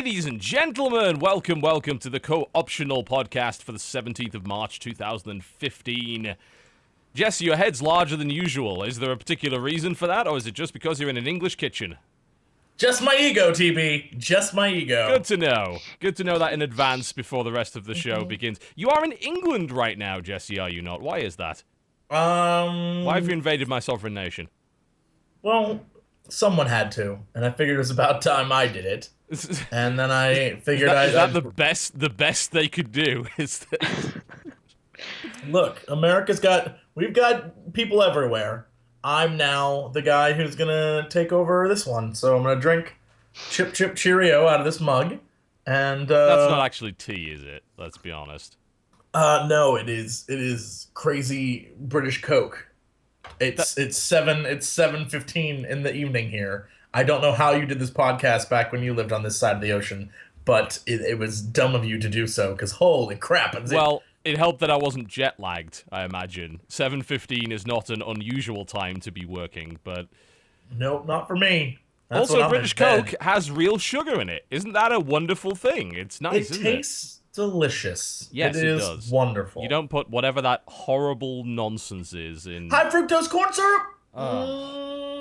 Ladies and gentlemen, welcome to the co-optional podcast for the 17th of March 2015. Jesse, your head's larger than usual. Is there a particular reason for that, or is it just because you're in an English kitchen? Just my ego, TB. Just my ego. Good to know. Good to know that in advance before the rest of the show begins. You are in England right now, Jesse, are you not? Why is that? Why have you invaded my sovereign nation? Well, someone had to, and I figured it was about time I did it. And then I figured is that the best they could do? Is that... Look, we've got people everywhere. I'm now the guy who's gonna take over this one, so I'm gonna drink Chip Chip Cheerio out of this mug, and that's not actually tea, is it? Let's be honest. No, it is crazy British Coke. It's 7:15 in the evening here. I don't know how you did this podcast back when you lived on this side of the ocean, but it was dumb of you to do so, because holy crap. It helped that I wasn't jet-lagged, I imagine. 7:15 is not an unusual time to be working, but... Nope, not for me. That's also, British Coke has real sugar in it. Isn't that a wonderful thing? It's nice, isn't it? It tastes delicious. Yes, it does. It is wonderful. You don't put whatever that horrible nonsense is in... High fructose corn syrup!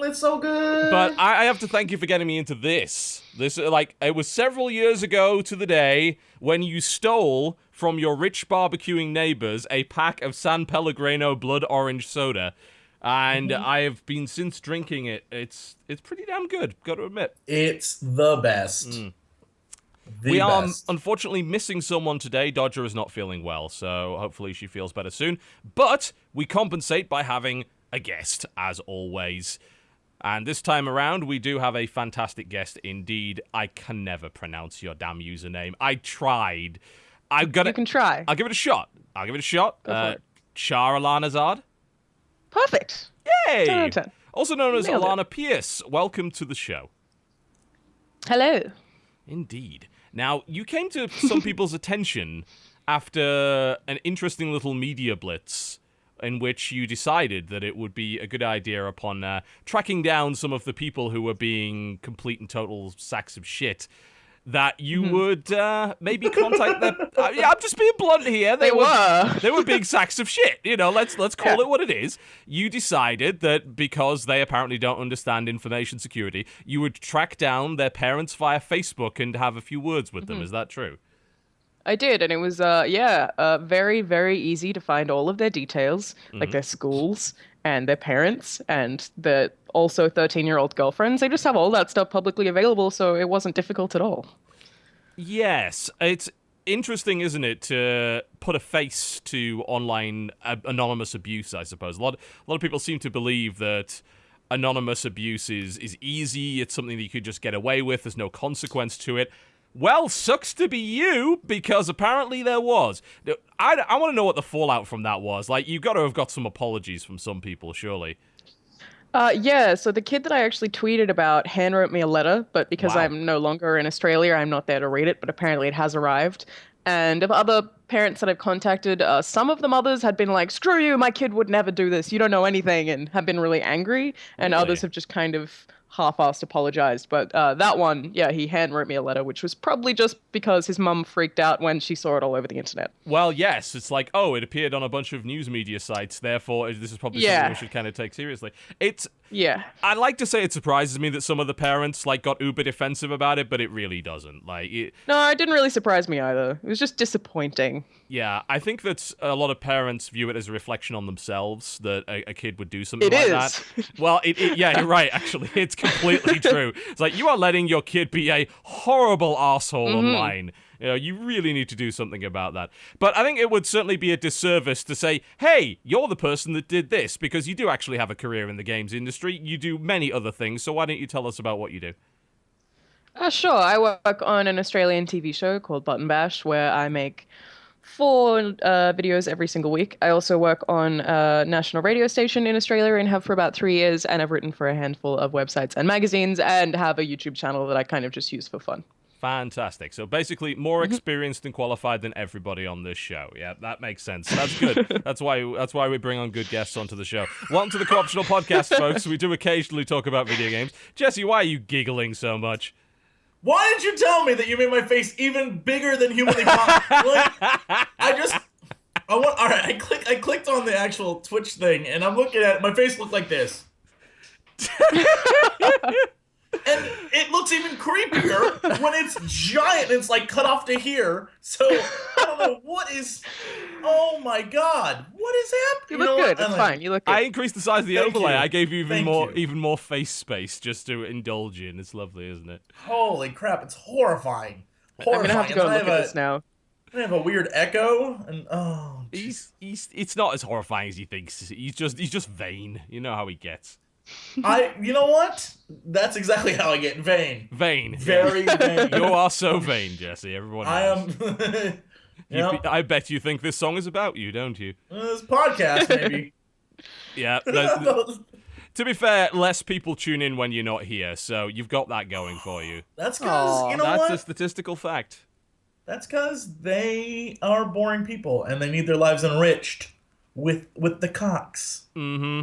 It's so good. But I have to thank you for getting me into this. It was several years ago to the day when you stole from your rich barbecuing neighbors a pack of San Pellegrino blood orange soda. And I have been since drinking it. It's pretty damn good, got to admit. It's the best. We are unfortunately missing someone today. Dodger is not feeling well, so hopefully she feels better soon. But we compensate by having a guest, as always. And this time around, we do have a fantastic guest indeed. I can never pronounce your damn username. I tried. You can try. I'll give it a shot. Go for it. Char Alanahzad. Perfect. Yay! 10 out of 10. Also known as Nailed it. Alanah Pearce. Welcome to the show. Hello. Indeed. Now, you came to some people's attention after an interesting little media blitz in which you decided that it would be a good idea upon tracking down some of the people who were being complete and total sacks of shit, that you would maybe contact them. I'm just being blunt here. They were big sacks of shit. You know, let's call it what it is. You decided that because they apparently don't understand information security, you would track down their parents via Facebook and have a few words with them. Is that true? I did, and it was, very, very easy to find all of their details, like their schools and their parents and the also 13-year-old girlfriends. They just have all that stuff publicly available, so it wasn't difficult at all. Yes, it's interesting, isn't it, to put a face to online anonymous abuse, I suppose. A lot of people seem to believe that anonymous abuse is easy, it's something that you could just get away with, there's no consequence to it. Well, sucks to be you, because apparently there was. I want to know what the fallout from that was. Like, you've got to have got some apologies from some people, surely. So the kid that I actually tweeted about handwrote me a letter, but because I'm no longer in Australia, I'm not there to read it, but apparently it has arrived. And of other parents that I've contacted, some of the mothers had been like, screw you, my kid would never do this, you don't know anything, and have been really angry. And others have just kind of half-assed apologized. But that one, he handwrote me a letter, which was probably just because his mum freaked out when she saw it all over the internet. Well, yes, it's like, it appeared on a bunch of news media sites, therefore this is probably something we should kind of take seriously. I'd like to say it surprises me that some of the parents got uber defensive about it, but it really doesn't. No, it didn't really surprise me either. It was just disappointing. Yeah, I think that a lot of parents view it as a reflection on themselves that a kid would do something like that. Well, yeah, you're right, actually. It's completely true. It's like, you are letting your kid be a horrible asshole online. You know, you really need to do something about that. But I think it would certainly be a disservice to say, hey, you're the person that did this, because you do actually have a career in the games industry. You do many other things, so why don't you tell us about what you do? Sure. I work on an Australian TV show called Button Bash, where I make 4 videos every single week. I also work on a national radio station in Australia and have for about 3 years, and I've written for a handful of websites and magazines, and have a YouTube channel that I kind of just use for fun. Fantastic. So basically more experienced and qualified than everybody on this show. Yeah, that makes sense. That's good. That's why we bring on good guests onto the show. Welcome to the Co-optional Podcast, folks. We do occasionally talk about video games. Jesse, why are you giggling so much? Why did you tell me that you made my face even bigger than humanly possible? Like, all right, I clicked on the actual Twitch thing, and I'm looking at it. My face looked like this. And it looks even creepier when it's giant and it's like cut off to here. So I don't know what is. Oh my god, what is happening? You look good. It's fine. You look good. I increased the size of the Thank overlay. you. I gave you Thank even more face space just to indulge in. It's lovely, isn't it? Holy crap, it's horrifying. I'm gonna have to go and look at this now. I have a weird echo, and It's not as horrifying as he thinks. He's just vain. You know how he gets. you know what? That's exactly how I get vain. Vain. Very vain. You are so vain, Jesse. Everyone knows. I am. I bet you think this song is about you, don't you? This podcast, maybe. Yeah. To be fair, less people tune in when you're not here, so you've got that going for you. That's because, you know That's what? a statistical fact. That's because they are boring people, and they need their lives enriched with the cocks. Mm-hmm.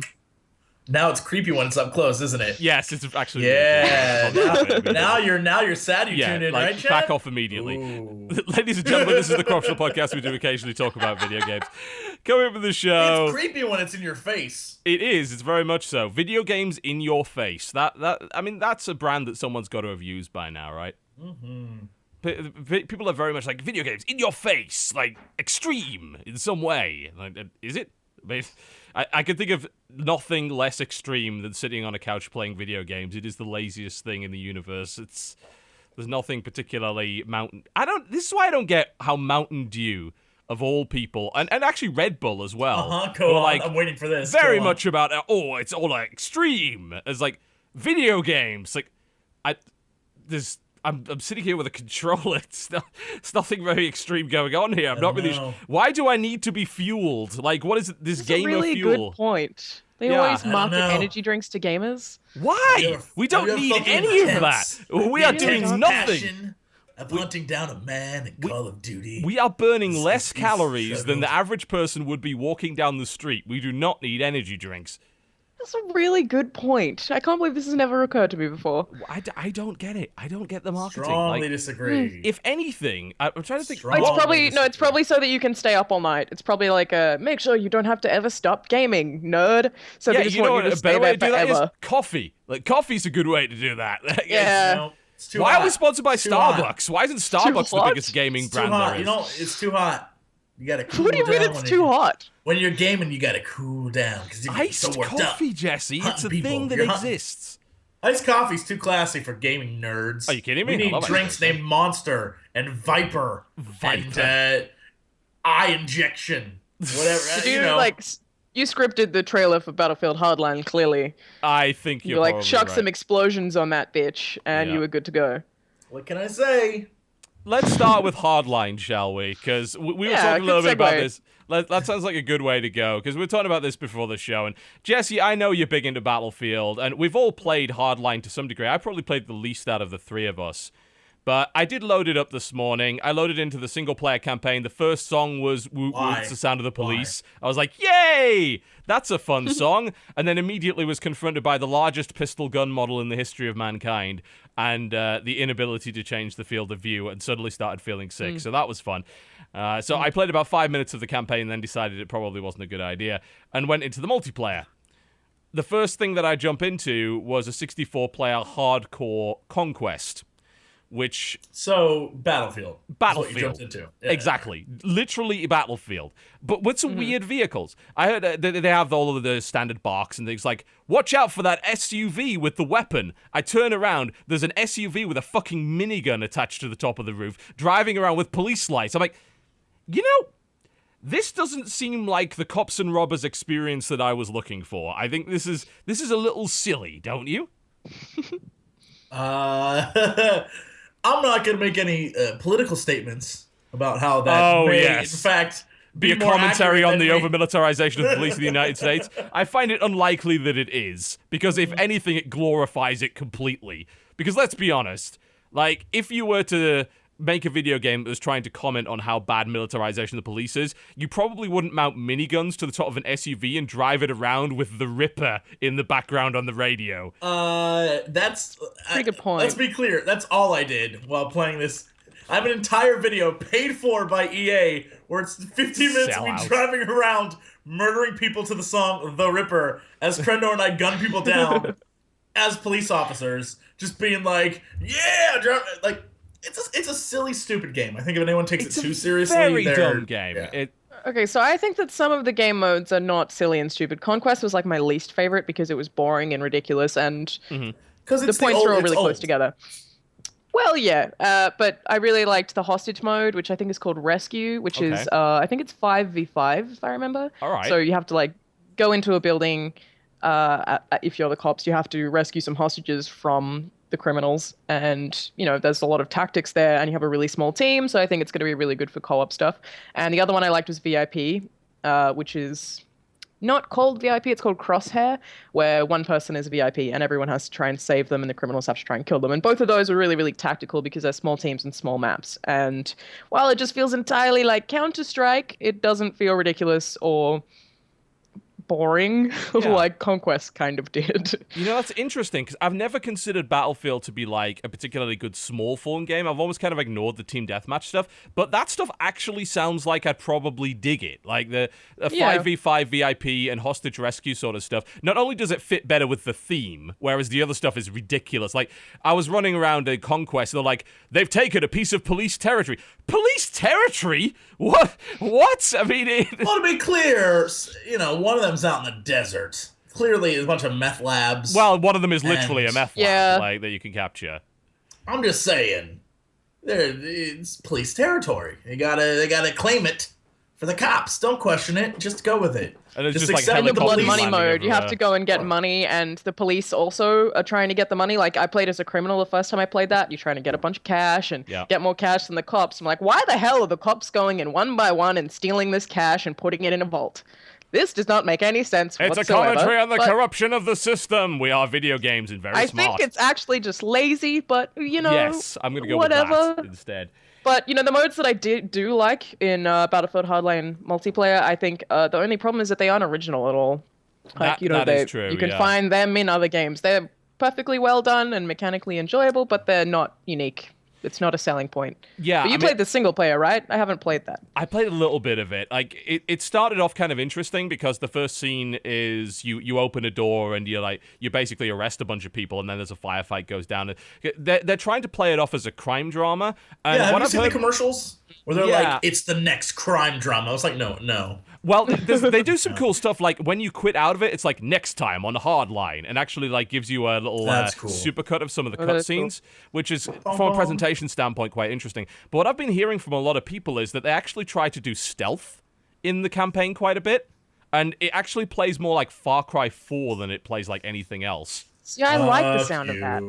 Now it's creepy when it's up close, isn't it? Yes, it's actually. Yeah. Really cool. now you're sad you tuned in, right, Chad? back off immediately. Ooh. Ladies and gentlemen, this is the Corruptional Podcast. We do occasionally talk about video games. Coming up with the show. It's creepy when it's in your face. It is. It's very much so. Video games in your face. That's a brand that someone's got to have used by now, right? Mm-hmm. People are very much like video games in your face, like extreme in some way. Like, is it? I can think of nothing less extreme than sitting on a couch playing video games. It is the laziest thing in the universe. There's nothing particularly mountain. This is why I don't get how Mountain Dew, of all people, and actually Red Bull as well. Go on. Like, I'm waiting for this. Very much about it's all like extreme as like video games. Like I'm sitting here with a controller. It's nothing very extreme going on here. I'm not really. Why do I need to be fueled? Like, what is this game a really of fuel? Good point. They always market energy drinks to gamers. Why? We don't need any of that. We are doing nothing. Of hunting down a man in Call of Duty. We are burning less calories than the average person would be walking down the street. We do not need energy drinks. That's a really good point. I can't believe this has never occurred to me before. I don't get it. I don't get the marketing. Strongly disagree. If anything, I'm trying to think. It's probably so that you can stay up all night. It's probably like make sure you don't have to ever stop gaming, nerd. So they just want you to stay there forever. Coffee. Like, coffee's a good way to do that. Yeah. Why are we sponsored by Starbucks? Why isn't Starbucks the biggest gaming brand there is? You know, it's too hot. You gotta cool down. What do you mean it's too hot? When you're gaming, you gotta cool down because you get so worked up. Iced coffee, Jesse. It's a thing that exists. Iced coffee's too classy for gaming nerds. Are you kidding me? We need drinks named Monster and Viper. And eye injection. Whatever. You scripted the trailer for Battlefield Hardline, clearly. I think you're like, chuck some explosions on that bitch, and you were good to go. What can I say? Let's start with Hardline, shall we? Because we were talking a little bit about this. That sounds like a good way to go, because we were talking about this before the show. And Jesse, I know you're big into Battlefield, and we've all played Hardline to some degree. I probably played the least out of the three of us. But I did load it up this morning. I loaded into the single-player campaign. The first song was Woot Woot's The Sound of the Police. I was like, yay! That's a fun song. And then immediately was confronted by the largest pistol gun model in the history of mankind and the inability to change the field of view, and suddenly started feeling sick. So that was fun. So I played about 5 minutes of the campaign and then decided it probably wasn't a good idea and went into the multiplayer. The first thing that I jump into was a 64-player hardcore conquest. Battlefield. Battlefield. What you jumped into. Yeah. Exactly. Literally Battlefield. But with some weird vehicles. I heard they have all of the standard barks and things like, watch out for that SUV with the weapon. I turn around, there's an SUV with a fucking minigun attached to the top of the roof, driving around with police lights. I'm like, this doesn't seem like the cops and robbers experience that I was looking for. I think this is a little silly, don't you? I'm not going to make any political statements about how that may, in fact, be a commentary on the over-militarization of the police of the United States. I find it unlikely that it is, because if anything, it glorifies it completely. Because let's be honest, like, if you were to make a video game that was trying to comment on how bad militarization of the police is, you probably wouldn't mount miniguns to the top of an SUV and drive it around with the Ripper in the background on the radio. That's pretty good point. Let's be clear. That's all I did while playing this. I have an entire video paid for by EA where it's 15 minutes of me driving around murdering people to the song The Ripper as Krendor and I gun people down as police officers, just being like, yeah, like it's a silly, stupid game. I think if anyone takes it too seriously, very dumb game. Yeah. Okay, so I think that some of the game modes are not silly and stupid. Conquest was like my least favorite because it was boring and ridiculous, and the points are all really close together. Well, yeah, but I really liked the hostage mode, which I think is called Rescue, which is, I think it's 5v5, if I remember. All right. So you have to, like, go into a building, if you're the cops, you have to rescue some hostages from the criminals, and, you know, there's a lot of tactics there, and you have a really small team, so I think it's going to be really good for co-op stuff. And the other one I liked was VIP, which is not called VIP, it's called Crosshair, where one person is a VIP and everyone has to try and save them and the criminals have to try and kill them. And both of those are really, really tactical because they're small teams and small maps. And while it just feels entirely like Counter-Strike, it doesn't feel ridiculous or boring like Conquest kind of did. You know, that's interesting, because I've never considered Battlefield to be, like, a particularly good small form game. I've always kind of ignored the team deathmatch stuff, but that stuff actually sounds like I'd probably dig it. Like, the 5v5 VIP and hostage rescue sort of stuff. Not only does it fit better with the theme, whereas the other stuff is ridiculous. Like, I was running around a Conquest, and they're like, they've taken a piece of police territory. Police territory? What? I mean, well, to be clear, you know, one of them's out in the desert. Clearly, it's a bunch of meth labs. Well, one of them is literally a meth lab, like, that you can capture. I'm just saying, it's police territory. They gotta claim it for the cops. Don't question it. Just go with it. And it's just accept like in the blood helicopters money landing mode, you have to everywhere. go and get money, and the police also are trying to get the money. Like, I played as a criminal the first time I played that. You're trying to get a bunch of cash and get more cash than the cops. I'm like, why the hell are the cops going in one by one and stealing this cash and putting it in a vault? This does not make any sense whatsoever. It's a commentary on the corruption of the system. We are video games and very smart. I think it's actually just lazy, but, you know, yes, I'm going to go whatever. with that instead. But, you know, the modes that I do like in Battlefield Hardline multiplayer, I think the only problem is that they aren't original at all. Like, that is true, you can find them in other games. They're perfectly well done and mechanically enjoyable, but they're not unique. It's not a selling point. Yeah, but you played the single player, right? I haven't played that. I played a little bit of it. Like, it started off kind of interesting because the first scene is you open a door and you basically arrest a bunch of people, and then there's a firefight goes down. They're trying to play it off as a crime drama. And have you seen the commercials where they're like, it's the next crime drama? I was like, no. Well, they do some cool stuff. Like, when you quit out of it, it's like next time on Hardline, and actually like gives you a little supercut of some of the cutscenes, which is, from a presentation standpoint, quite interesting. But what I've been hearing from a lot of people is that they actually try to do stealth in the campaign quite a bit, and it actually plays more like Far Cry 4 than it plays like anything else. Yeah, I like the sound of that.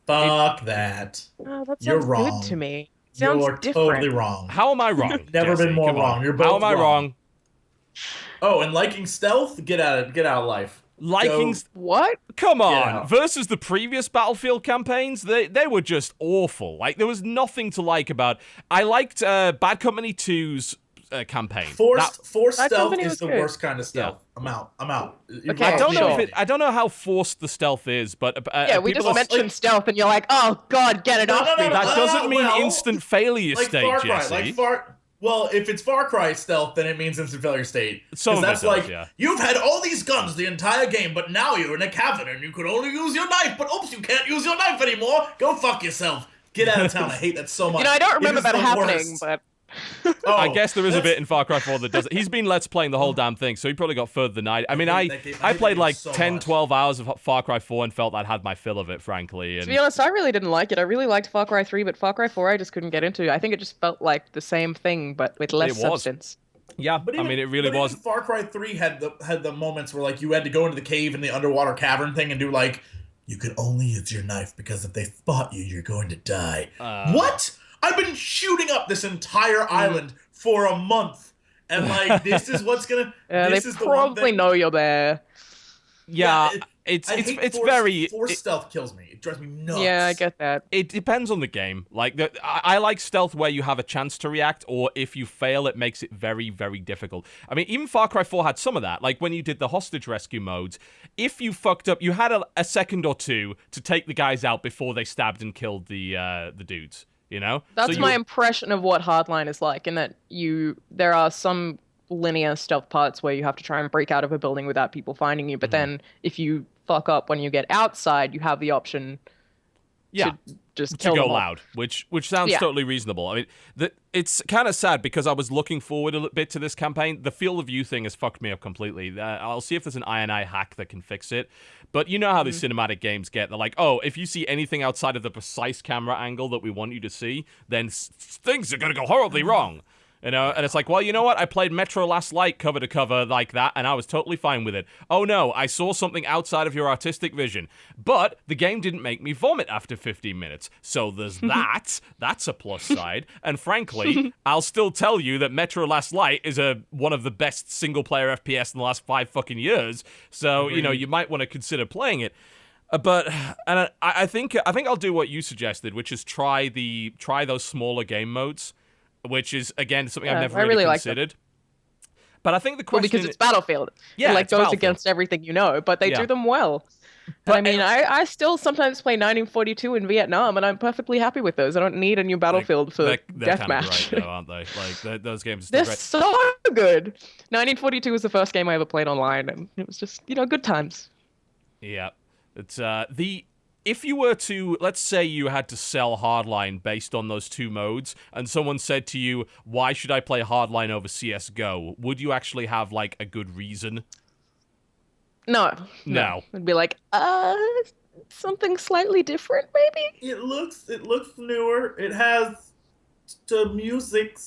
Fuck that. Oh, that sounds You're wrong. good to me. Sounds You're different. totally wrong. How am I wrong? Never Jesse? been more Come wrong. on. You're both How am I wrong? Oh, and liking stealth? Get out of life. What? Come on. Versus the previous Battlefield campaigns, they were just awful. Like, there was nothing to like about. I liked Bad Company 2's campaign. Forced stealth is the worst kind of stealth. Yeah. I'm out. Okay, I don't know how forced the stealth is, but we just mentioned stealth, and you're like, oh god, get it off me. That doesn't mean instant failure state, Jesse. Well, if it's Far Cry stealth, then it means instant failure state. So that's you've had all these guns the entire game, but now you're in a cavern and you could only use your knife. But oops, you can't use your knife anymore. Go fuck yourself. Get out of town. I hate that so much. You know, I don't remember that happening, but I guess there is a bit in Far Cry 4 that does it. He's been Let's Playing the whole damn thing, so he probably got further than I. I mean, I played like 10, 12 hours of Far Cry 4 and felt I'd had my fill of it, frankly. And to be honest, I really didn't like it. I really liked Far Cry 3, but Far Cry 4 I just couldn't get into. I think it just felt like the same thing, but with less substance. Yeah, but even, it really was. Far Cry 3 had the moments where like you had to go into the cave in the underwater cavern thing and do like, you could only use your knife because if they spot you, you're going to die. What? I've been shooting up this entire island for a month, and like this is what's gonna. They probably know you're there. Yeah, Force stealth kills me. It drives me nuts. Yeah, I get that. It depends on the game. Like, I like stealth where you have a chance to react, or if you fail, it makes it very, very difficult. I mean, even Far Cry 4 had some of that. Like, when you did the hostage rescue modes, if you fucked up, you had a second or two to take the guys out before they stabbed and killed the dudes, you know? That's my impression of what Hardline is like, in that there are some linear stealth parts where you have to try and break out of a building without people finding you, but then if you fuck up when you get outside, you have the option to just kill to go them all. loud, which sounds totally reasonable. I mean, it's kind of sad because I was looking forward a little bit to this campaign. The field of view thing has fucked me up completely. I'll see if there's an INI hack that can fix it. But you know how these cinematic games get. They're like, oh, if you see anything outside of the precise camera angle that we want you to see, then things are going to go horribly wrong. You know, and it's like, well, you know what? I played Metro Last Light cover to cover like that, and I was totally fine with it. Oh no, I saw something outside of your artistic vision. But the game didn't make me vomit after 15 minutes. So there's that. That's a plus side. And frankly, I'll still tell you that Metro Last Light is one of the best single-player FPS in the last 5 fucking years. So, you know, you might want to consider playing it. I think I'll do what you suggested, which is try those smaller game modes. Which is, again, something I've never really considered. But I think the question... Well, because it's Battlefield. Yeah, it goes against everything you know, but they do them well. But I mean, I still sometimes play 1942 in Vietnam, and I'm perfectly happy with those. I don't need a new Battlefield for deathmatch. Right, though, aren't they? Like, those games They're great. so good. 1942 was the first game I ever played online, and it was just, good times. Yeah. It's, if you were to, let's say you had to sell Hardline based on those two modes, and someone said to you, why should I play Hardline over CSGO? Would you actually have, like, a good reason? No. It'd be like, something slightly different, maybe? It looks newer. It has the music.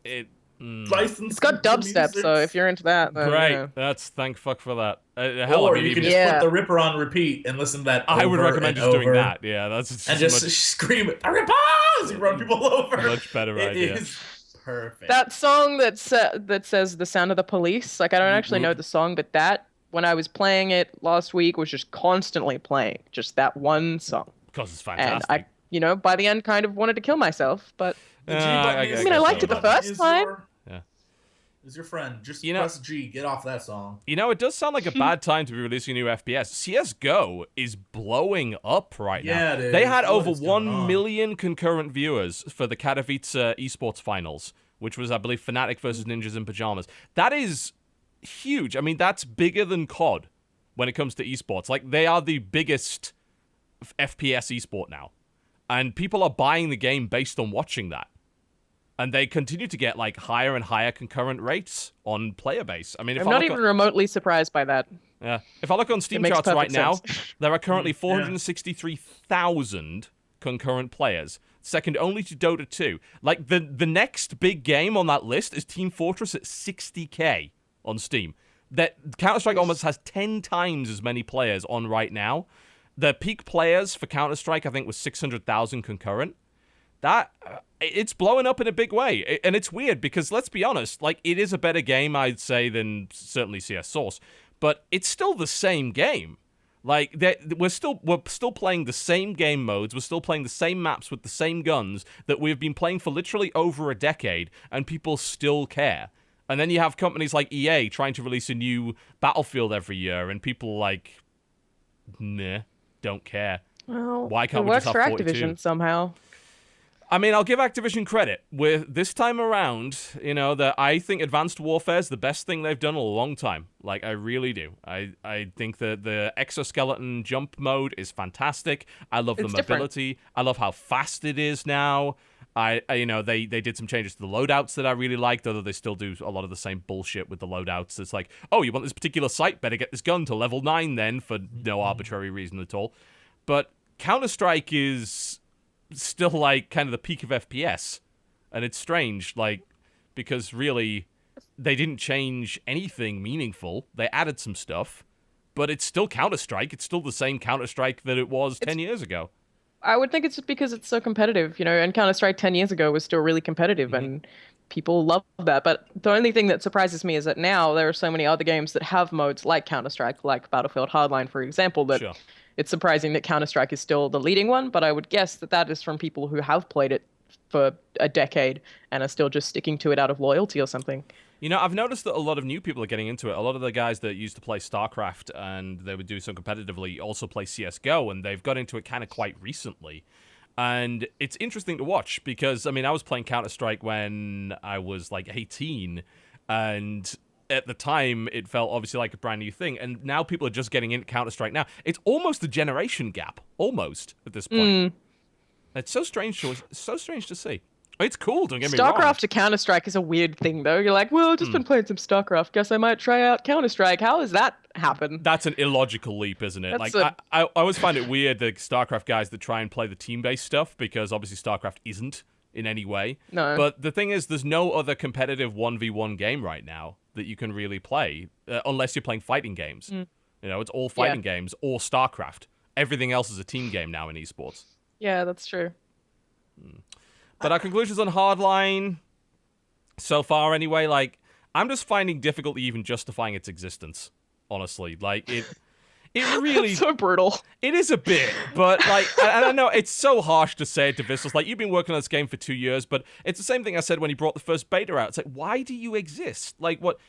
It's got dubstep, so if you're into that, then, great. That's thank fuck for that. Hell, or you can just put the Ripper on repeat and listen to that. I would recommend just doing that. Yeah, that's just scream it. The Ripper! As you run people over. Much better idea. It is perfect. That song that says "The Sound of the Police." Like, I don't actually know the song, but that, when I was playing it last week, was just constantly playing just that one song. Because it's fantastic. And I, by the end, kind of wanted to kill myself, but I mean, I liked it the first time. Is your friend. Just press G. Get off that song. You know, it does sound like a bad time to be releasing a new FPS. CSGO is blowing up right now. Yeah, it is. They had over 1 million concurrent viewers for the Katowice esports finals, which was, I believe, Fnatic versus Ninjas in Pajamas. That is huge. I mean, that's bigger than COD when it comes to esports. Like, they are the biggest FPS esport now. And people are buying the game based on watching that. And they continue to get, like, higher and higher concurrent rates on player base. I mean, if I'm not even remotely surprised by that. Yeah. If I look on Steam charts right now, there are currently 463,000 concurrent players, second only to Dota 2. Like, the next big game on that list is Team Fortress at 60k on Steam. That Counter-Strike almost has 10 times as many players on right now. The peak players for Counter-Strike, I think, was 600,000 concurrent. It's blowing up in a big way, and it's weird because, let's be honest, like, it is a better game, I'd say, than certainly CS Source, but it's still the same game. Like, we're still playing the same game modes, we're still playing the same maps with the same guns that we've been playing for literally over a decade, and people still care. And then you have companies like EA trying to release a new Battlefield every year, and people like, nah, don't care. Well, why can't we just have 42? It works for Activision somehow. I mean, I'll give Activision credit. With this time around, that I think Advanced Warfare is the best thing they've done in a long time. Like, I really do. I think that the exoskeleton jump mode is fantastic. I love the mobility. I love how fast it is now. They did some changes to the loadouts that I really liked, although they still do a lot of the same bullshit with the loadouts. It's like, oh, you want this particular site? Better get this gun to level 9 then, for no arbitrary reason at all. But Counter-Strike is still, like, kind of the peak of FPS, and it's strange, like, because really they didn't change anything meaningful. They added some stuff, but it's still Counter-Strike. It's still the same Counter-Strike that it was 10 years ago. I would think it's just because it's so competitive, and Counter-Strike 10 years ago was still really competitive, and people love that. But the only thing that surprises me is that now there are so many other games that have modes like Counter-Strike, like Battlefield Hardline, for example, that Sure. it's surprising that Counter-Strike is still the leading one. But I would guess that that is from people who have played it for a decade and are still just sticking to it out of loyalty or something. You know, I've noticed that a lot of new people are getting into it. A lot of the guys that used to play StarCraft and they would do so competitively also play CSGO, and they've got into it kind of quite recently. And it's interesting to watch because, I mean, I was playing Counter-Strike when I was like 18, and at the time it felt obviously like a brand new thing, and now people are just getting into Counter-Strike now. It's almost a generation gap, almost, at this point. It's so strange to see. It's cool, don't get me wrong. StarCraft to Counter-Strike is a weird thing, though. You're like, well, I've just been playing some StarCraft. Guess I might try out Counter-Strike. How does that happen? That's an illogical leap, isn't it? That's Like, I always find it weird, the StarCraft guys that try and play the team-based stuff, because obviously StarCraft isn't in any way. No. But the thing is, there's no other competitive 1v1 game right now that you can really play, unless you're playing fighting games. You know, it's all fighting games or StarCraft. Everything else is a team game now in esports. Yeah, that's true. But our conclusions on Hardline, so far anyway, like, I'm just finding difficulty even justifying its existence, honestly. Like, it really... So brutal. It is a bit, but, like, and I know it's so harsh to say it to Viscers. Like, you've been working on this game for 2 years, but it's the same thing I said when he brought the first beta out. It's like, why do you exist? Like, what...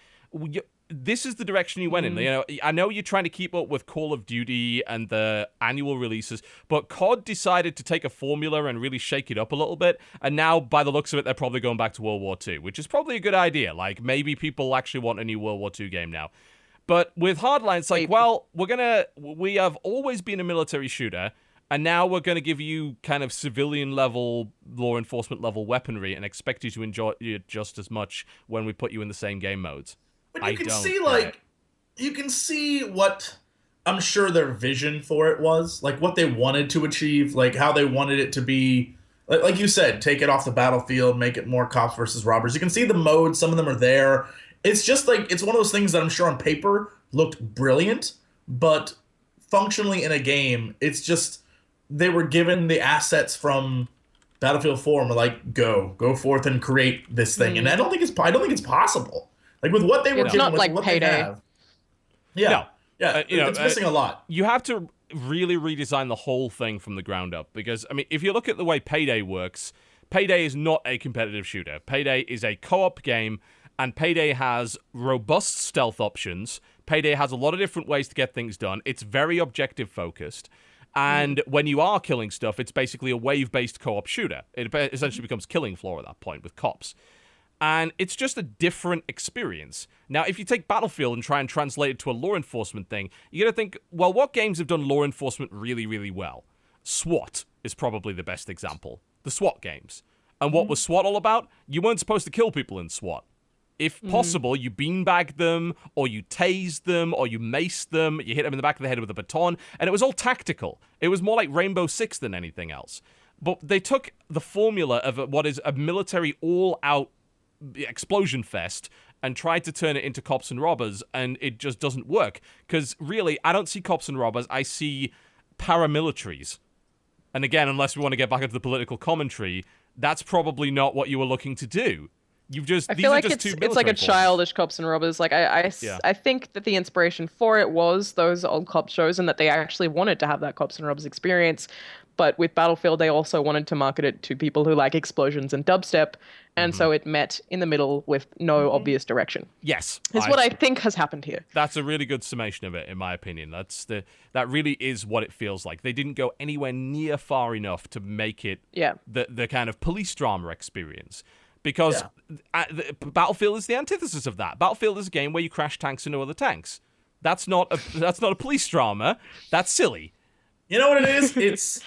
This is the direction you went in. You know, I know you're trying to keep up with Call of Duty and the annual releases, but COD decided to take a formula and really shake it up a little bit. And now, by the looks of it, they're probably going back to World War II, which is probably a good idea. Like, maybe people actually want a new World War II game now. But with Hardline, it's like, well, we have always been a military shooter, and now we're going to give you kind of civilian level, law enforcement level weaponry and expect you to enjoy it just as much when we put you in the same game modes. But you can see, like, you can see what I'm sure their vision for it was, like what they wanted to achieve, like how they wanted it to be. Like you said, take it off the battlefield, make it more cops versus robbers. You can see the modes; some of them are there. It's just like it's one of those things that I'm sure on paper looked brilliant, but functionally in a game, it's just they were given the assets from Battlefield 4 and were like, go forth and create this thing. And I don't think it's possible. Like, with what they were given, not with like what Payday. they have. Yeah. No. Yeah. It's missing a lot. You have to really redesign the whole thing from the ground up. Because, I mean, if you look at the way Payday works, Payday is not a competitive shooter. Payday is a co-op game, and Payday has robust stealth options. Payday has a lot of different ways to get things done. It's very objective-focused. And when you are killing stuff, it's basically a wave-based co-op shooter. It essentially becomes Killing Floor at that point with cops. And it's just a different experience. Now, if you take Battlefield and try and translate it to a law enforcement thing, you gotta think, well, what games have done law enforcement really, really well? SWAT is probably the best example. The SWAT games. And what was SWAT all about? You weren't supposed to kill people in SWAT. If possible, you beanbagged them, or you tased them, or you maced them, you hit them in the back of the head with a baton, and it was all tactical. It was more like Rainbow Six than anything else. But they took the formula of what is a military all-out explosion fest and tried to turn it into cops and robbers, and it just doesn't work. Because really, I don't see cops and robbers, I see paramilitaries. And again, unless we want to get back into the political commentary, that's probably not what you were looking to do. I feel like it's like a childish cops and robbers. Like I think that the inspiration for it was those old cop shows, and that they actually wanted to have that cops and robbers experience. But with Battlefield, they also wanted to market it to people who like explosions and dubstep, and so it met in the middle with no obvious direction. Yes, is what I think has happened here. That's a really good summation of it, in my opinion. That really is what it feels like. They didn't go anywhere near far enough to make it the kind of police drama experience. Because Battlefield is the antithesis of that. Battlefield is a game where you crash tanks into other tanks. That's not a police drama. That's silly. You know what it is?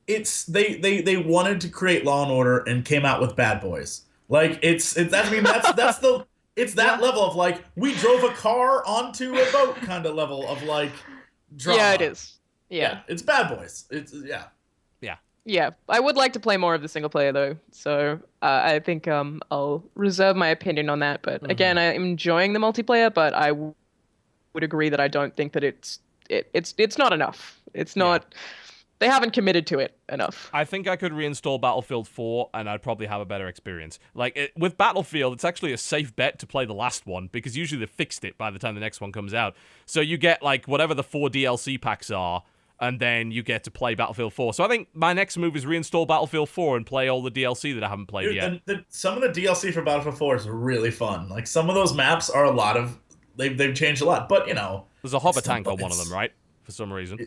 They wanted to create Law and Order and came out with Bad Boys. Like it's that level of like we drove a car onto a boat kind of level of like drama. Yeah, it is. Yeah. It's Bad Boys. Yeah, I would like to play more of the single player though, so I think I'll reserve my opinion on that. But again, I'm enjoying the multiplayer, but I would agree that I don't think that it's not enough. It's not. They haven't committed to it enough. I think I could reinstall Battlefield 4 and I'd probably have a better experience. Like, with Battlefield, it's actually a safe bet to play the last one because usually they've fixed it by the time the next one comes out. So you get, like, whatever the 4 DLC packs are, and then you get to play Battlefield 4. So I think my next move is reinstall Battlefield 4 and play all the DLC that I haven't played yet. Some of the DLC for Battlefield 4 is really fun. Like, some of those maps are a lot of... They've changed a lot, but, you know... There's a hover tank on one of them, right? For some reason.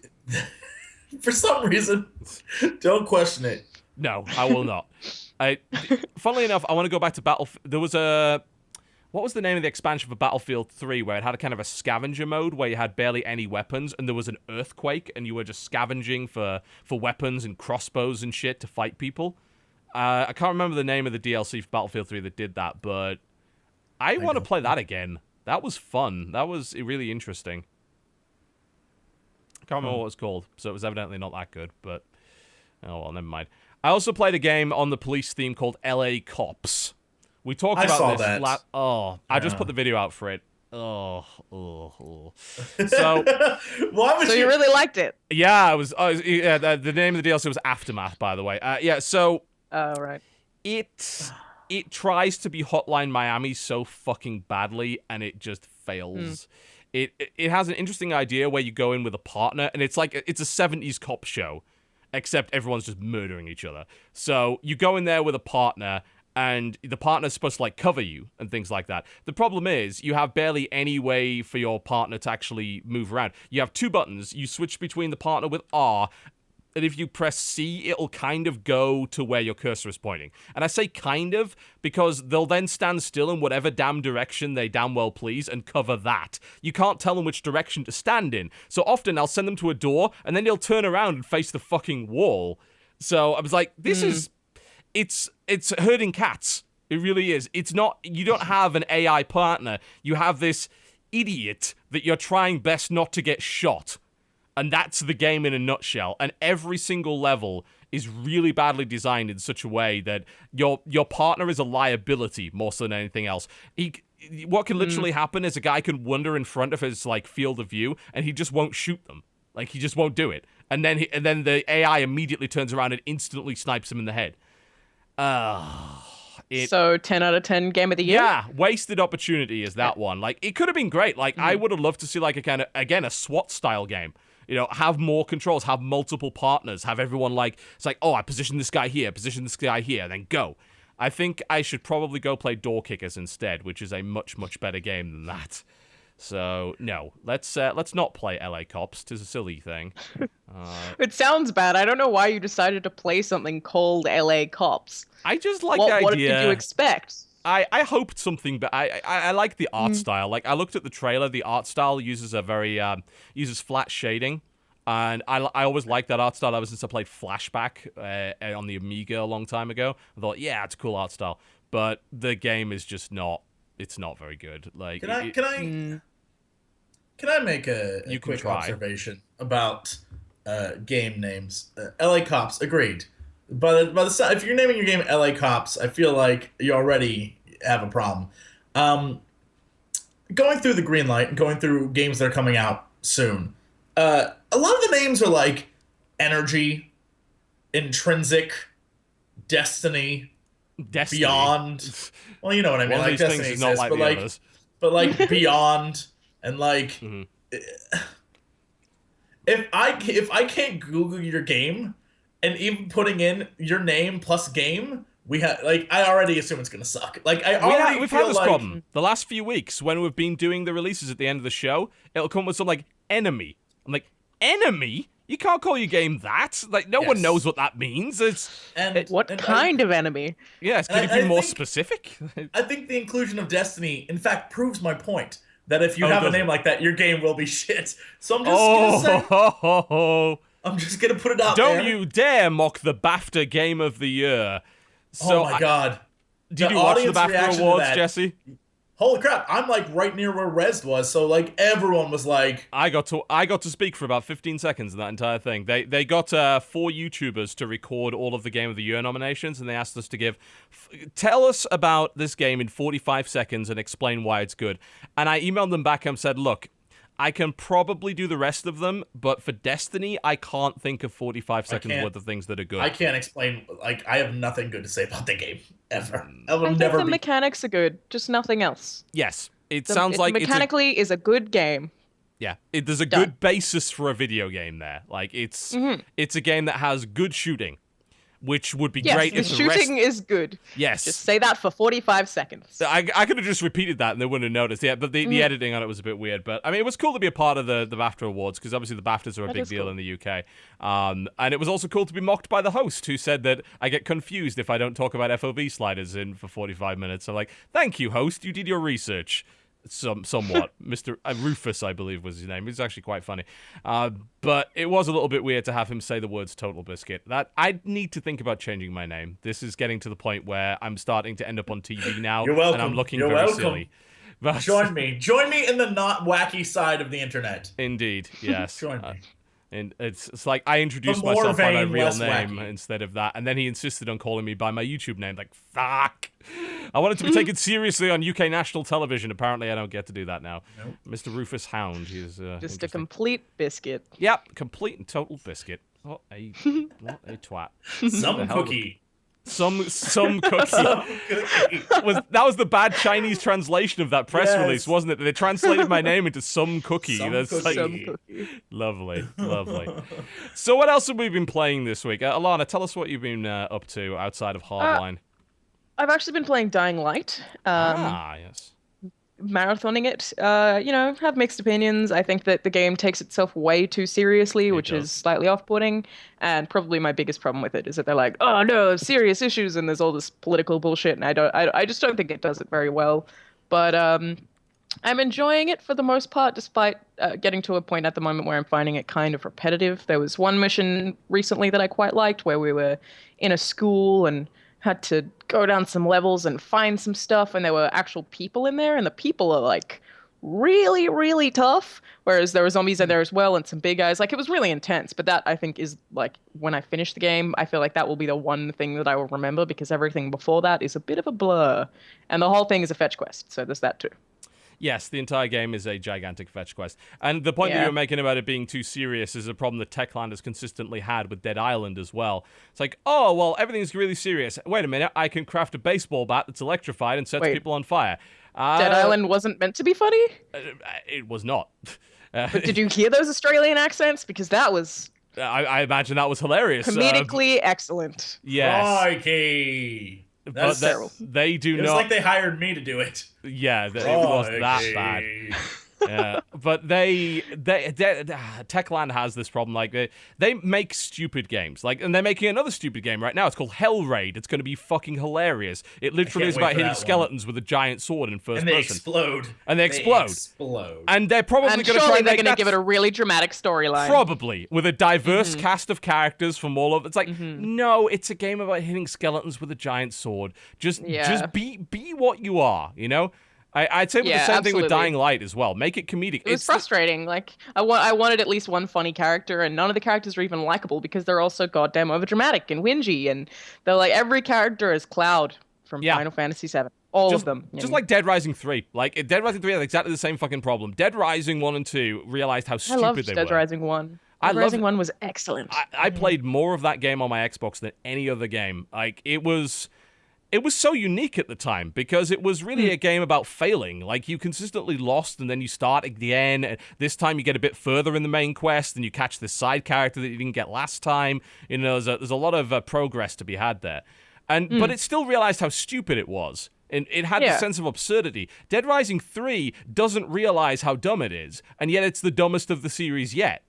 For some reason. Don't question it. No, I will not. Funnily enough, I want to go back to Battlefield. There was a... What was the name of the expansion for Battlefield 3 where it had a kind of a scavenger mode where you had barely any weapons and there was an earthquake and you were just scavenging for weapons and crossbows and shit to fight people? I can't remember the name of the DLC for Battlefield 3 that did that, but I want to play that again. That was fun. That was really interesting. I can't remember what it was called, so it was evidently not that good, but... Oh, well, never mind. I also played a game on the police theme called LA Cops. We talked about this. I just put the video out for it. So, So you really liked it? Yeah, it was. The name of the DLC was Aftermath, by the way. So. Oh, right. It tries to be Hotline Miami so fucking badly, and it just fails. It has an interesting idea where you go in with a partner, and it's a 70s cop show, except everyone's just murdering each other. So you go in there with a partner. And the partner's supposed to, like, cover you and things like that. The problem is you have barely any way for your partner to actually move around. You have 2 buttons. You switch between the partner with R, and if you press C, it'll kind of go to where your cursor is pointing. And I say kind of because they'll then stand still in whatever damn direction they damn well please and cover that. You can't tell them which direction to stand in. So often I'll send them to a door, and then they'll turn around and face the fucking wall. So I was like, this is... It's herding cats. It really is. It's not... You don't have an AI partner. You have this idiot that you're trying best not to get shot. And that's the game in a nutshell. And every single level is really badly designed in such a way that your partner is a liability more so than anything else. What can literally happen is a guy can wander in front of his, like, field of view, and he just won't shoot them. Like, he just won't do it. And then the AI immediately turns around and instantly snipes him in the head. So 10 out of 10 game of the year? Yeah, wasted opportunity is that one. Like, it could have been great. Like, I would have loved to see, like, a kind of, again, a SWAT style game. You know, have more controls, have multiple partners, have everyone, like, it's like, oh, I position this guy here, then go. I think I should probably go play Door Kickers instead, which is a much, much better game than that. So, no, let's not play LA Cops. 'Tis a silly thing. It sounds bad. I don't know why you decided to play something called LA Cops. I just like the idea. What did you expect? I hoped something, but I like the art style. Like, I looked at the trailer. The art style uses a very uses flat shading, and I always liked that art style ever since I played Flashback on the Amiga a long time ago. I thought, yeah, it's a cool art style, but the game is just not. It's not very good. Like, Can I make a quick observation about game names? LA Cops, agreed. But if you're naming your game LA Cops, I feel like you already have a problem. Going through the green light and going through games that are coming out soon, a lot of the names are like Energy, Intrinsic, Destiny, Beyond. Well, you know what I mean. One of like these Destiny things is exists, not like the others. But like Beyond and like if I can't Google your game and even putting in your name plus game, we have like I already assume it's gonna suck. Like we've had this problem the last few weeks when we've been doing the releases at the end of the show. It'll come with some like enemy. I'm like, enemy? You can't call your game that. Like, no one knows what that means. What kind of enemy? Yes, can you be more specific? I think the inclusion of Destiny, in fact, proves my point that if you have a name like that, your game will be shit. So I'm just gonna say, I'm just gonna put it out there. Don't you dare mock the BAFTA Game of the Year. So, oh my god! Did you watch the BAFTA Awards, Jesse? Holy crap! I'm like right near where Rez was, so like everyone was like. I got to speak for about 15 seconds in that entire thing. They got 4 YouTubers to record all of the Game of the Year nominations, and they asked us to tell us about this game in 45 seconds and explain why it's good. And I emailed them back and said, look, I can probably do the rest of them, but for Destiny, I can't think of 45 seconds worth of things that are good. I can't explain. Like, I have nothing good to say about the game ever. I think the mechanics are good, just nothing else. Yes, sounds like mechanically is a good game. Yeah, there's a good basis for a video game there. Like, it's a game that has good shooting, which would be great if the shooting is good. Yes. Just say that for 45 seconds. I could have just repeated that and they wouldn't have noticed. Yeah, but the editing on it was a bit weird. But, I mean, it was cool to be a part of the BAFTA Awards, because obviously the BAFTAs are a big deal in the UK. And it was also cool to be mocked by the host, who said that I get confused if I don't talk about FOV sliders for 45 minutes. So, like, thank you, host. You did your research. Somewhat. Mr. Rufus, I believe, was his name. He was actually quite funny. But it was a little bit weird to have him say the words TotalBiscuit. That I need to think about changing my name. This is getting to the point where I'm starting to end up on TV now. You're welcome. And I'm looking very silly. But Join me in the not wacky side of the internet. Indeed, yes. Join me. And it's like I introduced myself by my real name wacky. instead of that, and then he insisted on calling me by my YouTube name. Like, fuck! I wanted to be taken seriously on UK national television. Apparently, I don't get to do that now. Nope. Mr. Rufus Hound. He's just a complete biscuit. Yep, complete and total biscuit. What a twat. Some cookie. Some cookie. That was the bad Chinese translation of that press release, wasn't it? They translated my name into some cookie. Some cookie. Lovely. So what else have we been playing this week? Alanah, tell us what you've been up to outside of Hardline. I've actually been playing Dying Light. Yes. Marathoning it. Have mixed opinions. I think that the game takes itself way too seriously, which is slightly off-putting. And probably my biggest problem with it is that they're like, oh no, serious issues, and there's all this political bullshit, and I just don't think it does it very well. But I'm enjoying it for the most part, despite getting to a point at the moment where I'm finding it kind of repetitive. There was one mission recently that I quite liked, where we were in a school and had to go down some levels and find some stuff, and there were actual people in there, and the people are like really, really tough, whereas there were zombies in there as well and some big guys. Like, it was really intense, but that, I think, is like, when I finish the game, I feel like that will be the one thing that I will remember, because everything before that is a bit of a blur, and the whole thing is a fetch quest, so there's that too. Yes, the entire game is a gigantic fetch quest. And the point that you were making about it being too serious is a problem that Techland has consistently had with Dead Island as well. It's like, oh, well, everything's really serious. Wait a minute, I can craft a baseball bat that's electrified and sets people on fire. Dead Island wasn't meant to be funny? It was not. But did you hear those Australian accents? Because that was... I imagine that was hilarious. Comedically excellent. Yes. Crikey. That's terrible. They do not. It's like they hired me to do it. Yeah, it was that bad. But Techland has this problem. Like, they make stupid games. Like, and they're making another stupid game right now. It's called Hell Raid. It's going to be fucking hilarious. It literally is about hitting skeletons with a giant sword in first person. And they explode. And they're probably going to try and they're going to give it a really dramatic storyline. Probably, with a diverse cast of characters from all over. It's like, no, it's a game about hitting skeletons with a giant sword. Just be what you are, you know? I'd say with the same thing with Dying Light as well. Make it comedic. It was frustrating. Like, I wanted at least one funny character, and none of the characters are even likable because they're all so goddamn overdramatic and whingy, and they're like, every character is Cloud from Final Fantasy VII. All of them. Just like Dead Rising 3. Like, Dead Rising 3 had exactly the same fucking problem. Dead Rising 1 and 2 realized how stupid they were. Dead Rising 1. Dead Rising 1 was excellent. I played more of that game on my Xbox than any other game. Like, it was so unique at the time because it was really a game about failing. Like, you consistently lost and then you start again. And this time you get a bit further in the main quest and you catch this side character that you didn't get last time. You know, there's a lot of progress to be had there. But it still realized how stupid it was. And it had this sense of absurdity. Dead Rising 3 doesn't realize how dumb it is, and yet it's the dumbest of the series yet.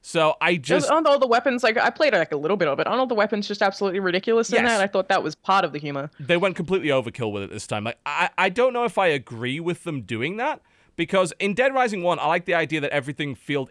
So aren't all the weapons, like, I played like a little bit of it, aren't all the weapons just absolutely ridiculous in that? I thought that was part of the humor. They went completely overkill with it this time. Like, I don't know if I agree with them doing that, because in Dead Rising 1, I like the idea that everything felt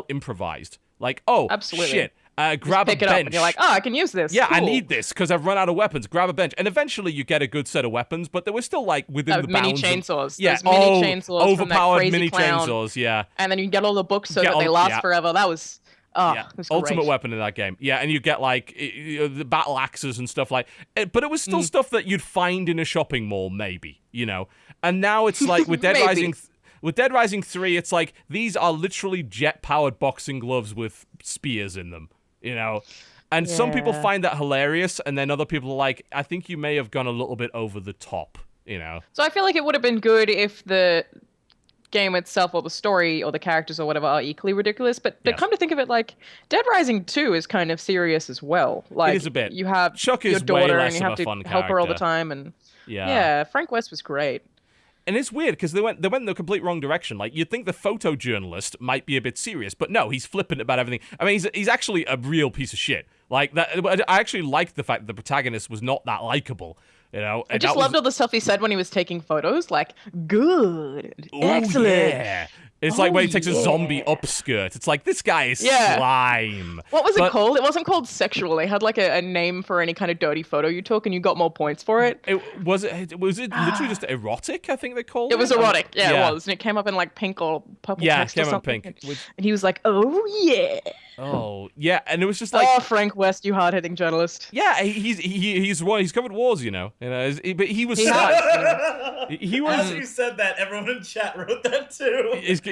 improvised. Like, oh, absolutely. Shit. Grab a bench. Pick it up and you're like, oh, I can use this. Yeah, cool. I need this because I've run out of weapons. Grab a bench. And eventually you get a good set of weapons, but they were still like within the bounds. Mini chainsaws. Yeah, mini chainsaws overpowered mini chainsaws, yeah. And then you get all the books so that they last forever. That was... it was ultimate weapon in that game. Yeah, and you get like the battle axes and stuff like but it was still stuff that you'd find in a shopping mall, maybe, you know. And now it's like with Dead Rising With Dead Rising 3, it's like, these are literally jet-powered boxing gloves with spears in them, you know? And some people find that hilarious, and then other people are like, I think you may have gone a little bit over the top, you know? So I feel like it would have been good if the game itself or the story or the characters or whatever are equally ridiculous, but come to think of it, like, Dead Rising 2 is kind of serious as well. Like, it is a bit. You have Chuck your is daughter way less and you of have a to fun help her all the character. time, and Yeah. Frank West was great. And it's weird because they went in the complete wrong direction. Like, you'd think the photojournalist might be a bit serious, but no, he's flippant about everything. I mean, he's actually a real piece of shit. Like, that, I actually liked the fact that the protagonist was not that likable. You know, I just loved all the stuff he said when he was taking photos. Like, good, excellent. Yeah. It's like when he takes a zombie upskirt. It's like, this guy is slime. What was it called? It wasn't called sexual. They had like a name for any kind of dirty photo you took, and you got more points for it. Was it literally just erotic, I think they called it? It was erotic. Yeah, it was. And it came up in like pink or purple text or something. It came up in pink. And he was like, oh, yeah. Oh, yeah. And it was just like... Oh, Frank West, you hard-hitting journalist. Yeah, he's covered wars, you know. But he was... He As you said that, everyone in chat wrote that too. He's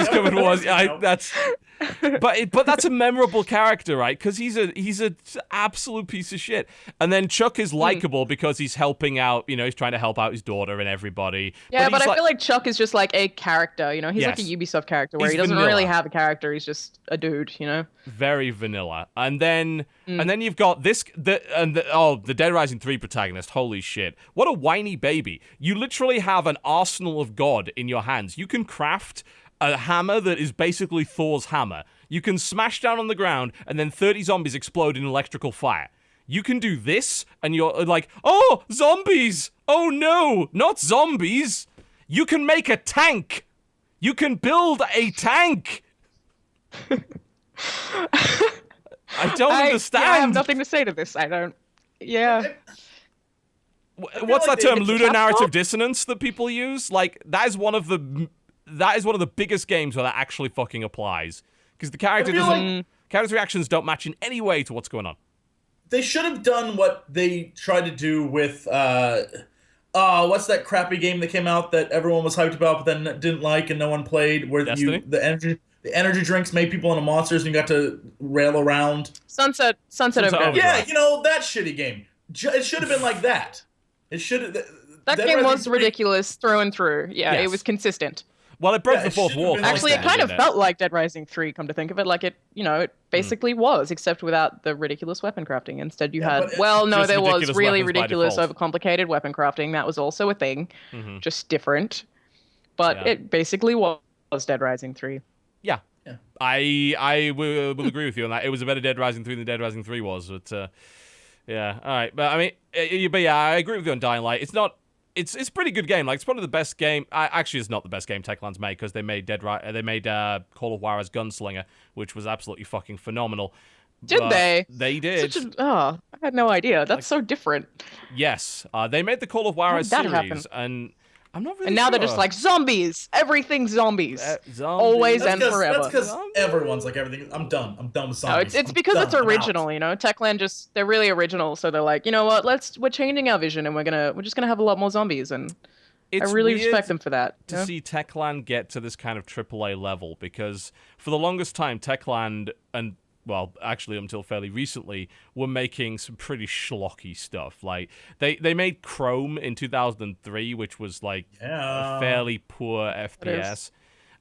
covered wars. But that's a memorable character, right? Because he's a absolute piece of shit. And then Chuck is likable because he's helping out. You know, he's trying to help out his daughter and everybody. Yeah, but I feel like Chuck is just like a character. You know, he's like a Ubisoft character where he doesn't really have a character. He's just a dude. You know, very vanilla. And then you've got the Dead Rising 3 protagonist. Holy shit! What a whiny baby! You literally have an arsenal of God in your hands. You can craft a hammer that is basically Thor's hammer. You can smash down on the ground, and then 30 zombies explode in electrical fire. You can do this, and you're like, oh, zombies! Oh no, not zombies! You can make a tank! You can build a tank! I don't understand. I have nothing to say to this. I don't... Yeah. What's that term? Ludonarrative dissonance that people use? Like, that is one of the biggest games where that actually fucking applies. Because the character's reactions don't match in any way to what's going on. They should have done what they tried to do with what's that crappy game that came out that everyone was hyped about but then didn't like and no one played, where the energy drinks made people into monsters and you got to rail around. Sunset Overdrive. Yeah, you know, that shitty game. It should have been like that. It should have. That game was ridiculous through and through. Yeah, It was consistent. Well, it broke the fourth wall. Actually, it kind of felt like Dead Rising 3, come to think of it. Like it basically was, except without the ridiculous weapon crafting. Instead, you had, there was really ridiculous, overcomplicated weapon crafting. That was also a thing, just different. But it basically was Dead Rising 3. Yeah. I will agree with you on that. It was a better Dead Rising 3 than Dead Rising 3 was. But, yeah, all right. But, I mean, I agree with you on Dying Light. It's a pretty good game. Like, it's one of the best game. Actually, it's not the best game Techland's made because they made Call of Juarez Gunslinger, which was absolutely fucking phenomenal. Did they? They did. I had no idea. That's so different. Yes, they made the Call of Juarez series, and I'm not really. And now sure. they're just like zombies. Everything's zombies. Zombies. Always and forever. That's because everyone's like everything. I'm done. I'm done with zombies. No, it's because it's original. You know, Techland they're really original. So they're like, you know what? We're changing our vision, and we're just gonna have a lot more zombies. And I really respect them for that. To see Techland get to this kind of AAA level, because for the longest time, Techland and actually until fairly recently, were making some pretty schlocky stuff. Like, they made Chrome in 2003, which was, like, a fairly poor FPS.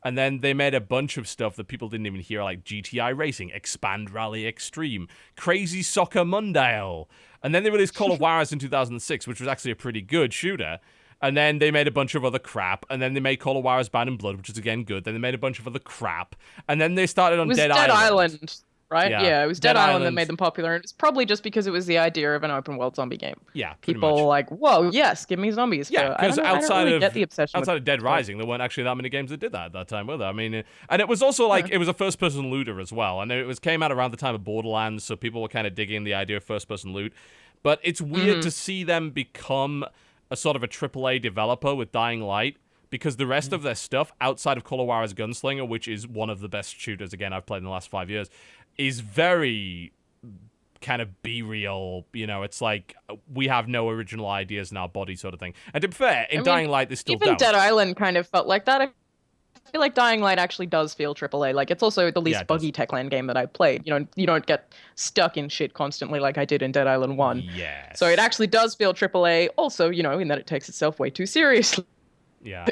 And then they made a bunch of stuff that people didn't even hear, like GTI Racing, Expand Rally Extreme, Crazy Soccer Mundial. And then they released Call of Juarez in 2006, which was actually a pretty good shooter. And then they made a bunch of other crap. And then they made Call of Juarez Band and Blood, which is, again, good. Then they made a bunch of other crap. And then they started on Dead Island. Right? Yeah, it was Dead Island that made them popular. And it's probably just because it was the idea of an open world zombie game. Yeah, people were like, whoa, yes, give me zombies. Yeah, because outside of Dead Rising, there weren't actually that many games that did that at that time, were there? I mean, and it was also like, it was a first-person looter as well. And it came out around the time of Borderlands, so people were kind of digging the idea of first-person loot. But it's weird to see them become a sort of a AAA developer with Dying Light, because the rest of their stuff, outside of Call of Juarez Gunslinger, which is one of the best shooters, again, I've played in the last 5 years, is very kind of be-real, you know, it's like, we have no original ideas in our body sort of thing. And to be fair, Dying Light, they still even don't. Dead Island kind of felt like that. feel like Dying Light actually does feel AAA. Like, it's also the Yeah, least it does. buggy Techland game that I played. You don't get stuck in shit constantly like I did in Dead Island 1. Yes. So it actually does feel AAA. Also, in that it takes itself way too seriously. Yeah.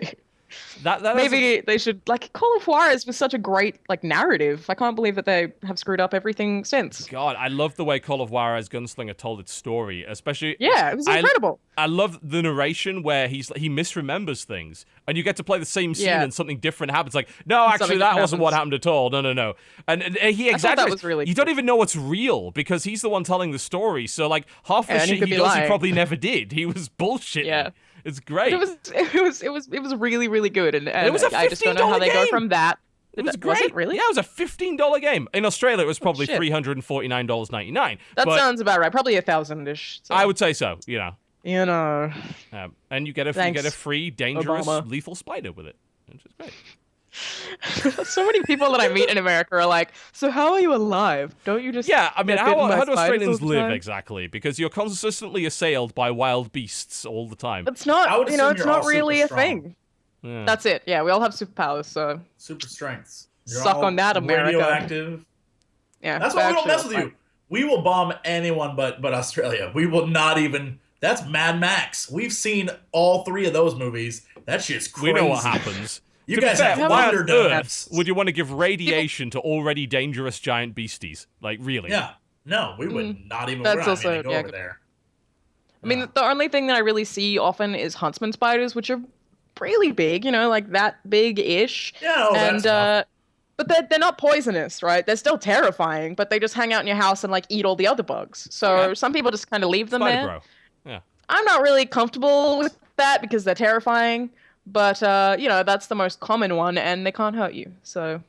That Maybe they should, like, Call of Juarez was such a great, like, narrative. I can't believe that they have screwed up everything since. God, I love the way Call of Juarez Gunslinger told its story, especially. Yeah, it was incredible. I love the narration where he misremembers things, and you get to play the same scene and something different happens. Like, no, actually, that wasn't what happened at all. No. And he exaggerates. I thought that was really you don't even know what's real because he's the one telling the story. So, like, half the and shit he could he be does, lying. he probably never did. He was bullshitting. Yeah. It's great. It was really, really good, and it was a I just don't know how they go game. from that. It was Was great. it really? Yeah, it was a $15 game. In Australia, it was probably shit. $349.99. That but sounds about right. Probably 1,000-ish. So. I would say so. And you get a Thanks, free, dangerous, Obama. lethal spider with it, which is great. So many people that I meet in America are like, so how are you alive? Don't you just Yeah, I mean, get bitten by how do spiders all Australians the live time? exactly? Because you're consistently assailed by wild beasts all the time. It's not, I would assume it's you're not all really super a thing. Yeah. That's it. Yeah, we all have superpowers, so Super strengths. You're Suck all on that, America. Radioactive. yeah. That's we're why we don't actually mess with all you. We will bomb anyone but Australia. We will not even. That's Mad Max. We've seen all 3 of those movies. That shit's crazy. We know what happens. You To be guys fair, have why on Thunderdome. earth would you want to give radiation to already dangerous giant beasties? Like, really? Yeah. No, we would not even. That's We're not also- even gonna yeah, go over there. I mean, the only thing that I really see often is huntsman spiders, which are really big, like that big-ish. Yeah, that's enough. But they're not poisonous, right? They're still terrifying, but they just hang out in your house and like eat all the other bugs. So Okay. some people just kind of leave them Spider there. Bro. Yeah. I'm not really comfortable with that because they're terrifying, but that's the most common one, and they can't hurt you. So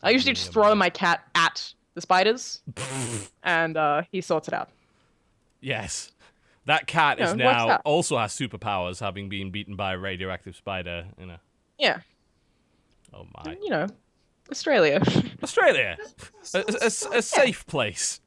I usually just throw my cat at the spiders, and he sorts it out. Yes. That cat Yeah, is it now works out. also has superpowers, having been beaten by a radioactive spider. Yeah, Oh my. Australia. Australia, a safe place.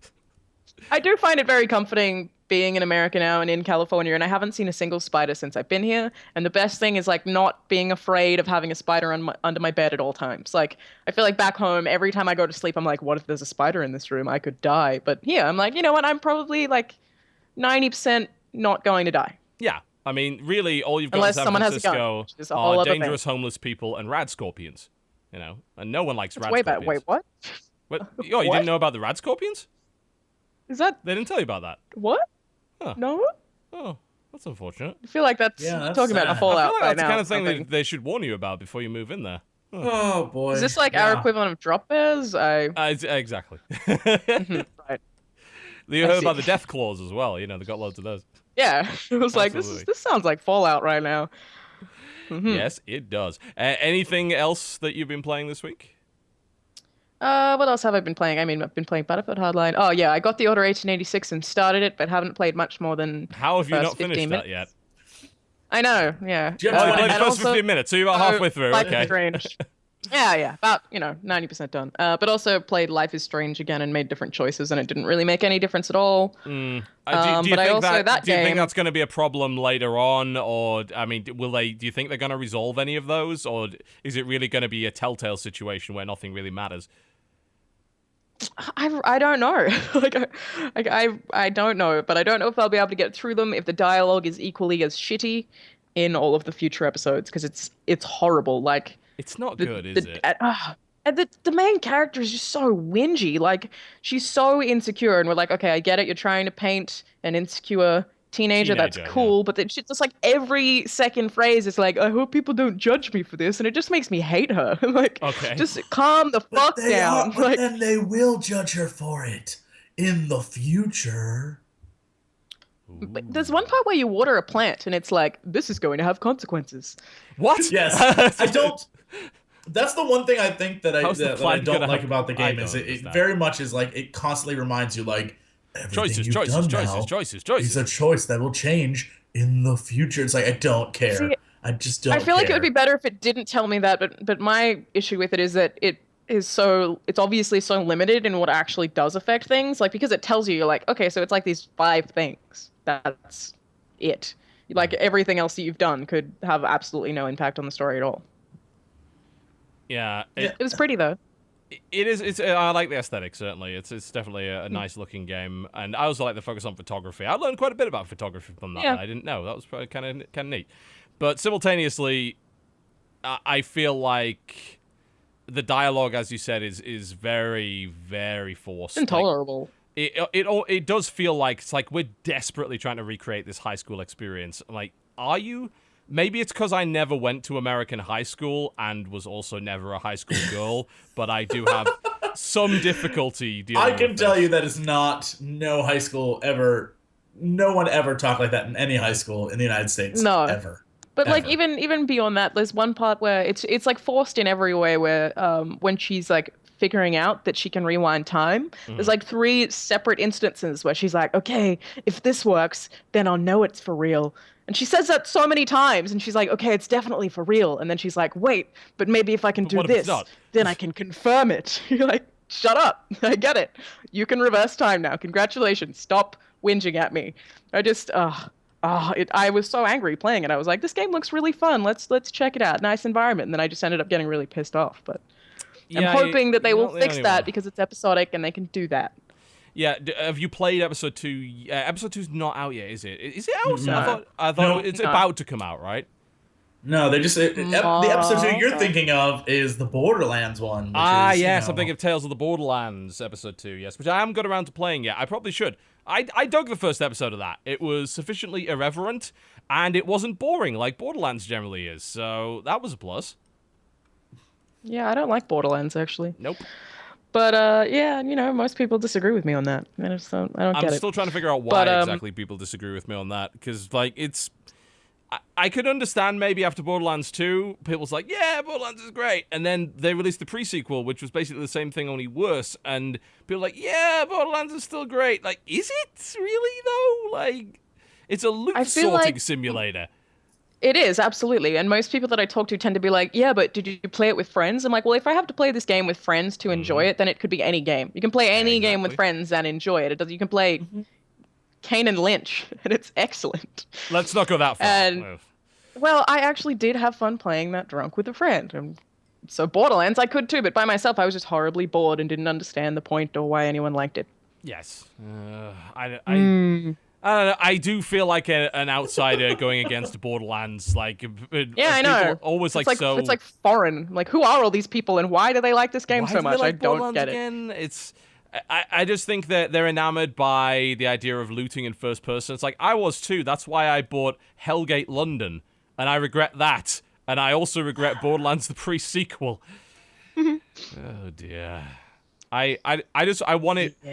I do find it very comforting being in America now and in California, and I haven't seen a single spider since I've been here. And the best thing is like not being afraid of having a spider under my bed at all times. Like I feel like back home, every time I go to sleep, I'm like, what if there's a spider in this room? I could die. But here, I'm like, you know what? I'm probably like 90% not going to die. Yeah, I mean, really, all you've got Unless in San someone has a gun, Francisco which is a whole are other thing. dangerous homeless people and rad scorpions. And no one likes It's rad way scorpions. better. Wait, what? What? Oh, you What? didn't know about the rad scorpions? Is that They didn't tell you about that. what? Huh. No? Oh, that's unfortunate. I feel like that's Yeah, that's talking sad. about I Fallout feel like right that's the now. kind of thing something. that they should warn you about before you move in there. Oh boy. Is this like our equivalent of drop bears? Exactly. Right. You I heard see. about the death claws as well. They got loads of those. Yeah. It was like Absolutely. this sounds like Fallout right now. Yes, it does. Anything else that you've been playing this week? What else have I been playing? I mean, I've been playing Battlefield Hardline. Oh yeah, I got the Order 1886 and started it, but haven't played much more than How have the you first not finished 15 that minutes. yet? I know, yeah. Do you have Oh, you Uh, played the and first 15 minutes, so you're about halfway through. Life Okay. is Strange. Yeah, about 90% done. But also played Life is Strange again and made different choices, and it didn't really make any difference at all. Do you but think I also that, do you think game- that's going to be a problem later on, or I mean, do you think they're going to resolve any of those, or is it really going to be a telltale situation where nothing really matters? I don't know. I don't know, but I don't know if I'll be able to get through them if the dialogue is equally as shitty in all of the future episodes, because it's horrible. Like It's not good, is it? and the main character is just so whingy. Like she's so insecure, and we're like, okay, I get it. You're trying to paint an insecure teenager. That's Teenager, cool, but then she's just like every second phrase is like, I hope people don't judge me for this, and it just makes me hate her. I'm like, Okay. just calm the fuck down. But Like, then they will judge her for it in the future. but there's one part where you water a plant, and it's like, this is going to have consequences. What? Yes, I don't. That's the one thing I think that I How's the that I plan don't gonna like happen? about the I game is don't it understand. very much is like it constantly reminds you like everything you've done now choices. is a choice that will change in the future. It's like I don't care. See, I just don't. I feel like it care. would be better if it didn't tell me that, but my issue with it is that it's obviously so limited in what actually does affect things. Like, because it tells you, you're like, okay, so it's like these 5 things. That's it. Like everything else that you've done could have absolutely no impact on the story at all. Yeah, It was pretty though. it is. It's. I like the aesthetic. Certainly, it's definitely a nice looking game, and I also like the focus on photography. I learned quite a bit about photography from that. Yeah. That I didn't know. That was probably kind of neat. But simultaneously, I feel like the dialogue, as you said, is very, very forced. Intolerable. It does feel like it's like we're desperately trying to recreate this high school experience. I'm like, are you? Maybe it's because I never went to American high school and was also never a high school girl, but I do have some difficulty dealing with I can tell this. you that is not no high school ever. No one ever talked like that in any high school in the United States. No. Ever. But like Ever. even beyond that, there's one part where it's like forced in every way where when she's like figuring out that she can rewind time, there's like 3 separate instances where she's like, okay, if this works, then I'll know it's for real. And she says that so many times, and she's like, okay, it's definitely for real. And then she's like, wait, but maybe if I can do what if it's this, not? then I can confirm it. You're like, shut up. I get it. You can reverse time now. Congratulations. Stop whinging at me. I just, I was so angry playing it. I was like, this game looks really fun. Let's check it out. Nice environment. And then I just ended up getting really pissed off. But I'm hoping that they will fix that because it's episodic and they can do that. Yeah, have you played episode 2? Episode 2's not out yet, is it? Is it out? No. I thought it's about to come out, right? No, they just the episode 2 you're thinking of is the Borderlands one. Which is, Yes, you I'm thinking of Tales of the Borderlands episode 2, yes, which I haven't got around to playing yet. I probably should. I dug the first episode of that. It was sufficiently irreverent, and it wasn't boring like Borderlands generally is, so that was a plus. Yeah, I don't like Borderlands actually. Nope. But yeah, most people disagree with me on that. I just don't get it. I'm still trying to figure out why exactly people disagree with me on that, because like it's. I could understand maybe after Borderlands 2, people's like, yeah, Borderlands is great. And then they released the pre-sequel, which was basically the same thing, only worse. And people are like, yeah, Borderlands is still great. Like, is it really, though? Like, it's a loot sorting simulator. It is, absolutely. And most people that I talk to tend to be like, yeah, but did you play it with friends? I'm like, well, if I have to play this game with friends to enjoy it, then it could be any game. You can play any game with friends and enjoy it. You can play Kane and Lynch, and it's excellent. Let's not go that far. And, well, I actually did have fun playing that drunk with a friend. And so Borderlands, I could too, but by myself, I was just horribly bored and didn't understand the point or why anyone liked it. Yes. I don't know. I do feel like an outsider going against Borderlands. Like, yeah, I know. Always it's like foreign. Like, who are all these people, and why do they like this game so much? I don't get it. It's. I just think that they're enamored by the idea of looting in first person. It's like, I was too. That's why I bought Hellgate London, and I regret that. And I also regret Borderlands the pre-sequel. Oh dear. I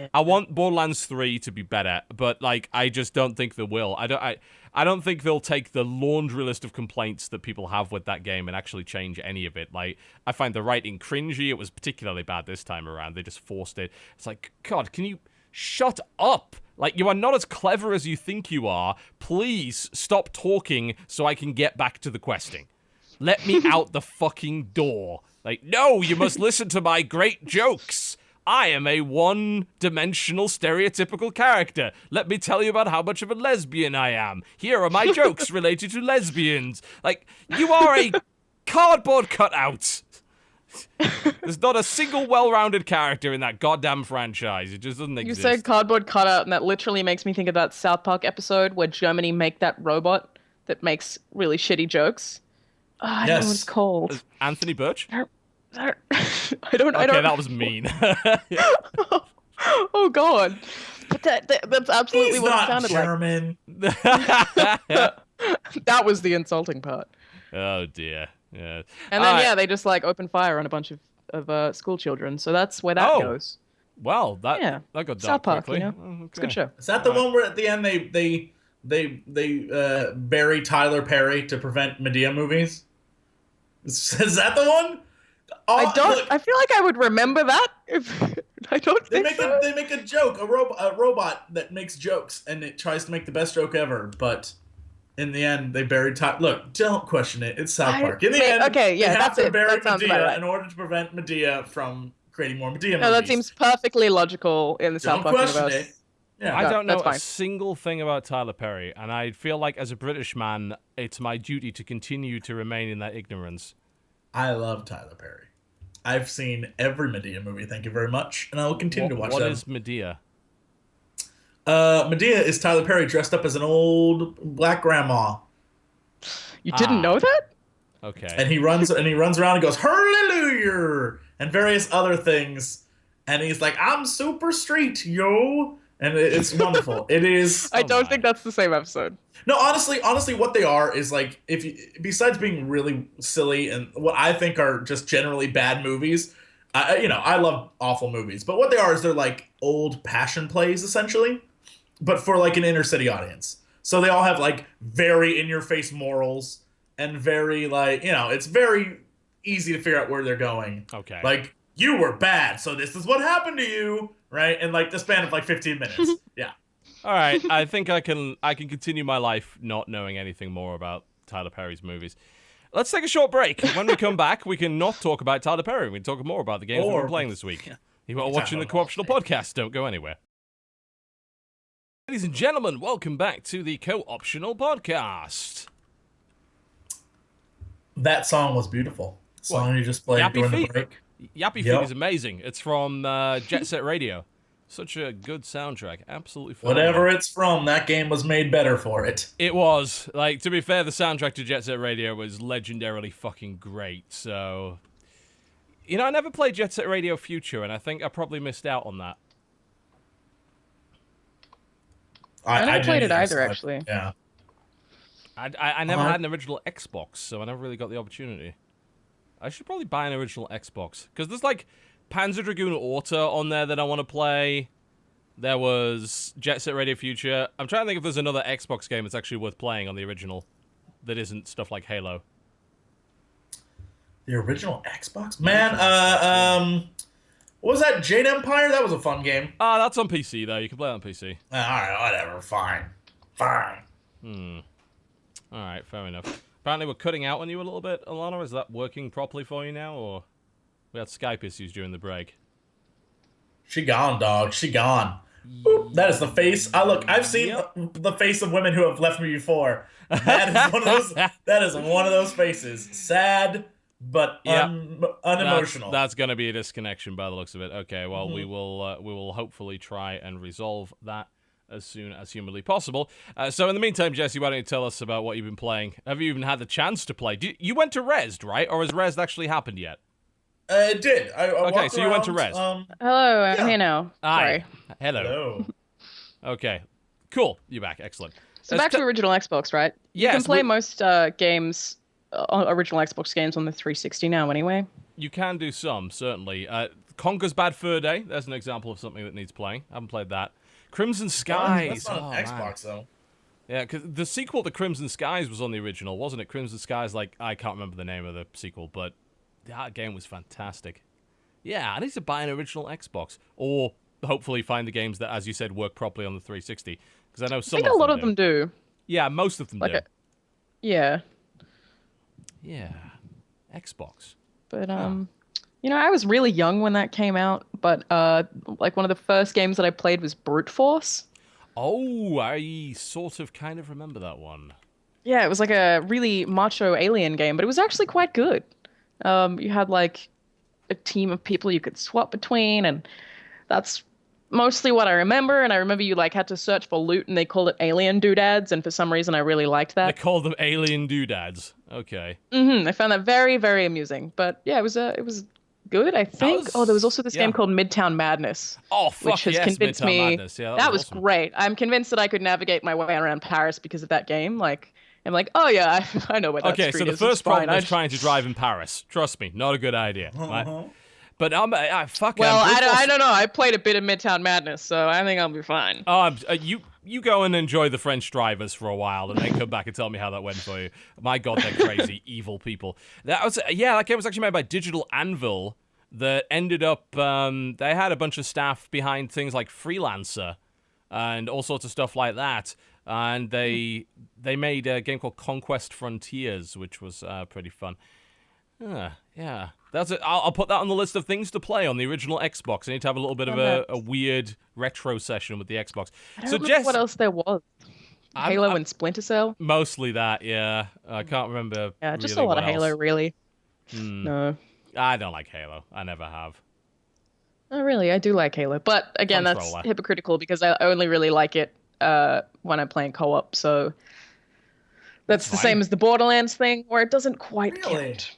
want Borderlands 3 to be better, but like I just don't think they will. I don't think they'll take the laundry list of complaints that people have with that game and actually change any of it. Like, I find the writing cringy. It was particularly bad this time around. They just forced it. It's like, God, can you shut up? Like, you are not as clever as you think you are. Please stop talking so I can get back to the questing. Let me out the fucking door. Like, no, you must listen to my great jokes. I am a one-dimensional stereotypical character. Let me tell you about how much of a lesbian I am. Here are my jokes related to lesbians. Like, you are a cardboard cutout. There's not a single well-rounded character in that goddamn franchise. It just doesn't exist. You said cardboard cutout, and that literally makes me think of that South Park episode where Germany make that robot that makes really shitty jokes. Oh, I don't know what it's called. Anthony Birch? I don't. Okay, that was mean. Oh God, but that's absolutely what it sounded German. like. That was the insulting part. Oh dear. Yeah. And then they just like open fire on a bunch of school children. So that's where that goes. Well, that got done South Park, quickly. Okay. It's a good show. Is that the one where at the end they bury Tyler Perry to prevent Medea movies? Is that the one? I feel like I would remember that. I don't think so. They make a joke, a robot that makes jokes, and it tries to make the best joke ever, but in the end, they buried Tyler. Look, don't question it. It's South Park. In the end, they have to bury Medea in order to prevent Medea from creating more Medea movies. No, that seems perfectly logical in the South Park universe. It. Yeah. I don't know a single thing about Tyler Perry, and I feel like as a British man, it's my duty to continue to remain in that ignorance. I love Tyler Perry. I've seen every Medea movie. Thank you very much, and I will continue to watch them. What is Medea? Medea is Tyler Perry dressed up as an old black grandma. You didn't know that? Okay. And he runs around and goes, "Hallelujah!" and various other things. And he's like, "I'm super street, yo." And it's wonderful. It is. I don't think that's the same episode. No, honestly, what they are is like, besides being really silly and what I think are just generally bad movies, I love awful movies, but what they are is they're like old passion plays essentially, but for like an inner city audience. So they all have like very in your face morals and very like, it's very easy to figure out where they're going. Okay. Like, you were bad, so this is what happened to you, right? And like the span of like 15 minutes. Yeah. All right, I think I can continue my life not knowing anything more about Tyler Perry's movies. Let's take a short break. When we come back, we can not talk about Tyler Perry. We can talk more about the games we've been playing this week. You are watching the Co-Optional Podcast. Don't go anywhere. Ladies and gentlemen, welcome back to the Co-Optional Podcast. That song was beautiful. The song you just played during the break. Yappy Feet is amazing. It's from Jet Set Radio. Such a good soundtrack. Absolutely phenomenal. Whatever it's from, that game was made better for it. It was. Like, to be fair, the soundtrack to Jet Set Radio was legendarily fucking great. So, I never played Jet Set Radio Future, and I think I probably missed out on that. I never played it either, actually. Yeah. I never had an original Xbox, so I never really got the opportunity. I should probably buy an original Xbox, because there's, like, Panzer Dragoon Auto on there that I want to play. There was Jet Set Radio Future. I'm trying to think if there's another Xbox game that's actually worth playing on the original that isn't stuff like Halo. The original Xbox? Man, what was that? Jade Empire? That was a fun game. That's on PC, though. You can play it on PC. Alright, whatever. Fine. Alright, fair enough. Apparently we're cutting out on you a little bit, Alanah. Is that working properly for you now, or... We had Skype issues during the break. She gone, dog. She gone. Ooh, that is the face. I've seen the face of women who have left me before. That is one of those. That is one of those faces. Sad, but unemotional. That's going to be a disconnection by the looks of it. Okay, well we will hopefully try and resolve that as soon as humanly possible. So in the meantime, Jesse, why don't you tell us about what you've been playing? Have you even had the chance to play? You went to Rezzed, right? Or has Rezzed actually happened yet? It did. Okay, so you went to Res. Hello, I'm here now. Hi. Sorry. Hello. Okay, cool. You're back. Excellent. So back to original Xbox, right? Yes, you can play most games, original Xbox games on the 360 now anyway. You can do some, certainly. Conker's Bad Fur Day, there's an example of something that needs playing. I haven't played that. Crimson Skies. That's not on Xbox, though. Yeah, because the sequel to Crimson Skies was on the original, wasn't it? Crimson Skies, I can't remember the name of the sequel, but... that game was fantastic. Yeah, I need to buy an original Xbox. Or hopefully find the games that, as you said, work properly on the 360. Because I know some of them do. I think a lot of them do. Yeah, most of them do. Yeah. Yeah. Xbox. But, I was really young when that came out. But, one of the first games that I played was Brute Force. Oh, I sort of kind of remember that one. Yeah, it was like a really macho alien game. But it was actually quite good. You had like a team of people you could swap between, and that's mostly what I remember. And I remember you had to search for loot, and they called it alien doodads, and for some reason I really liked that. They called them alien doodads. Okay. I found that very, very amusing. But yeah, it was good, I think. There was also this game called Midtown Madness. Oh, fuck which has yes, convinced Midtown me Madness. Yeah, that was awesome. Great. I'm convinced that I could navigate my way around Paris because of that game. I'm like, oh yeah, I know where that street is. Okay, so the first problem is trying to drive in Paris. Trust me, not a good idea. Right? But I don't know. I played a bit of Midtown Madness, so I think I'll be fine. You go and enjoy the French drivers for a while, and then come back and tell me how that went for you. My God, they're crazy, evil people. That game was actually made by Digital Anvil. That ended up, they had a bunch of staff behind things like Freelancer and all sorts of stuff like that. And they made a game called Conquest Frontiers, which was pretty fun. Yeah, that's it. I'll put that on the list of things to play on the original Xbox. I need to have a little bit of a weird retro session with the Xbox. I don't know what else there was. Halo and Splinter Cell? Mostly that, yeah. I can't remember. Yeah, just really a lot of what else. Halo, really. No. I don't like Halo. I never have. Oh, really? I do like Halo. But again, Controller. that's hypocritical because I only really like it when I'm playing co-op. So that's the fine. same as the Borderlands thing, where it doesn't quite Really? count.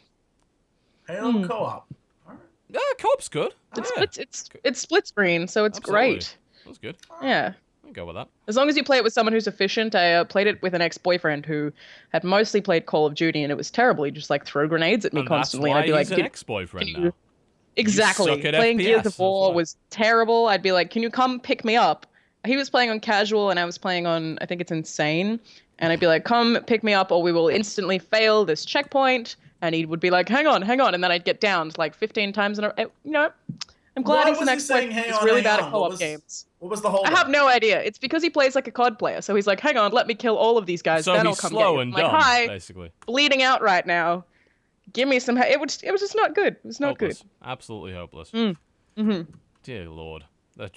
Halo co-op. All right. Yeah, co-op's good. It's split screen, so it's Absolutely. great. That's good. Yeah. I'll go with that. As long as you play it with someone who's efficient. I played it with an ex-boyfriend who had mostly played Call of Duty, and it was terrible. He'd just like throw grenades at me And constantly. that's why I'd be like, he's an ex-boyfriend can now. exactly. You suck at Playing FPS, Gears of that's War why. was terrible. I'd be like, can you come pick me up? He was playing on casual, and I was playing on, I think it's insane. And I'd be like, come pick me up, or we will instantly fail this checkpoint. And he would be like, hang on. And then I'd get downed like 15 times. And I'm glad Why he's an was he saying, ex-boyfriend. hang He's on, really hang bad on? at co-op games. What was the whole? I have no idea. It's because he plays like a COD player. So he's like, hang on, let me kill all of these guys. So then he's I'll come slow get you. and I'm like, dumb, hi, basically. bleeding out right now. Give me some. It was just not good. It was not Hopeless. good. Absolutely hopeless. Mm-hmm. Dear Lord.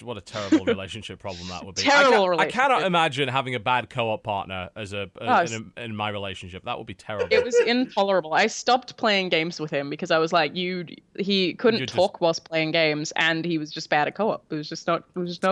What a terrible relationship problem that would be. Terrible I cannot relationship. imagine having a bad co-op partner as in my relationship. That would be terrible. It was intolerable. I stopped playing games with him because I was like, he couldn't talk whilst playing games, and he was just bad at co-op. It was just not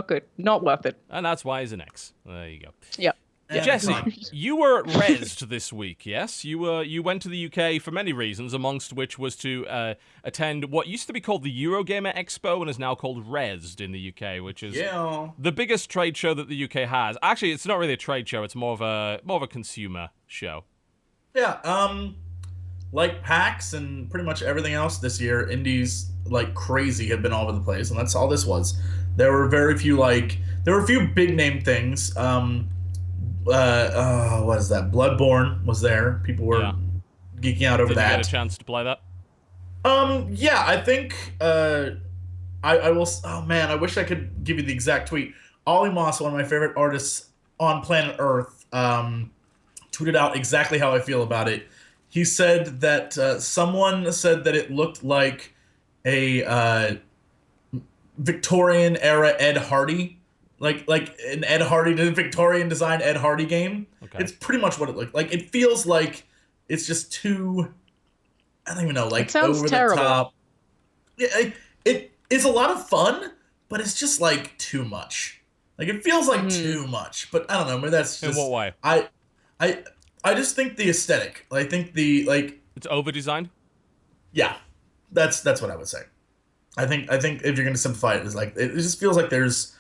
good. Not worth it. And that's why he's an ex. There you go. Yep. Jesse, you were rezzed this week, yes? You went to the UK for many reasons, amongst which was to attend what used to be called the Eurogamer Expo and is now called Rezzed in the UK, which is the biggest trade show that the UK has. Actually, it's not really a trade show; it's more of a consumer show. Yeah. Like PAX and pretty much everything else this year, indies like crazy have been all over the place, and that's all this was. There were a few big name things. What is that? Bloodborne was there. People were geeking out over Did that. you get a chance to play that? Yeah, I think I will. Oh man, I wish I could give you the exact tweet. Ollie Moss, one of my favorite artists on planet Earth, tweeted out exactly how I feel about it. He said that someone said that it looked like a Victorian era Ed Hardy. Like an Ed Hardy, Victorian design Ed Hardy game. Okay. It's pretty much what it looked like. It feels like it's just too, I don't even know, like over the top. Yeah, it is a lot of fun, but it's just like too much. Like it feels like too much. But I don't know, maybe that's just. In what way? I just think the aesthetic. I think it's over designed. Yeah, that's what I would say. I think if you're gonna simplify it, it's like it just feels like there's.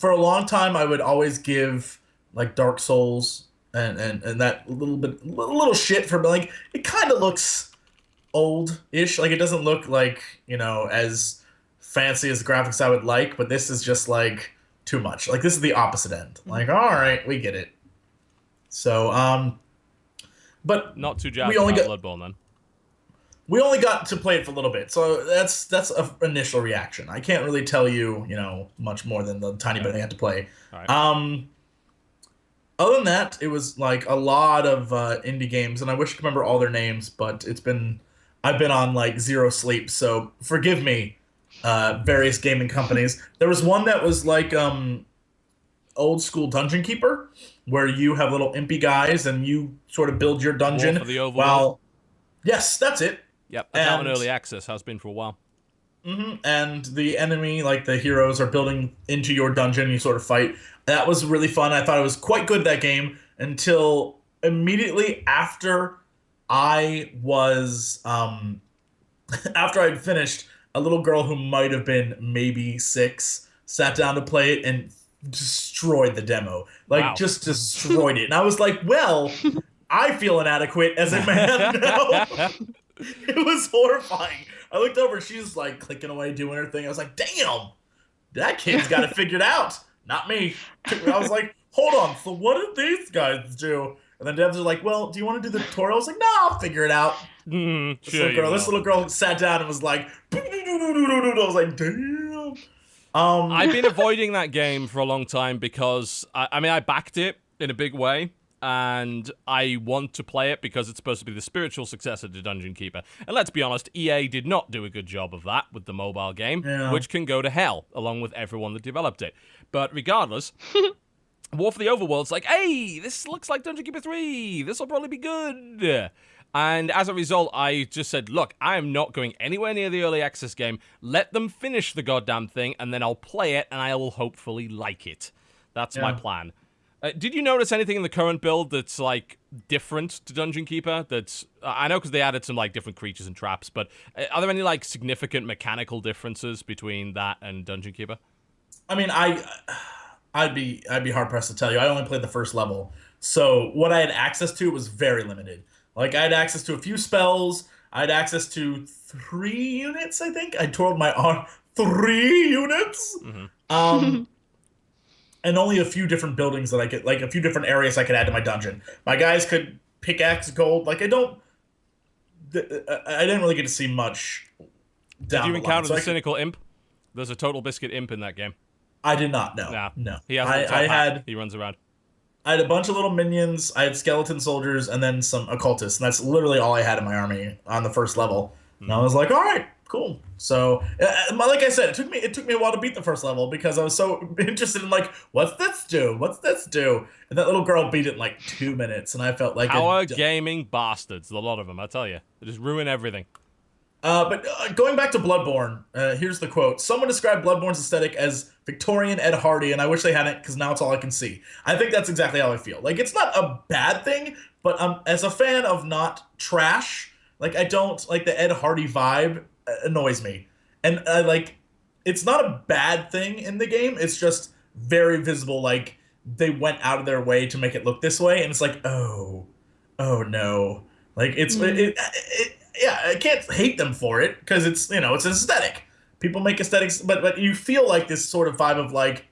For a long time, I would always give like Dark Souls and that little shit for like it kind of looks old-ish. Like it doesn't look like as fancy as graphics I would like, but this is just like too much. Like this is the opposite end. Like all right, we get it. So but not too jazzed about Bloodborne then. We only got to play it for a little bit, so that's an initial reaction. I can't really tell you, much more than the tiny bit I had to play. Right. Other than that, it was like a lot of indie games, and I wish I could remember all their names, but I've been on like zero sleep, so forgive me, various gaming companies. There was one that was like old school Dungeon Keeper, where you have little impy guys and you sort of build your dungeon. War for the Overworld. Yes, that's it. Yep, that's out in early access, has been for a while. Mm-hmm. And the enemy, like the heroes, are building into your dungeon. You sort of fight. That was really fun. I thought it was quite good, that game, until immediately after I was, after I'd finished, a little girl who might have been maybe 6 sat down to play it and destroyed the demo. Just destroyed it. And I was like, well, I feel inadequate as a man now. It was horrifying. I looked over, she's like clicking away, doing her thing. I was like, damn, that kid's got it figured out. Not me. I was like, hold on, so what did these guys do? And then devs are like, well, do you want to do the tutorial? I was like, no, I'll figure it out. This little girl sat down and was like, I was like, damn. I've been avoiding that game for a long time because, I backed it in a big way. And I want to play it because it's supposed to be the spiritual successor to Dungeon Keeper. And let's be honest, EA did not do a good job of that with the mobile game, which can go to hell, along with everyone that developed it. But regardless, War for the Overworld's like, hey, this looks like Dungeon Keeper 3. This will probably be good. And as a result, I just said, look, I am not going anywhere near the early access game. Let them finish the goddamn thing, and then I'll play it, and I will hopefully like it. That's my plan. Did you notice anything in the current build that's, like, different to Dungeon Keeper? That's I know because they added some, like, different creatures and traps, but are there any, like, significant mechanical differences between that and Dungeon Keeper? I mean, I'd be hard-pressed to tell you. I only played the first level. So what I had access to was very limited. Like, I had access to a few spells. I had access to 3 units, I think. I twirled my arm. 3 units? Mm-hmm. And only a few different buildings that I could, like, a few different areas I could add to my dungeon. My guys could pickaxe gold. Like, I didn't really get to see much down Did you encounter the so Cynical Imp? There's a TotalBiscuit Imp in that game. I did not, no. Nah. No. He has he runs around. I had a bunch of little minions, I had skeleton soldiers, and then some occultists, and that's literally all I had in my army on the first level. And I was like, all right, cool. So, like I said, it took me a while to beat the first level because I was so interested in, like, what's this do? What's this do? And that little girl beat it in, like, 2 minutes, and I felt like Our gaming bastards, a lot of them, I tell you. They just ruin everything. But going back to Bloodborne, here's the quote. Someone described Bloodborne's aesthetic as Victorian Ed Hardy, and I wish they hadn't, because now it's all I can see. I think that's exactly how I feel. Like, it's not a bad thing, but as a fan of not trash, like, I don't, like, the Ed Hardy vibe annoys me. And, it's not a bad thing in the game, it's just very visible, like, they went out of their way to make it look this way, and it's like, oh no. Like, it's, yeah, I can't hate them for it because it's, it's an aesthetic. People make aesthetics, but you feel like this sort of vibe of, like,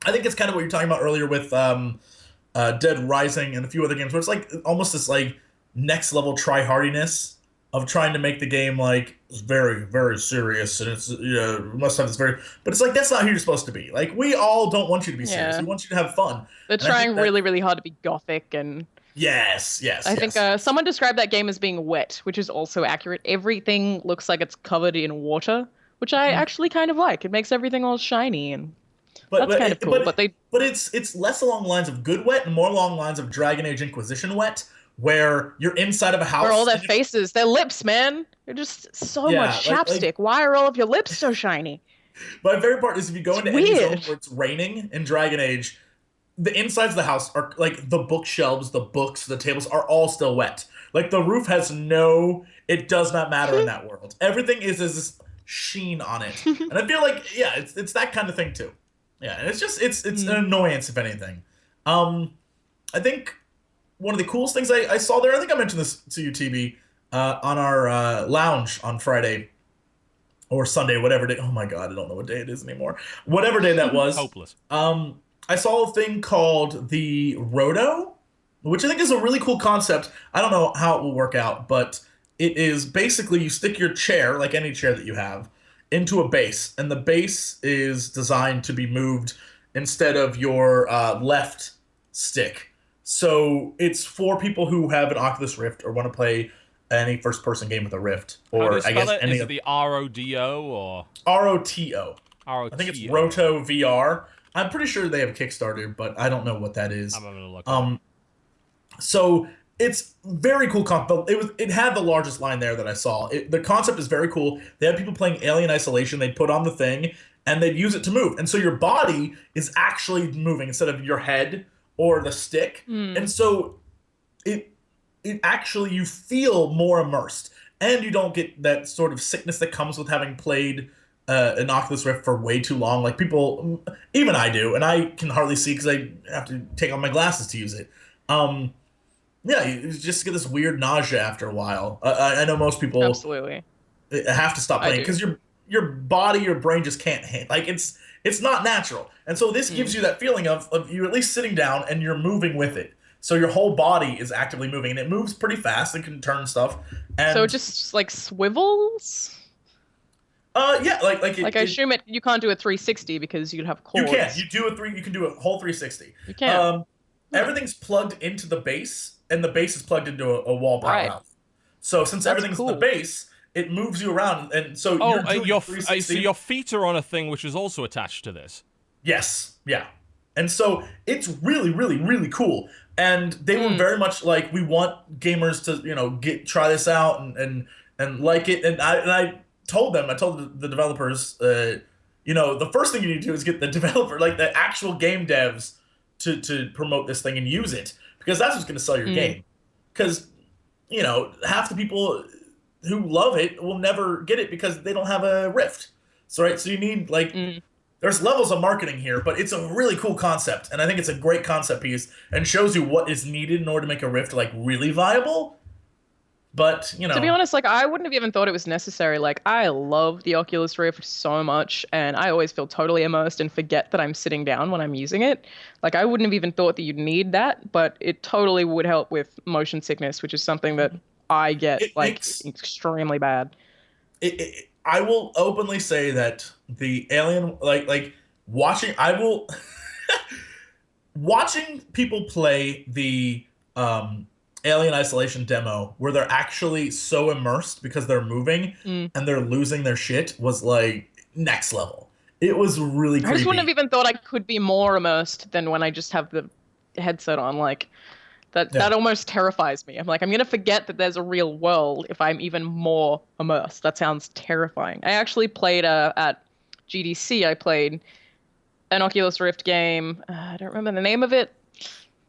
I think it's kind of what you're talking about earlier with Dead Rising and a few other games where it's like almost this, like, next level try-hardiness of trying to make the game, like, very, very serious, and it's, must have this but it's like, that's not who you're supposed to be. Like, we all don't want you to be serious. We want you to have fun. They're trying really, really hard to be gothic and... Yes. I think someone described that game as being wet, which is also accurate. Everything looks like it's covered in water, which I actually kind of like. It makes everything all shiny, and that's kind of cool. But it's less along the lines of good wet and more along the lines of Dragon Age Inquisition wet, where you're inside of a house. Where all their faces, their lips, man. They're just so much chapstick. Why are all of your lips so shiny? My favorite part is if you go into any zone where it's raining in Dragon Age, the insides of the house are, like, the bookshelves, the books, the tables are all still wet. Like, the roof has it does not matter in that world. Everything is this sheen on it. And I feel like, yeah, it's that kind of thing too. Yeah, and it's an annoyance, if anything. I think one of the coolest things I saw there, I think I mentioned this to you, TB, on our lounge on Friday or Sunday, whatever day. Oh my God, I don't know what day it is anymore. Whatever day that was. Hopeless. I saw a thing called the Roto, which I think is a really cool concept. I don't know how it will work out, but it is basically you stick your chair, like any chair that you have, into a base, and the base is designed to be moved instead of your left stick. So it's for people who have an Oculus Rift or want to play any first-person game with a Rift, or I guess any. Is it the RODO or ROTO? I think it's Roto VR. I'm pretty sure they have a Kickstarter, but I don't know what that is. I'm gonna look. So it's very cool. It had the largest line there that I saw. The concept is very cool. They had people playing Alien Isolation. They'd put on the thing, and they'd use it to move. And so your body is actually moving instead of your head or the stick. And so it actually, you feel more immersed. And you don't get that sort of sickness that comes with having played an Oculus Rift for way too long. Like, people, even I do, and I can hardly see because I have to take off my glasses to use it. Yeah, you just get this weird nausea after a while. I know most people absolutely have to stop playing because your body, your brain just can't handle. Like, it's not natural. And so this gives you that feeling of you at least sitting down and you're moving with it. So your whole body is actively moving, and it moves pretty fast. It can turn stuff. And so it just, like, swivels? Yeah, like I assume you can't do a 360 because you'd have cords. You can. You can do a whole 360. You can. Everything's plugged into the base, and the base is plugged into a wall powerhouse. Right. So since everything's in the base, it moves you around, and so you're doing 360. So your feet are on a thing which is also attached to this. Yes. Yeah. And so it's really, really, really cool. And they were very much like, we want gamers to, try this out and like it. And I told them, I told the developers, the first thing you need to do is get the developer, like the actual game devs, to promote this thing and use it, because that's what's going to sell your game. Because half the people who love it will never get it because they don't have a Rift. So you need there's levels of marketing here, but it's a really cool concept, and I think it's a great concept piece and shows you what is needed in order to make a Rift really viable. But to be honest, I wouldn't have even thought it was necessary. I love the Oculus Rift so much, and I always feel totally immersed and forget that I'm sitting down when I'm using it. I wouldn't have even thought that you'd need that, but it totally would help with motion sickness, which is something that I get extremely bad. I will openly say that the Alien, watching, watching people play the Alien Isolation demo where they're actually so immersed because they're moving and they're losing their shit was next level. It was really creepy. I just wouldn't have even thought I could be more immersed than when I just have the headset on. That almost terrifies me. I'm I'm going to forget that there's a real world if I'm even more immersed. That sounds terrifying. I actually played at GDC, I played an Oculus Rift game. I don't remember the name of it.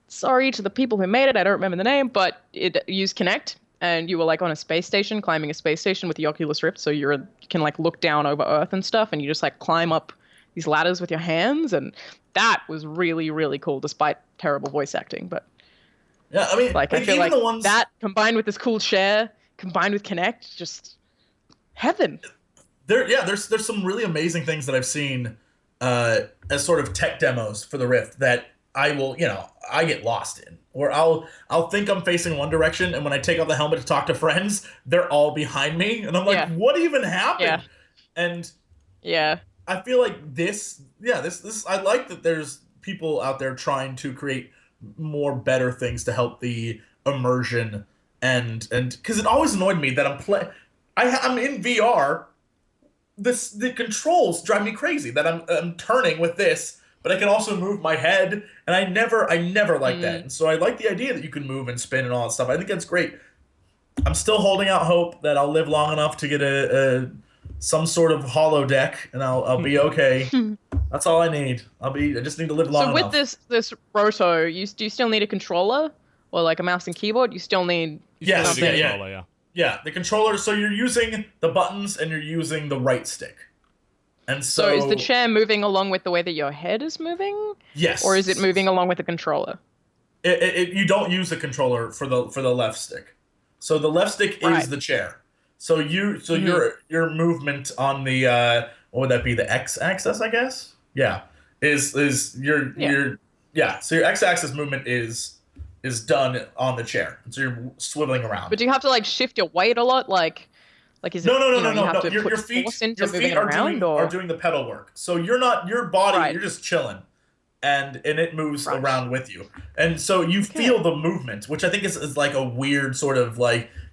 Sorry to the people who made it. I don't remember the name, but it used Kinect, and you were on a space station, climbing a space station with the Oculus Rift. So you can look down over Earth and stuff, and you just climb up these ladders with your hands. And that was really, really cool, despite terrible voice acting. But yeah, I mean, I feel even the ones that combined with this cool chair, combined with Kinect, just heaven. There's some really amazing things that I've seen as sort of tech demos for the Rift that I will, I get lost in. Or I'll think I'm facing one direction, and when I take off the helmet to talk to friends, they're all behind me, and I'm like, what even happened? Yeah. And yeah, I feel like this I like that there's people out there trying to create more better things to help the immersion, and because it always annoyed me that I'm in VR, the controls drive me crazy, that I'm turning with this, but I can also move my head, and I never like that. And so I like the idea that you can move and spin and all that stuff. I think that's great. I'm still holding out hope that I'll live long enough to get some sort of holodeck, and I'll be okay. That's all I need. I just need to live long enough. So with this Roto, do you still need a controller or a mouse and keyboard? You still need controller, yeah. Yeah, the controller. So you're using the buttons and you're using the right stick. And so is the chair moving along with the way that your head is moving? Yes. Or is it moving along with the controller? You don't use the controller for the left stick. So the left stick is the chair. So your movement on the what would that be, the x-axis, I guess? Yeah. Is your so your x-axis movement is done on the chair. So you're swiveling around. But do you have to shift your weight a lot? Is it, no. You have to your put feet force into your moving feet it around, are doing the pedal work. So you're not your body. You're just chilling, and it moves around with you. And so you feel the movement, which I think is a weird sort of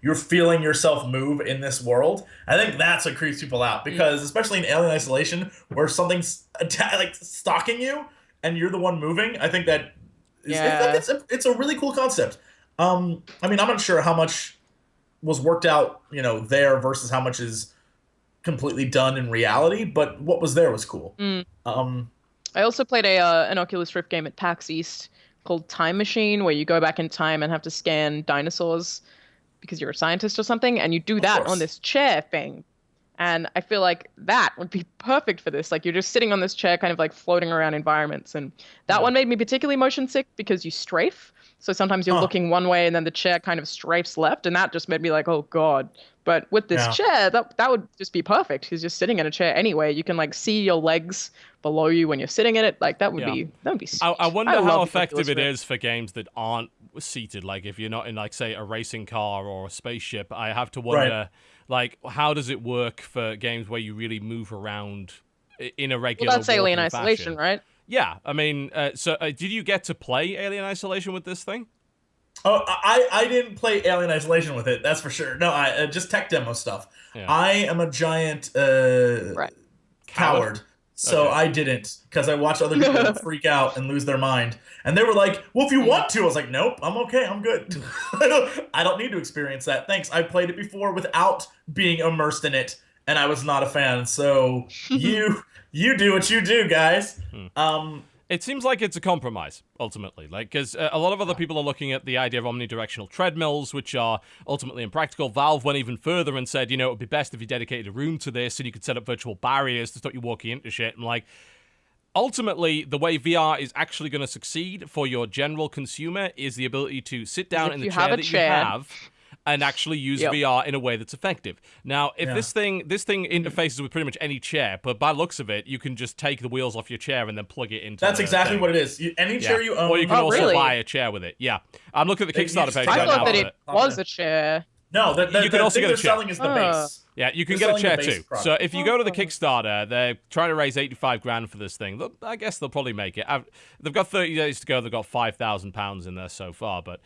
you're feeling yourself move in this world. I think that's what creeps people out, because especially in Alien Isolation, where something's stalking you and you're the one moving, I think that it's a really cool concept. I mean, I'm not sure how much was worked out, there versus how much is completely done in reality, but what was there was cool. I also played an Oculus Rift game at PAX East called Time Machine, where you go back in time and have to scan dinosaurs because you're a scientist or something, and you do that on this chair thing. And I feel like that would be perfect for this. You're just sitting on this chair, kind of floating around environments. And that one made me particularly motion sick because you strafe. So sometimes you're looking one way and then the chair kind of strafes left. And that just made me oh, God. But with this chair, that would just be perfect. Because you're sitting in a chair anyway. You can see your legs below you when you're sitting in it. That would be sweet. I wonder how effective it is for games that aren't seated. If you're not in say a racing car or a spaceship, I have to wonder how does it work for games where you really move around in a regular that's Alien fashion? Isolation, right? Yeah, I mean, did you get to play Alien Isolation with this thing? Oh, I didn't play Alien Isolation with it, that's for sure. No, just tech demo stuff. Yeah. I am a giant coward. So Okay. I didn't, because I watched other people freak out and lose their mind. And they were like, well, if you want to. I was like, nope, I'm okay, I'm good. I don't need to experience that. Thanks. I played it before without being immersed in it, and I was not a fan. So you do what you do, guys. It seems like it's a compromise, ultimately. Like, because a lot of other people are looking at the idea of omnidirectional treadmills, which are ultimately impractical. Valve went even further and said, it would be best if you dedicated a room to this and you could set up virtual barriers to stop you walking into shit. And, like, ultimately, the way VR is actually going to succeed for your general consumer is the ability to sit down in the chair that you have and actually use VR in a way that's effective. Now, if this thing interfaces with pretty much any chair, but by looks of it, you can just take the wheels off your chair and then plug it into. That's exactly what it is. Any chair you own, or you can also buy a chair with it. Yeah, I'm looking at the Kickstarter page right now. I thought that it was a chair. No, you can also get a chair. Selling is the base. Yeah, you can get a chair too. Product. So if you go to the Kickstarter, they're trying to raise $85,000 for this thing. I guess they'll probably make it. They've got 30 days to go. They've got £5,000 in there so far. But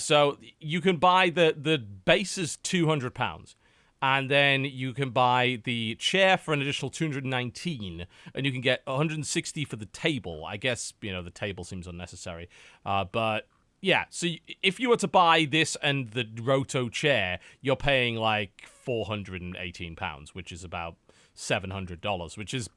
so you can buy the base is £200, and then you can buy the chair for an additional $219, and you can get $160 for the table. I guess the table seems unnecessary, but. Yeah, so if you were to buy this and the Roto chair, you're paying like £418, which is about $700, which is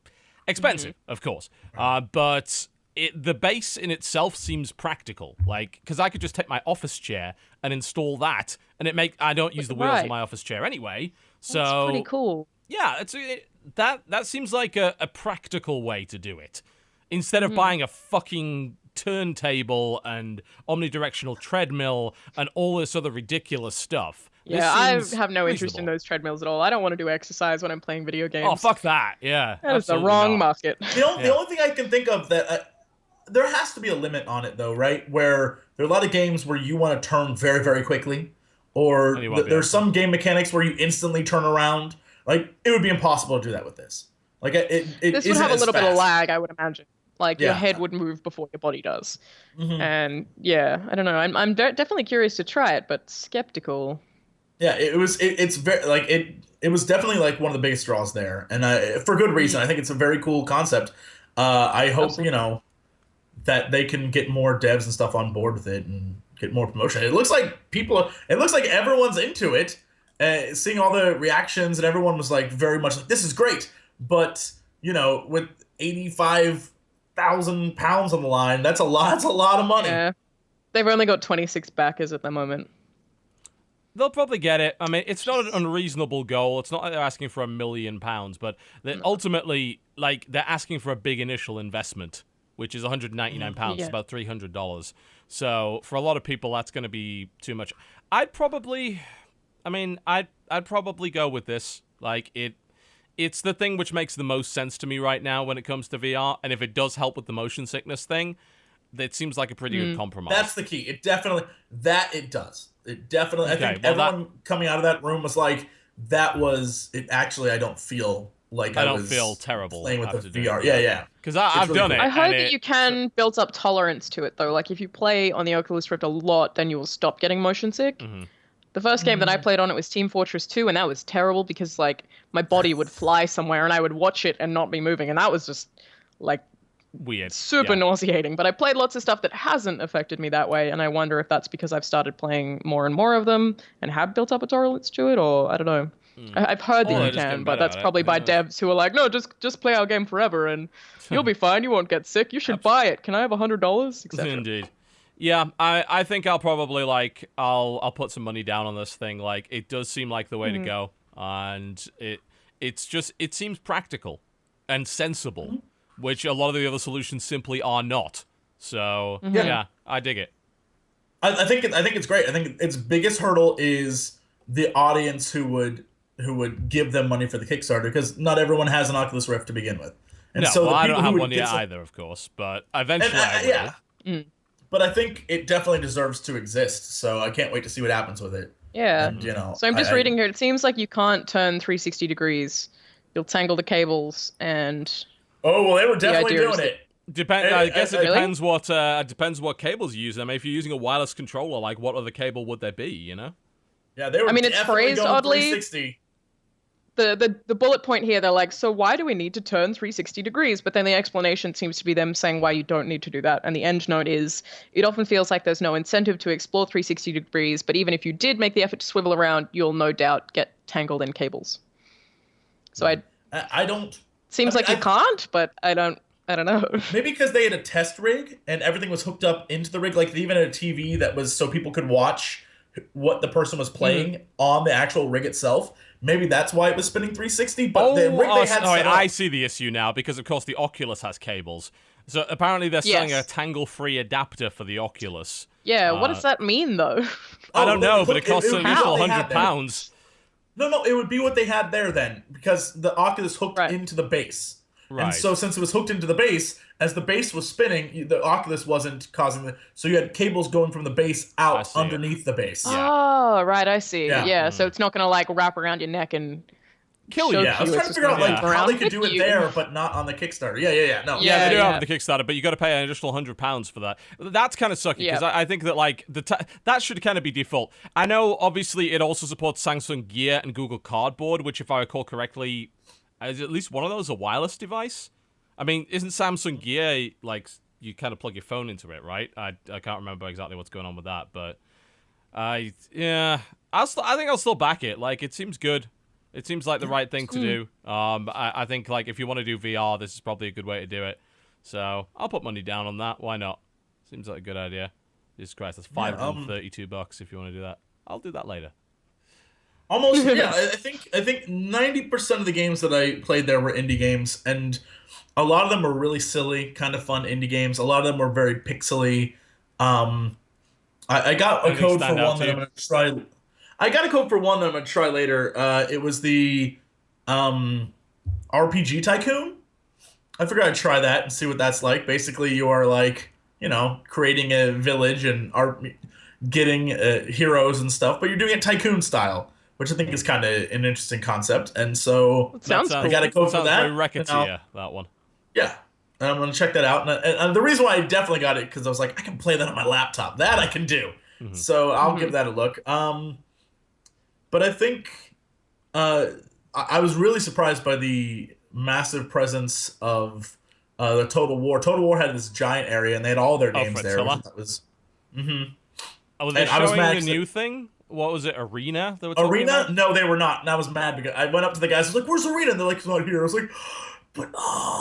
expensive, of course. But the base in itself seems practical, like because I could just take my office chair and install that, and I don't use the wheels on my office chair anyway. So that's pretty cool. Yeah, that seems like a practical way to do it, instead of buying a fucking turntable and omnidirectional treadmill and all this other ridiculous stuff. Yeah, I have no interest in those treadmills at all. I don't want to do exercise when I'm playing video games. Oh, fuck that. Yeah. That is the wrong market. The only thing I can think of that there has to be a limit on it, though, right? Where there are a lot of games where you want to turn very, very quickly, or there's some game mechanics where you instantly turn around. Like, it would be impossible to do that with this. Like, this would have a little bit of lag, I would imagine. Like, your head would move before your body does. And, I don't know. I'm definitely curious to try it, but skeptical. Yeah, it's very, like, it was definitely, like, one of the biggest draws there. And for good reason. I think it's a very cool concept. I hope, that they can get more devs and stuff on board with it and get more promotion. It looks like everyone's into it. Seeing all the reactions, and everyone was, like, very much like, this is great. But, with 85,000 pounds on the line, that's a lot of money. Yeah. They've only got 26 backers at the moment. They'll probably get it. I mean, it's not an unreasonable goal. It's not like they're asking for £1 million, but ultimately, like, they're asking for a big initial investment, which is £199, about $300. So for a lot of people, that's going to be too much. I'd probably go with this. Like, it's the thing which makes the most sense to me right now when it comes to VR, and if it does help with the motion sickness thing, it seems like a pretty good compromise. That's the key. It definitely does. It definitely. I think everyone coming out of that room was like, "That was it." Actually, I don't feel like I don't feel terrible playing with the VR. Yeah. Because I've done it. I heard that you can build up tolerance to it though. Like if you play on the Oculus Rift a lot, then you will stop getting motion sick. The first game that I played on it was Team Fortress 2, and that was terrible because like my body would fly somewhere and I would watch it and not be moving, and that was just like weird, super nauseating. But I played lots of stuff that hasn't affected me that way, and I wonder if that's because I've started playing more and more of them and have built up a tolerance to it, or I don't know. I've heard that you can, but that's probably by devs who are like, no, just play our game forever and you'll be fine. You won't get sick. You should buy it. Can I have $100? Indeed. Yeah, I think I'll probably I'll put some money down on this thing. Like, it does seem like the way to go, and it seems practical and sensible, which a lot of the other solutions simply are not. So yeah, I dig it. I think it's great. I think its biggest hurdle is the audience who would give them money for the Kickstarter, because not everyone has an Oculus Rift to begin with. And I don't have one yet either, of course, but eventually I will. But I think it definitely deserves to exist, so I can't wait to see what happens with it. Yeah. And, so I'm just reading here. It seems like you can't turn 360 degrees. You'll tangle the cables and... Oh, well, they were definitely doing it. I guess it depends what cables you use. I mean, if you're using a wireless controller, like, what other cable would there be, Yeah, they were it's phrased going oddly. 360. the bullet point here, they're like, so why do we need to turn 360 degrees? But then the explanation seems to be them saying why you don't need to do that. And the end note is, it often feels like there's no incentive to explore 360 degrees, but even if you did make the effort to swivel around, you'll no doubt get tangled in cables. So I don't. Seems like you can't, but I don't know. Maybe because they had a test rig and everything was hooked up into the rig. Like they even had a TV that was so people could watch what the person was playing on the actual rig itself. Maybe that's why it was spinning 360. But the rig they had set up, I see the issue now, because of course the Oculus has cables. So apparently they're selling a tangle-free adapter for the Oculus. Yeah, what does that mean though? I don't know, but it costs an additional £100. No, it would be what they had there then, because the Oculus hooked into the base. Right. And so since it was hooked into the base, as the base was spinning, the Oculus wasn't causing the... So you had cables going from the base out underneath the base. Yeah. Oh, right, I see. Yeah, so it's not going to, like, wrap around your neck and kill you. Yeah, I was trying to figure out, like, how they could do it there, but not on the Kickstarter. No. Yeah, they do have the Kickstarter, but you got to pay an additional £100 for that. That's kind of sucky, because I think that, like, that should kind of be default. I know, obviously, it also supports Samsung Gear and Google Cardboard, which, if I recall correctly... Is at least one of those a wireless device? I mean, isn't Samsung Gear, like, you kind of plug your phone into it, right? I can't remember exactly what's going on with that, but... I think I'll still back it. Like, it seems good. It seems like the right thing to do. I think, like, if you want to do VR, this is probably a good way to do it. So, I'll put money down on that. Why not? Seems like a good idea. Jesus Christ, that's $532 if you want to do that. I'll do that later. Almost, yeah. I think 90% of the games that I played there were indie games, and a lot of them were really silly, kind of fun indie games. A lot of them were very pixely. I got a code for one that I'm going to try. I got a code for one that I'm going to try later. It was the RPG Tycoon. I figured I'd try that and see what that's like. Basically, you are like, creating a village and getting heroes and stuff, but you're doing it Tycoon style, which I think is kind of an interesting concept. And so I got a code for that. Very Racketeer, that one. Yeah. And I'm going to check that out. And the reason why I definitely got it, because I was like, I can play that on my laptop. That I can do. Mm-hmm. So I'll give that a look. But I think I was really surprised by the massive presence of the Total War. Total War had this giant area, and they had all their games there. That was... Mm-hmm. Oh, was they showing the new thing? What was it, Arena? Arena? No, they were not. And I was mad because I went up to the guys. I was like, "Where's Arena?" And they're like, "It's not here." I was like, "But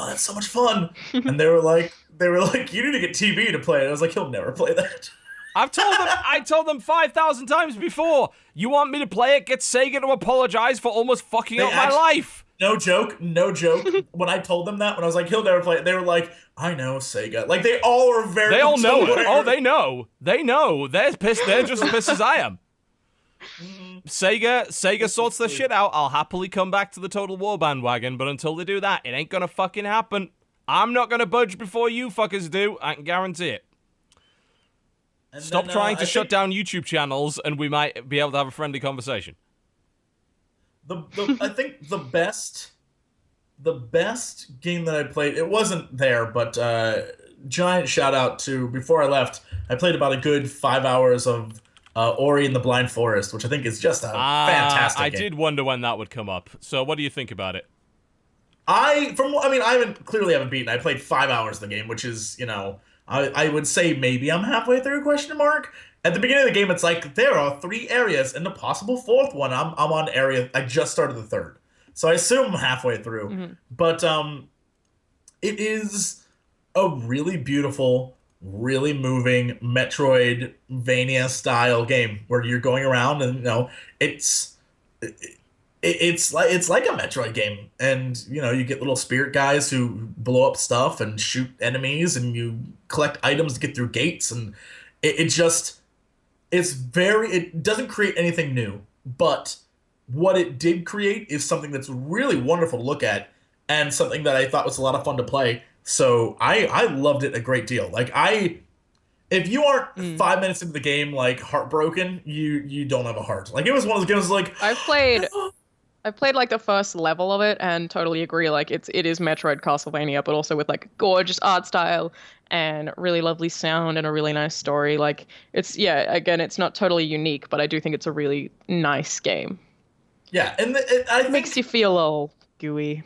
that's so much fun." And they were like, "You need to get TV to play it." I was like, "He'll never play that." I told them 5,000 times before. You want me to play it? Get Sega to apologize for almost fucking up my life. No joke. When I told them that, when I was like, "He'll never play it," they were like, "I know Sega." Like they all are very. They all know it. Oh, they know. They're pissed. They're just as pissed as I am. Sega sorts their shit out. I'll happily come back to the Total War bandwagon, but until they do that, it ain't gonna fucking happen. I'm not gonna budge before you fuckers do. I can guarantee it. Stop trying to shut down YouTube channels, and we might be able to have a friendly conversation. I think the best game that I played, it wasn't there, but giant shout out to, before I left, I played about a good 5 hours of Ori and the Blind Forest, which I think is just a fantastic game. I did wonder when that would come up. So what do you think about it? I clearly haven't beaten. I played 5 hours of the game, which is, I would say maybe I'm halfway through, question mark. At the beginning of the game, it's like, there are 3 areas and a possible 4th one. I'm on area, I just started the 3rd. So I assume I'm halfway through. Mm-hmm. But it is a really beautiful, really moving Metroidvania style game where you're going around and it's like a Metroid game, and you get little spirit guys who blow up stuff and shoot enemies, and you collect items to get through gates, and it doesn't create anything new, but what it did create is something that's really wonderful to look at and something that I thought was a lot of fun to play. So I loved it a great deal. Like if you aren't 5 minutes into the game like heartbroken, you don't have a heart. Like it was one of those games like I've played like the first level of it and totally agree. Like it is Metroid Castlevania, but also with like gorgeous art style and really lovely sound and a really nice story. Like it's not totally unique, but I do think it's a really nice game. Yeah, and I think Makes you feel all gooey.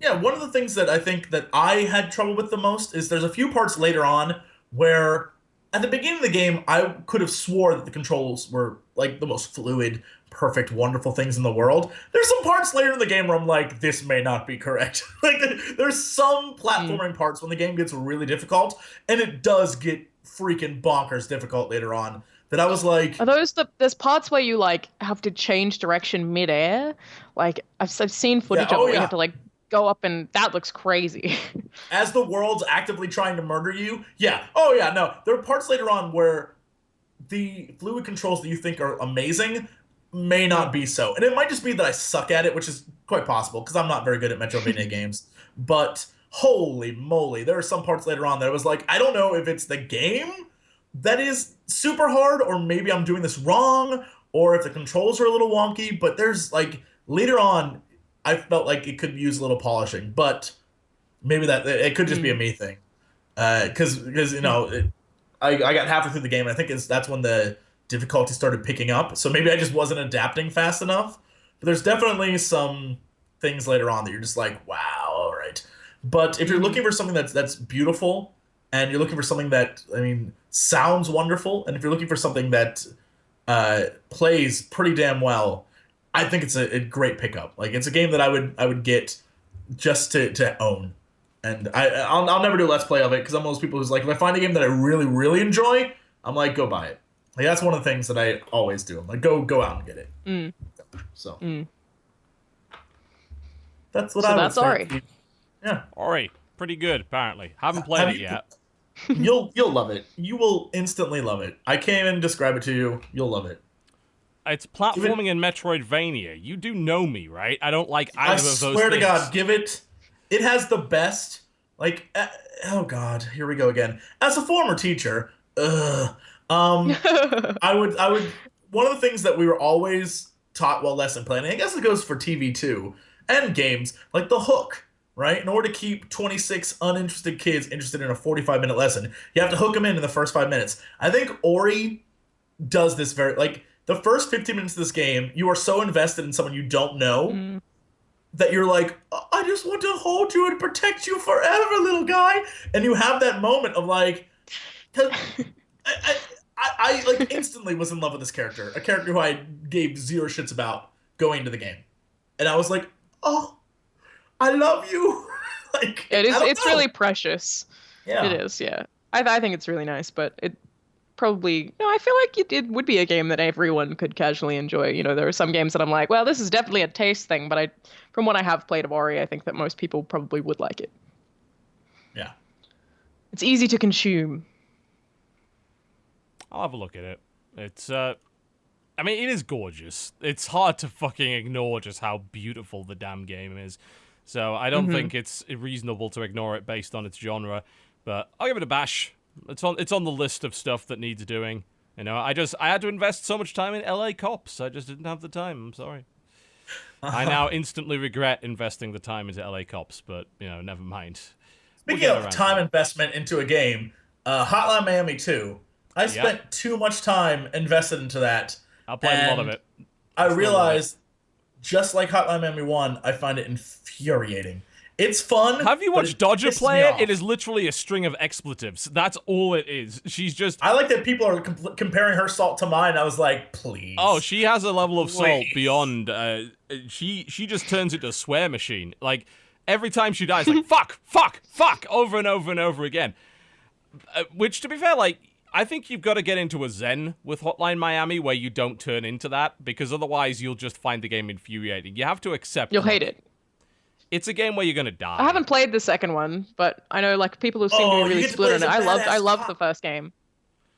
yeah, one of the things that I think that I had trouble with the most is there's a few parts later on where at the beginning of the game I could have swore that the controls were like the most fluid, perfect, wonderful things in the world. There's some parts later in the game where I'm like, this may not be correct. Like there's some platforming parts when the game gets really difficult, and it does get freaking bonkers difficult later on. That I was like, Are those there's parts where you like have to change direction mid-air? Like I've seen yeah, footage of it oh where you yeah. have to like go up and that looks crazy. As the world's actively trying to murder you. Yeah. Oh yeah, no. There are parts later on where the fluid controls that you think are amazing may not be so. And it might just be that I suck at it, which is quite possible because I'm not very good at Metroidvania games. But holy moly, there are some parts later on that I was like, I don't know if it's the game that is super hard or maybe I'm doing this wrong or if the controls are a little wonky, but there's like later on I felt like it could use a little polishing, but maybe that it could just be a me thing. Because you know, I got halfway through the game, and I think that's when the difficulty started picking up. So maybe I just wasn't adapting fast enough. But there's definitely some things later on that you're just like, wow, all right. But if you're looking for something that's beautiful, and you're looking for something that sounds wonderful, and if you're looking for something that plays pretty damn well, I think it's a great pickup. Like it's a game that I would get just to own. And I'll never do a let's play of it because I'm one of those people who's like, if I find a game that I really, really enjoy, I'm like, go buy it. Like that's one of the things that I always do. I'm like, go out and get it. So that's what I would that's say. Ori. Yeah. Ori, pretty good apparently. Haven't played it yet. You'll love it. You will instantly love it. I can't even describe it to you. You'll love it. It's platforming in Metroidvania. You do know me, right? I don't like either of those things. I swear to God, give it. It has the best. Like, oh God, here we go again. As a former teacher, I would. One of the things that we were always taught while lesson planning, I guess it goes for TV too, and games, like the hook. Right? In order to keep 26 uninterested kids interested in a 45-minute lesson, you have to hook them in the first 5 minutes. I think Ori does this very, like, the first 15 minutes of this game, you are so invested in someone you don't know that you're like, I just want to hold you and protect you forever, little guy. And you have that moment of like, I like instantly was in love with this character, a character who I gave zero shits about going into the game. And I was like, oh, I love you. Like It is. it's really precious. Yeah, it is. Yeah, I think it's really nice, but it probably. No, I feel like it would be a game that everyone could casually enjoy. You know, there are some games that I'm like, well, this is definitely a taste thing, but from what I have played of Ori, I think that most people probably would like it. Yeah, it's easy to consume. I'll have a look at it. It's I mean, it is gorgeous. It's hard to fucking ignore just how beautiful the damn game is. So I don't think it's reasonable to ignore it based on its genre, but I'll give it a bash. It's on the list of stuff that needs doing. You know, I had to invest so much time in LA Cops. I just didn't have the time. I'm sorry. I now instantly regret investing the time into LA Cops, but you know, never mind. Speaking of time investment into a game, Hotline Miami 2. I spent too much time invested into that. I played a lot of it. I realized, just like Hotline Miami 1, I find it infuriating. It's fun. Have you watched Dodger play it? It is literally a string of expletives. That's all it is. She's just... I like that people are comparing her salt to mine. I was like, please. Oh, she has a level of salt beyond... she just turns into a swear machine. Like, every time she dies, like, fuck, fuck, fuck, over and over and over again. Which, to be fair, like... I think you've got to get into a zen with Hotline Miami where you don't turn into that, because otherwise you'll just find the game infuriating. You have to accept... You'll hate it. It's a game where you're going to die. I haven't played the second one, but I know like people who seem to be really split on it. I loved the first game.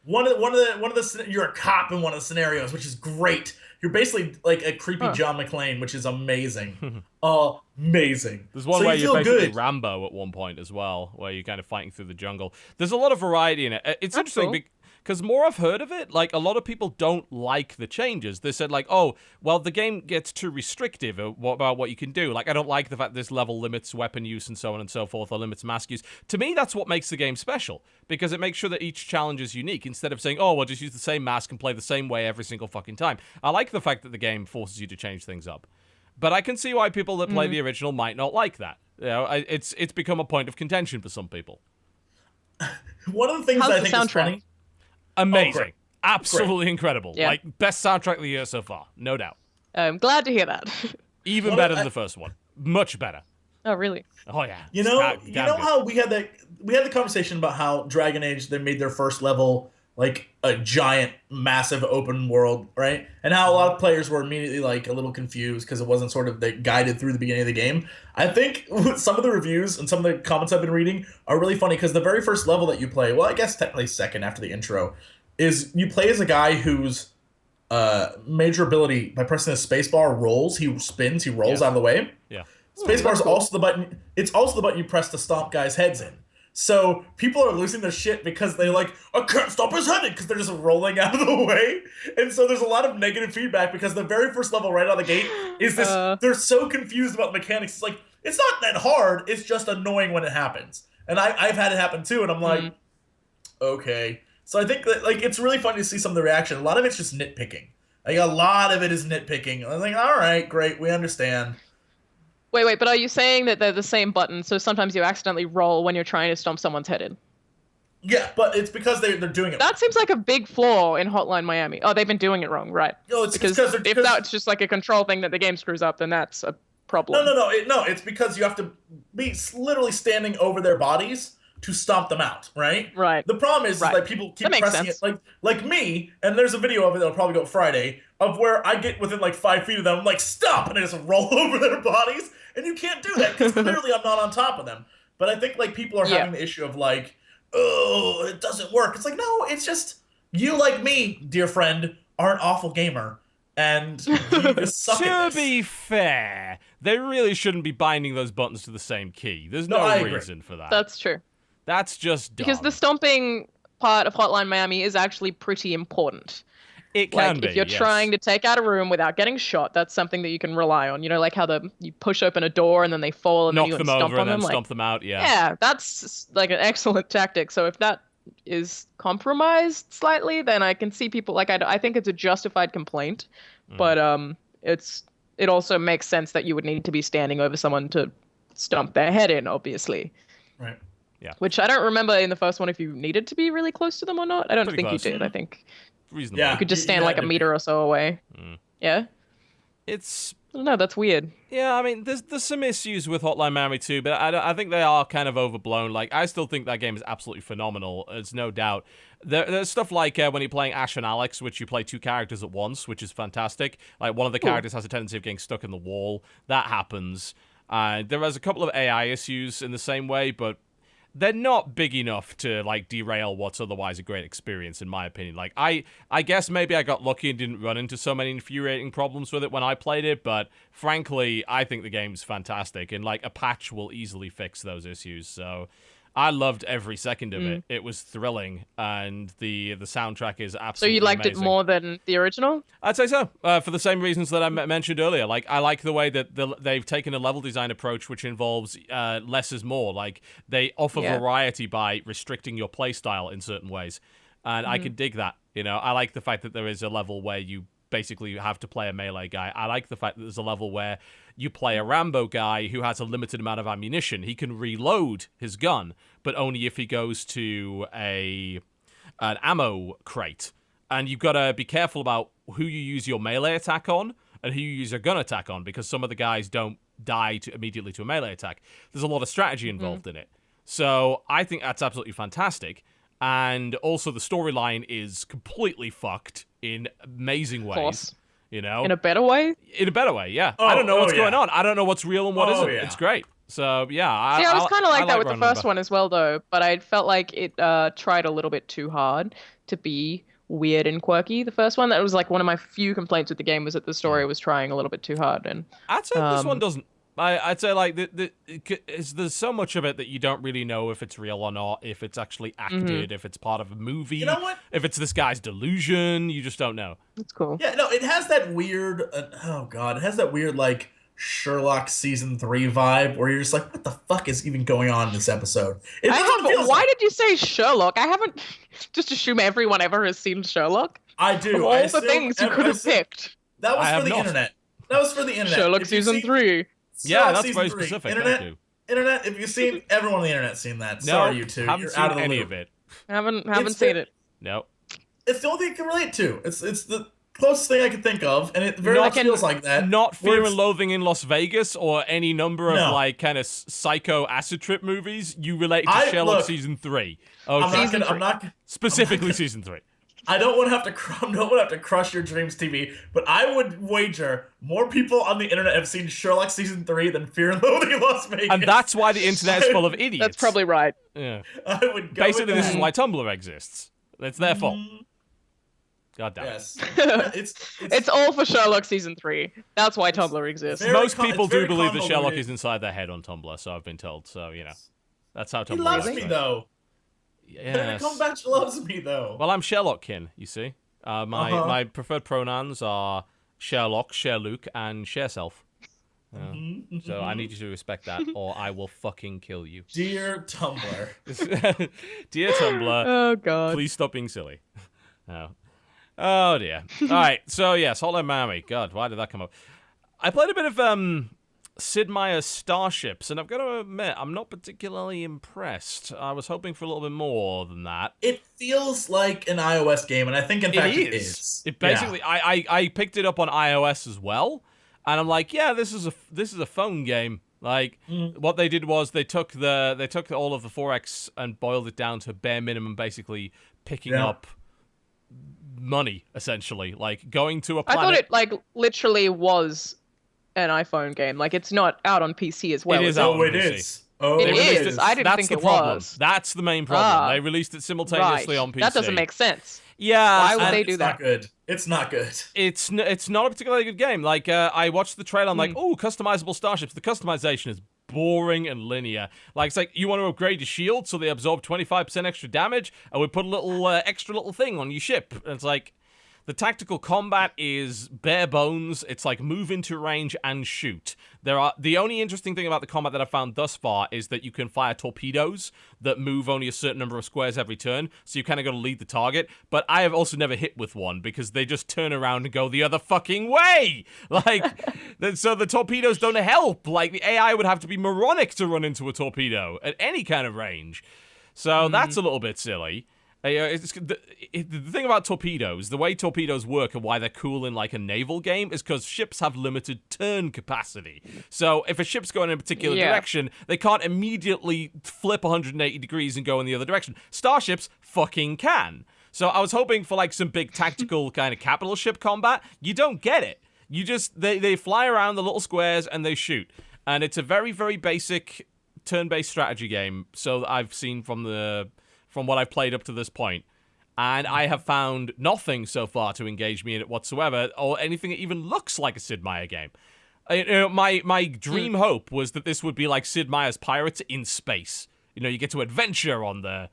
One of the you're a cop in one of the scenarios, which is great. You're basically like a creepy John McClane, which is amazing. Amazing. There's one where you're basically Rambo at one point as well, where you're kind of fighting through the jungle. There's a lot of variety in it. It's interesting Because more I've heard of it, like, a lot of people don't like the changes. They said, like, oh, well, the game gets too restrictive about what you can do. Like, I don't like the fact this level limits weapon use and so on and so forth, or limits mask use. To me, that's what makes the game special, because it makes sure that each challenge is unique, instead of saying, oh, well, just use the same mask and play the same way every single fucking time. I like the fact that the game forces you to change things up. But I can see why people that play the original might not like that. You know, it's become a point of contention for some people. One of the things I think is funny. Amazing. Absolutely incredible. Yeah. Like, best soundtrack of the year so far. No doubt. I'm glad to hear that. Even better than the first one. Much better. Oh, really? Oh, yeah. You know how we had the conversation about how Dragon Age, they made their first level like a giant, massive open world, right? And how a lot of players were immediately like a little confused because it wasn't sort of guided through the beginning of the game. I think some of the reviews and some of the comments I've been reading are really funny because the very first level that you play, well, I guess technically second after the intro, is you play as a guy whose major ability, by pressing the spacebar, rolls. He spins, he rolls out of the way. Yeah. Spacebar is also the button. It's also the button you press to stomp guys' heads in. So people are losing their shit because they I can't stop his head because they're just rolling out of the way. And so there's a lot of negative feedback because the very first level right out of the gate is this. They're so confused about the mechanics. It's like, it's not that hard. It's just annoying when it happens. And I've had it happen too. And I'm like, okay. So I think that it's really funny to see some of the reaction. A lot of it's just nitpicking. Like a lot of it is nitpicking. I'm like, all right, great. We understand. Wait, but are you saying that they're the same button, so sometimes you accidentally roll when you're trying to stomp someone's head in? Yeah, but it's because they're doing it. That seems like a big flaw in Hotline Miami. Oh, they've been doing it wrong, right? No, it's because if that's just like a control thing that the game screws up, then that's a problem. No. It's because you have to be literally standing over their bodies to stomp them out, right? Right. The problem is like people keep pressing it, like me, and there's a video of it that'll probably go up Friday, of where I get within like 5 feet of them, I'm like, stop, and I just roll over their bodies. And you can't do that because clearly I'm not on top of them. But I think people are having the issue of oh, it doesn't work. It's like, no, it's just you, like me, dear friend, are an awful gamer. And you just suck at this. To be fair, they really shouldn't be binding those buttons to the same key. There's no reason for that. That's true. That's just dumb. Because the stomping part of Hotline Miami is actually pretty important. It can be, if you're trying to take out a room without getting shot, that's something that you can rely on. You know, like how you push open a door and then they fall and knock then you them stomp over on and them. then stomp them out, Yeah, that's like an excellent tactic. So if that is compromised slightly, then I can see people I think it's a justified complaint, but it also makes sense that you would need to be standing over someone to stomp their head in, obviously. Right. Yeah. Which I don't remember in the first one if you needed to be really close to them or not. I don't think close. You did. I think reasonable. You could just stand like a meter or so away. Yeah. It's I don't know. That's weird. Yeah, I mean, there's some issues with Hotline Miami too, but I think they are kind of overblown. Like, I still think that game is absolutely phenomenal. There's no doubt. There's stuff like when you're playing Ash and Alex, which you play two characters at once, which is fantastic. Like, one of the characters has a tendency of getting stuck in the wall. That happens. There is a couple of AI issues in the same way, but they're not big enough to derail what's otherwise a great experience, in my opinion. Like, I guess maybe I got lucky and didn't run into so many infuriating problems with it when I played it, but frankly, I think the game's fantastic, and a patch will easily fix those issues. So I loved every second of it. It was thrilling, and the soundtrack is absolutely So you liked amazing. it more than the original? I'd say so, for the same reasons that I mentioned earlier. I like the way that they've taken a level design approach which involves less is more. They offer variety by restricting your playstyle in certain ways, and I can dig that. I like the fact that there is a level where you basically have to play a melee guy. I like the fact that there's a level where you play a Rambo guy who has a limited amount of ammunition. He can reload his gun, but only if he goes to an ammo crate. And you've got to be careful about who you use your melee attack on and who you use your gun attack on, because some of the guys don't die immediately to a melee attack. There's a lot of strategy involved in it. So I think that's absolutely fantastic. And also the storyline is completely fucked in amazing ways. Of course. In a better way? In a better way, yeah. I don't know what's going on. I don't know what's real and what isn't. Yeah. It's great. So, yeah. I was kind of like that with the first Remember. one as well, though. But I felt like it tried a little bit too hard to be weird and quirky. The first one, that was one of my few complaints with the game, was that the story was trying a little bit too hard. And I'd say this one doesn't. I'd say like there's so much of it that you don't really know if it's real or not, if it's actually acted, if it's part of a movie. You know what? If it's this guy's delusion, you just don't know. That's cool. Yeah, no, it has that weird. Oh god, it has that weird like Sherlock season 3 vibe where you're just like, what the fuck is even going on in this episode? Why did you say Sherlock? I haven't. Just assume everyone ever has seen Sherlock. I do. Of all the things you could have picked. That was for the internet. That was for the internet. Sherlock season 3. Yeah, that's very specific. Internet, if you've seen, everyone on the internet seen that. Sorry, you two. Haven't You're seen out of the any loop. of it. Haven't seen it. No. It's the only thing I can relate to. It's the closest thing I can think of, and it very much feels like that. Not Fear and Loathing in Las Vegas or any number of like kind of psycho acid trip movies. You relate to Sherlock season 3. Okay. I'm not specifically season 3. I don't want to have to crush your dreams, TV, but I would wager more people on the internet have seen Sherlock season 3 than Fear and Loathing in Las Vegas. And that's why the internet is full of idiots. That's probably right. Yeah. I would go Basically, with this is why Tumblr exists. It's their fault. God damn it. Yes. It's all for Sherlock season 3. That's why Tumblr exists. Most people do believe that Sherlock is inside their head on Tumblr, so I've been told. So, that's how Tumblr He loves works. me, though. Yes. Cumberbatch loves me, though. Well, I'm Sherlockkin, you see. My preferred pronouns are Sherlock, Sherlock, and Shareself. So I need you to respect that, or I will fucking kill you. Dear Tumblr. Dear Tumblr. Oh, God. Please stop being silly. Oh, dear. All right, so yes, Hotline Miami. God, why did that come up? I played a bit of Sid Meier's Starships, and I've got to admit, I'm not particularly impressed. I was hoping for a little bit more than that. It feels like an iOS game, and I think, in fact, it is. It basically, I picked it up on iOS as well, and I'm like, yeah, this is a phone game. Like, what they did was they took all of the 4X and boiled it down to bare minimum, basically picking up money, essentially. Like, going to a planet. I thought it, like, literally was an iPhone game. Like, it's not out on PC as well. It is out on PC. It is. Oh, it is. I didn't think it was. That's the main problem. They released it simultaneously on PC. That doesn't make sense. Yeah. Why would they do that? It's not good. It's not a particularly good game. Like, I watched the trailer, I'm like, oh, customizable starships. The customization is boring and linear. Like, it's like, you want to upgrade your shield so they absorb 25% extra damage, and we put a little extra little thing on your ship. And it's like, the tactical combat is bare bones. It's like move into range and shoot. The only interesting thing about the combat that I've found thus far is that you can fire torpedoes that move only a certain number of squares every turn, so you kind of got to lead the target. But I have also never hit with one because they just turn around and go the other fucking way. Like, so the torpedoes don't help. Like, the AI would have to be moronic to run into a torpedo at any kind of range. So that's a little bit silly. The thing about torpedoes, the way torpedoes work and why they're cool in like a naval game is because ships have limited turn capacity. So if a ship's going in a particular direction, they can't immediately flip 180 degrees and go in the other direction. Starships fucking can. So I was hoping for like some big tactical kind of capital ship combat. You don't get it. You just, they fly around the little squares and they shoot. And it's a very, very basic turn-based strategy game. So I've seen from what I've played up to this point. And I have found nothing so far to engage me in it whatsoever, or anything that even looks like a Sid Meier game. My dream hope was that this would be like Sid Meier's Pirates in space. You get to adventure on the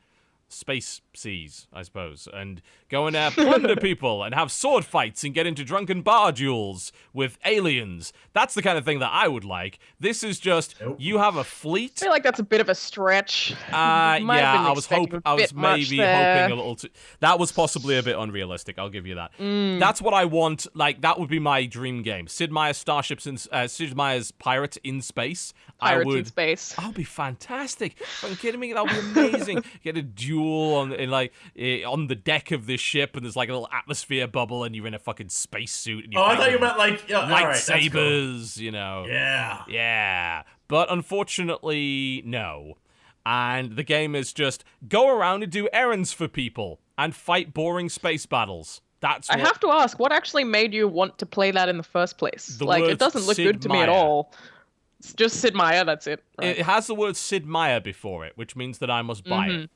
space seas, I suppose, and go and plunder people and have sword fights and get into drunken bar duels with aliens. That's the kind of thing that I would like. This is just, you have a fleet. I feel like that's a bit of a stretch. I was maybe hoping a little too. That was possibly a bit unrealistic, I'll give you that. That's what I want. Like, that would be my dream game. Sid Meier's Starships and Sid Meier's Pirates in space. Pirates in space. That would be fantastic. Are you kidding me? That would be amazing. Get a duel on the deck of this ship, and there's like a little atmosphere bubble, and you're in a fucking spacesuit. I thought you meant like lightsabers. Cool. Yeah. But unfortunately, no. And the game is just go around and do errands for people and fight boring space battles. I have to ask, what actually made you want to play that in the first place? It doesn't look good to me at all. It's just Sid Meier, that's it. Right? It has the word Sid Meier before it, which means that I must buy it.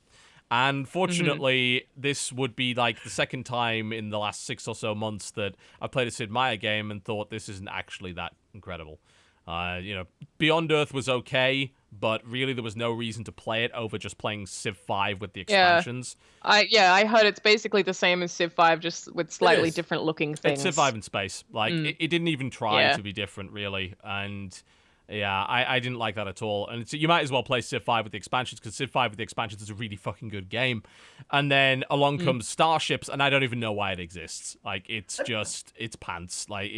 And fortunately, this would be like the second time in the last 6 or so months that I've played a Sid Meier game and thought this isn't actually that incredible. Beyond Earth was okay, but really there was no reason to play it over just playing Civ 5 with the Yeah. expansions. I heard it's basically the same as Civ 5, just with slightly different looking things. It's Civ 5 in space. Like, it didn't even try to be different, really. And, yeah, I didn't like that at all. And so you might as well play Civ 5 with the expansions, because Civ 5 with the expansions is a really fucking good game. And then along comes Starships, and I don't even know why it exists. Like, it's pants. Like,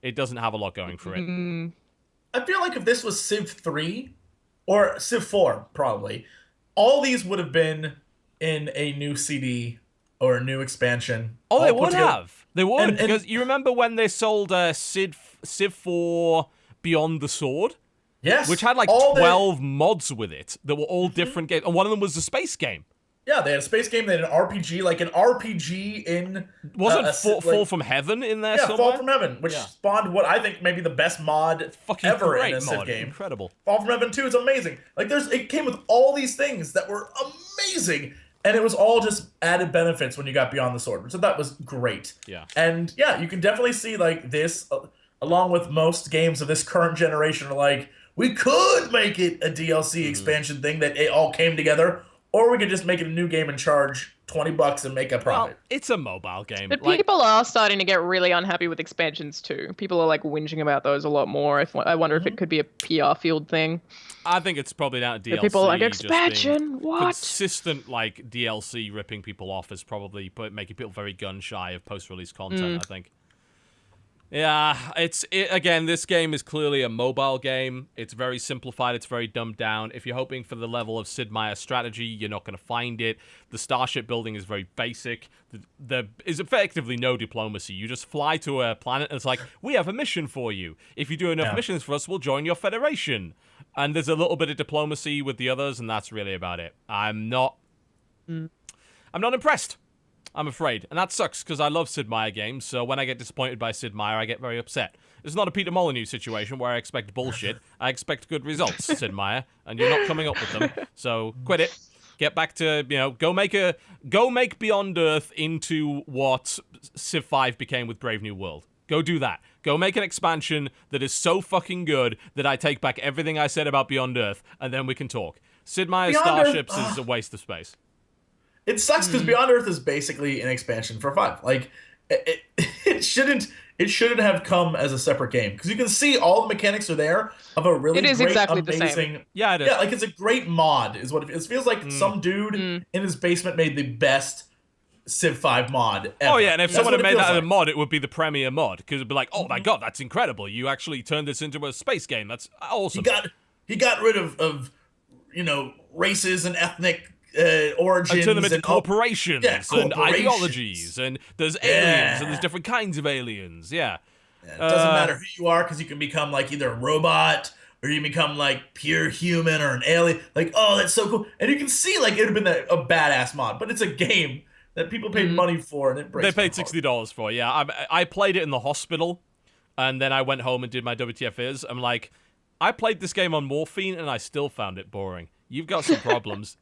it doesn't have a lot going for it. I feel like if this was Civ 3 or Civ 4, probably, all these would have been in a new CD or a new expansion. Oh, they would have. They would, because you remember when they sold Civ 4 Beyond the Sword? Yes. Which had like 12 mods with it that were all different games. And one of them was a space game. Yeah, they had a space game, they had an RPG, like an RPG in... Wasn't Fall from Heaven in there somewhere? Yeah, Fall from Heaven, which spawned what I think may be the best mod ever in a Civ game. Incredible. Fall from Heaven 2 is amazing. Like, it came with all these things that were amazing, and it was all just added benefits when you got Beyond the Sword, so that was great. Yeah. And, yeah, you can definitely see, like, this, along with most games of this current generation, are like, we could make it a DLC expansion thing that it all came together, or we could just make it a new game and charge $20 and make a profit. Well, it's a mobile game. But people are starting to get really unhappy with expansions too. People are like whinging about those a lot more. I wonder if it could be a PR field thing. I think it's probably down to DLC. People are like, expansion? What? Consistent like DLC ripping people off is probably making people very gun shy of post-release content, I think. Yeah, again, this game is clearly a mobile game. It's very simplified, it's very dumbed down. If you're hoping for the level of Sid Meier's strategy, you're not going to find it. The starship building is very basic. There is effectively no diplomacy. You just fly to a planet and it's like, we have a mission for you. If you do enough missions for us, we'll join your federation. And there's a little bit of diplomacy with the others, and that's really about it. I'm not impressed. I'm afraid. And that sucks, because I love Sid Meier games, so when I get disappointed by Sid Meier, I get very upset. It's not a Peter Molyneux situation where I expect bullshit. I expect good results, Sid Meier, and you're not coming up with them. So quit it. Get back to, go make Beyond Earth into what Civ 5 became with Brave New World. Go do that. Go make an expansion that is so fucking good that I take back everything I said about Beyond Earth, and then we can talk. Sid Meier's Starships is a waste of space. It sucks because Beyond Earth is basically an expansion for 5. Like, it shouldn't have come as a separate game, because you can see all the mechanics are there of a really great, exactly amazing. The same. Yeah, it is. Yeah, like it's a great mod, is what it feels. It feels like some dude in his basement made the best Civ 5 mod ever. Oh yeah, and if someone had made that as a mod, it would be the premier mod, because it'd be like, oh my god, that's incredible! You actually turned this into a space game. That's awesome. He got rid of races and ethnic origins. And turn them into corporations and ideologies, and there's aliens, and there's different kinds of aliens, it doesn't matter who you are, because you can become like either a robot, or you become like pure human or an alien. Like, oh, that's so cool. And you can see like it would have been a badass mod, but it's a game that people paid money for, and it breaks. They paid $60 for, I played it in the hospital, and then I went home and did my WTF I'm like, I played this game on morphine, and I still found it boring. You've got some problems.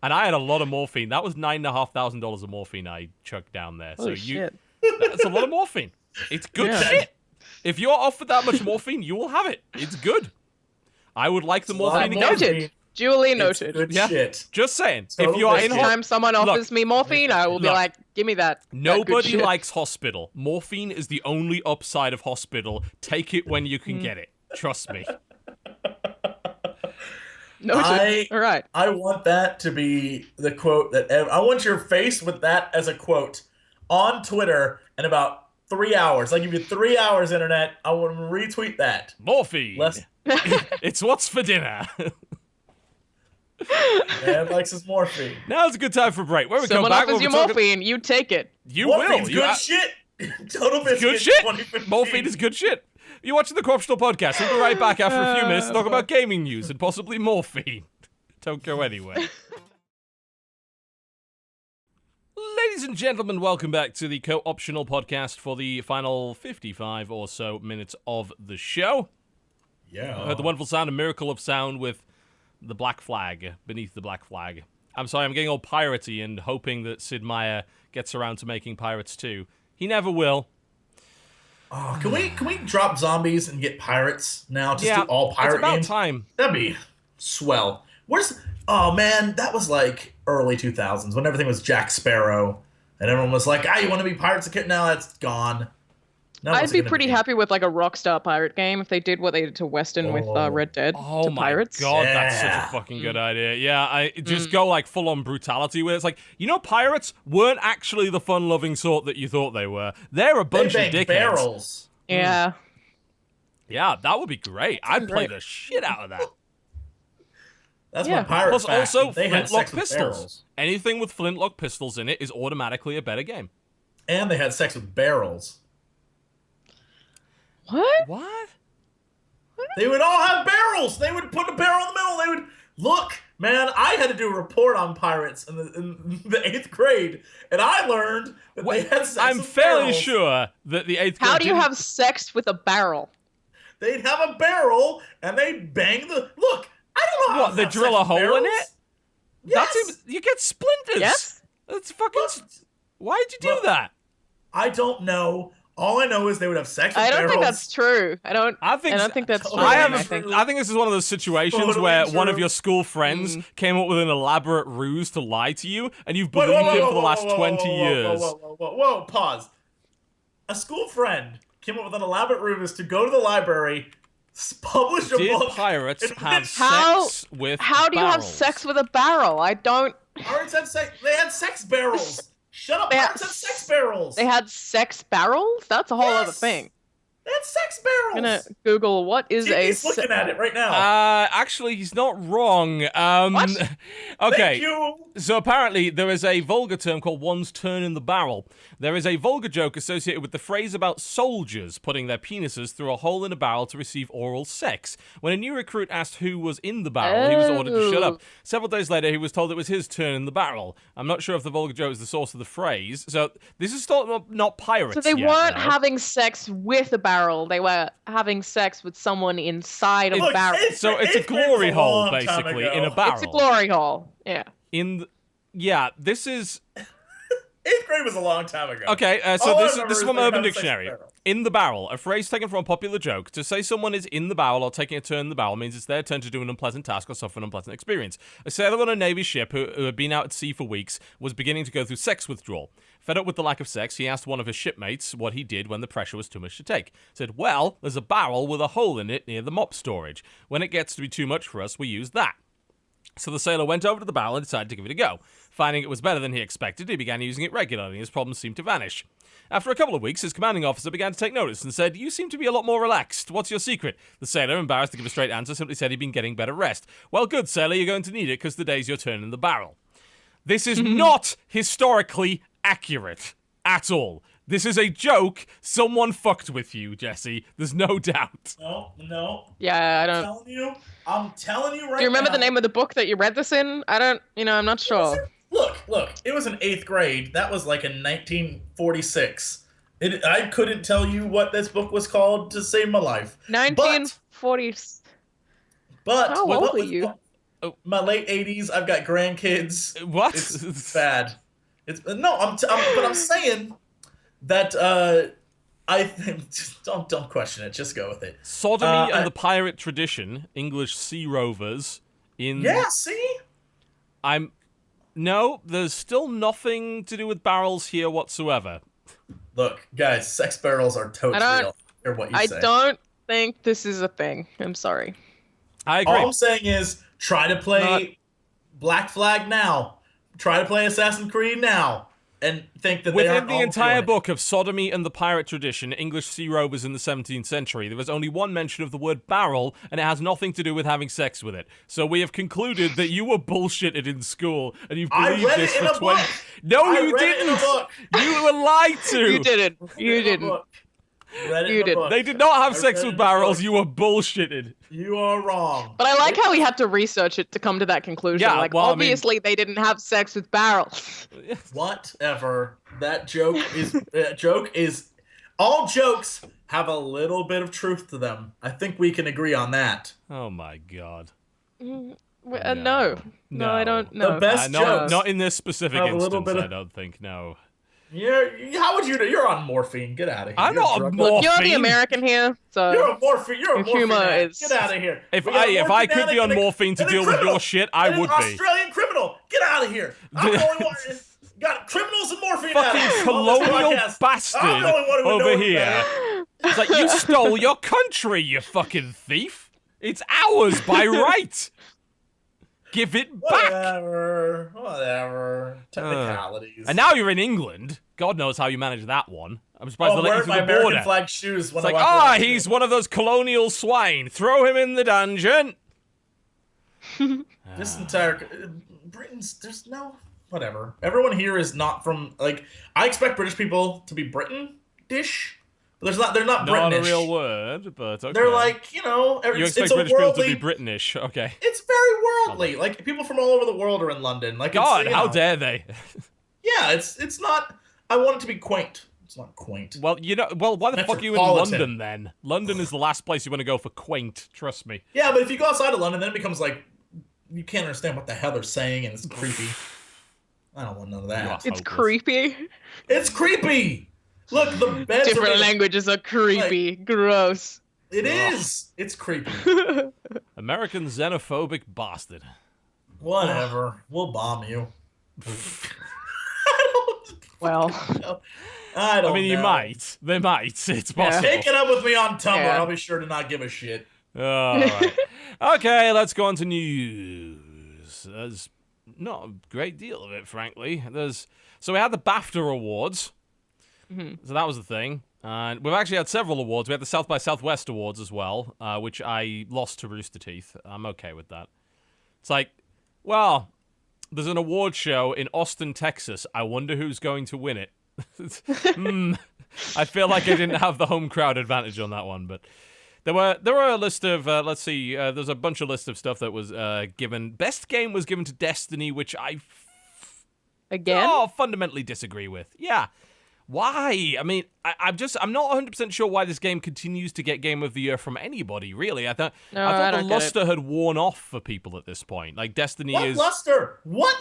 And I had a lot of morphine. That was $9,500 of morphine I chucked down there. Holy shit. That's a lot of morphine. It's good shit. If you're offered that much morphine, you will have it. It's good. I would like the morphine again. Noted. Duly noted. Good shit. Just saying. Total if you are in Next time someone offers me morphine, I will be like, give me that. Nobody likes hospital. Morphine is the only upside of hospital. Take it when you can get it. Trust me. Noted. All right. I want that to be the quote I want your face with that as a quote on Twitter in about 3 hours. I give you 3 hours, internet. I will retweet that. Morphine. It's what's for dinner. Man likes his morphine. Now's a good time for a break. When we Someone come back, offers you morphine, you take it. You Morphine's will. Good shit. Total Biscuit. Good shit. 2015. Morphine is good shit. You're watching the Corruptional Podcast. We'll be right back after a few minutes to talk about gaming news and possibly morphine. Don't go anywhere. Ladies and gentlemen, welcome back to the Co-Optional Podcast for the final 55 or so minutes of the show. Yeah. I heard the wonderful sound, a miracle of sound with the black flag, beneath the black flag. I'm sorry, I'm getting all piratey and hoping that Sid Meier gets around to making Pirates 2. He never will. Oh, can we drop zombies and get pirates now? Just Yeah, do all pirate it's about games. time. That'd be swell. Where's Oh man, that was like early 2000s when everything was Jack Sparrow and everyone was like, you want to be pirates again? Now that's gone. Now I'd what's it be gonna pretty happy with like a Rockstar pirate game if they did what they did to Western with Red Dead Oh to my pirates. god, that's such Yeah. a fucking good idea. Yeah, I just go like full on brutality with it. It's like, pirates weren't actually the fun-loving sort that you thought they were. They're a bunch They of bang dickheads. barrels. Yeah. Yeah, that would be great. I'd play great. the shit out of that. That's Yeah. my pirate Plus, fact. also They had flintlock sex with pistols. barrels. Anything with flintlock pistols in it is automatically a better game. And they had sex with barrels. What? What? They would all have barrels. They would put a barrel in the middle. They would look, man. I had to do a report on pirates in the 8th grade, and I learned that they had sex I'm with fairly barrels. sure that the 8th grade. How do you didn't- have sex with a barrel? They'd have a barrel, and they'd bang the look. I don't know how. What, they have drill sex a with hole in barrels. it? Yes. That's you get splinters. Yes. That's fucking. Look, Why'd you do Look. that? I don't know. All I know is they would have sex with I don't barrels. think that's true. I don't think that's true. Totally I have. true. I think this is one of those situations Totally where one of true. your school friends came up with an elaborate ruse to lie to you, and you've Wait, believed whoa, it whoa, for the whoa, last whoa, 20 whoa, years. Whoa, pause. A school friend came up with an elaborate ruse to go to the library, publish a Did book. pirates and have How- sex with How do you have barrels? sex with a barrel? I don't. Pirates had sex. They had sex barrels. Shut up. They had Pirates had sex barrels. They had sex barrels? That's a whole other Yes. thing. They had sex barrels. I'm gonna Google what is a He's looking at it right now. Actually, he's not wrong. What? Okay. Thank you. So apparently there is a vulgar term called one's turn in the barrel. There is a vulgar joke associated with the phrase about soldiers putting their penises through a hole in a barrel to receive oral sex. When a new recruit asked who was in the barrel, he was ordered to shut up. Several days later, he was told it was his turn in the barrel. I'm not sure if the vulgar joke is the source of the phrase. So this is still not pirates So they yet, weren't though. having sex with a barrel. They were having sex with someone inside a Look, barrel. So it's a eighth grade was glory hole, long time basically, ago. in a barrel. It's a glory hole. Yeah. This is 8th grade was a long time ago. okay. So All I this remember is is from they Urban had sex with Dictionary. barrels. In the barrel, a phrase taken from a popular joke. To say someone is in the barrel or taking a turn in the barrel means it's their turn to do an unpleasant task or suffer an unpleasant experience. A sailor on a Navy ship who had been out at sea for weeks was beginning to go through sex withdrawal. Fed up with the lack of sex, he asked one of his shipmates what he did when the pressure was too much to take. Said, well, there's a barrel with a hole in it near the mop storage. When it gets to be too much for us, we use that. So the sailor went over to the barrel and decided to give it a go. Finding it was better than he expected, he began using it regularly and his problems seemed to vanish. After a couple of weeks, his commanding officer began to take notice and said, you seem to be a lot more relaxed. What's your secret? The sailor, embarrassed to give a straight answer, simply said he'd been getting better rest. Well, good, sailor, you're going to need it because the day's your turn in the barrel. This is not historically accurate at all. This is a joke. Someone fucked with you, Jesse. There's no doubt. No. Yeah, I don't. I'm telling you right now. Do you remember the name of the book that you read this in? I don't. I'm not sure. Look. It was in 8th grade. That was like in 1946. I couldn't tell you what this book was called to save my life. 1940. But How what old are was- you? My late 80s. I've got grandkids. What? It's bad. But I'm saying that I think just don't question it. Just go with it. Sodomy and the pirate tradition, English sea rovers. Yeah. See. No, there's still nothing to do with barrels here whatsoever. Look, guys, sex barrels are totes real. Or what you I say. don't think this is a thing. I'm sorry. I agree. All I'm saying is try to play Black Flag now. Try to play Assassin's Creed now. And think that they Within aren't the all entire doing it. book of Sodomy and the Pirate Tradition, English sea rovers in the 17th century, there was only one mention of the word barrel, and it has nothing to do with having sex with it. So we have concluded that you were bullshitted in school, and you've I believed read this it in for a 20... book. No, I you read it in a didn't! book. You were lied to! You didn't. You Read it in a didn't. book. Read it You in a didn't. book. They did not have I sex read with it in a barrels, book. you were bullshitted. You are wrong. But I like how he had to research it to come to that conclusion. Yeah, like, well, I mean- obviously they didn't have sex with barrels. Whatever. That joke is all jokes have a little bit of truth to them. I think we can agree on that. Oh my god. No, No. I don't know. The best not, jokes not in this specific have a little instance, bit of- I don't think, no. How would you know? You're on morphine. Get out of here. I'm not on morphine. You're the American here, so You're a morphine. You're a morphine. is... Get out of here. If I could be on morphine to deal with your shit, I would be. Australian criminal. Get out of here. I'm the only one. Got criminals and morphine. Fucking colonial bastard over here. It's like, you stole your country, you fucking thief. It's ours by right. Give it back. Whatever. Technicalities. And now you're in England. God knows how you managed that one. I'm surprised they let you through the border. American flag shoes. It's like, he's one of those colonial swine. Throw him in the dungeon. This entire Britain's there's no whatever. Everyone here is not from like I expect British people to be Britain-ish. But they're not British. Not a real word, but okay. They're like, you expect British people to be British, okay. It's very worldly. Like people from all over the world are in London. Like God, how dare they? Yeah, it's not. I want it to be quaint. It's not quaint. Well, why the fuck are you in London then? London is the last place you want to go for quaint. Trust me. Yeah, but if you go outside of London, then it becomes like you can't understand what the hell they're saying, and it's creepy. I don't want none of that. It's creepy. It's creepy. Look, the beds different languages are creepy. Like, gross. It is. It's creepy. American xenophobic bastard. Whatever. We'll bomb you. Well, I don't know. You might. They might. It's possible. Take it up with me on Tumblr. Yeah. I'll be sure to not give a shit. All right. Okay, let's go on to news. There's not a great deal of it, frankly. So we had the BAFTA Awards. Mm-hmm. So that was the thing. And we've actually had several awards. We had the South by Southwest Awards as well, which I lost to Rooster Teeth. I'm okay with that. It's like, well, there's an award show in Austin, Texas. I wonder who's going to win it. I feel like I didn't have the home crowd advantage on that one, but there were a list of there's a bunch of list of stuff that was given. Best game was given to Destiny, which I fundamentally disagree with. Yeah. Why? I mean, I'm not 100% sure why this game continues to get Game of the Year from anybody, really. I thought the luster had worn off for people at this point. Like, Destiny is... What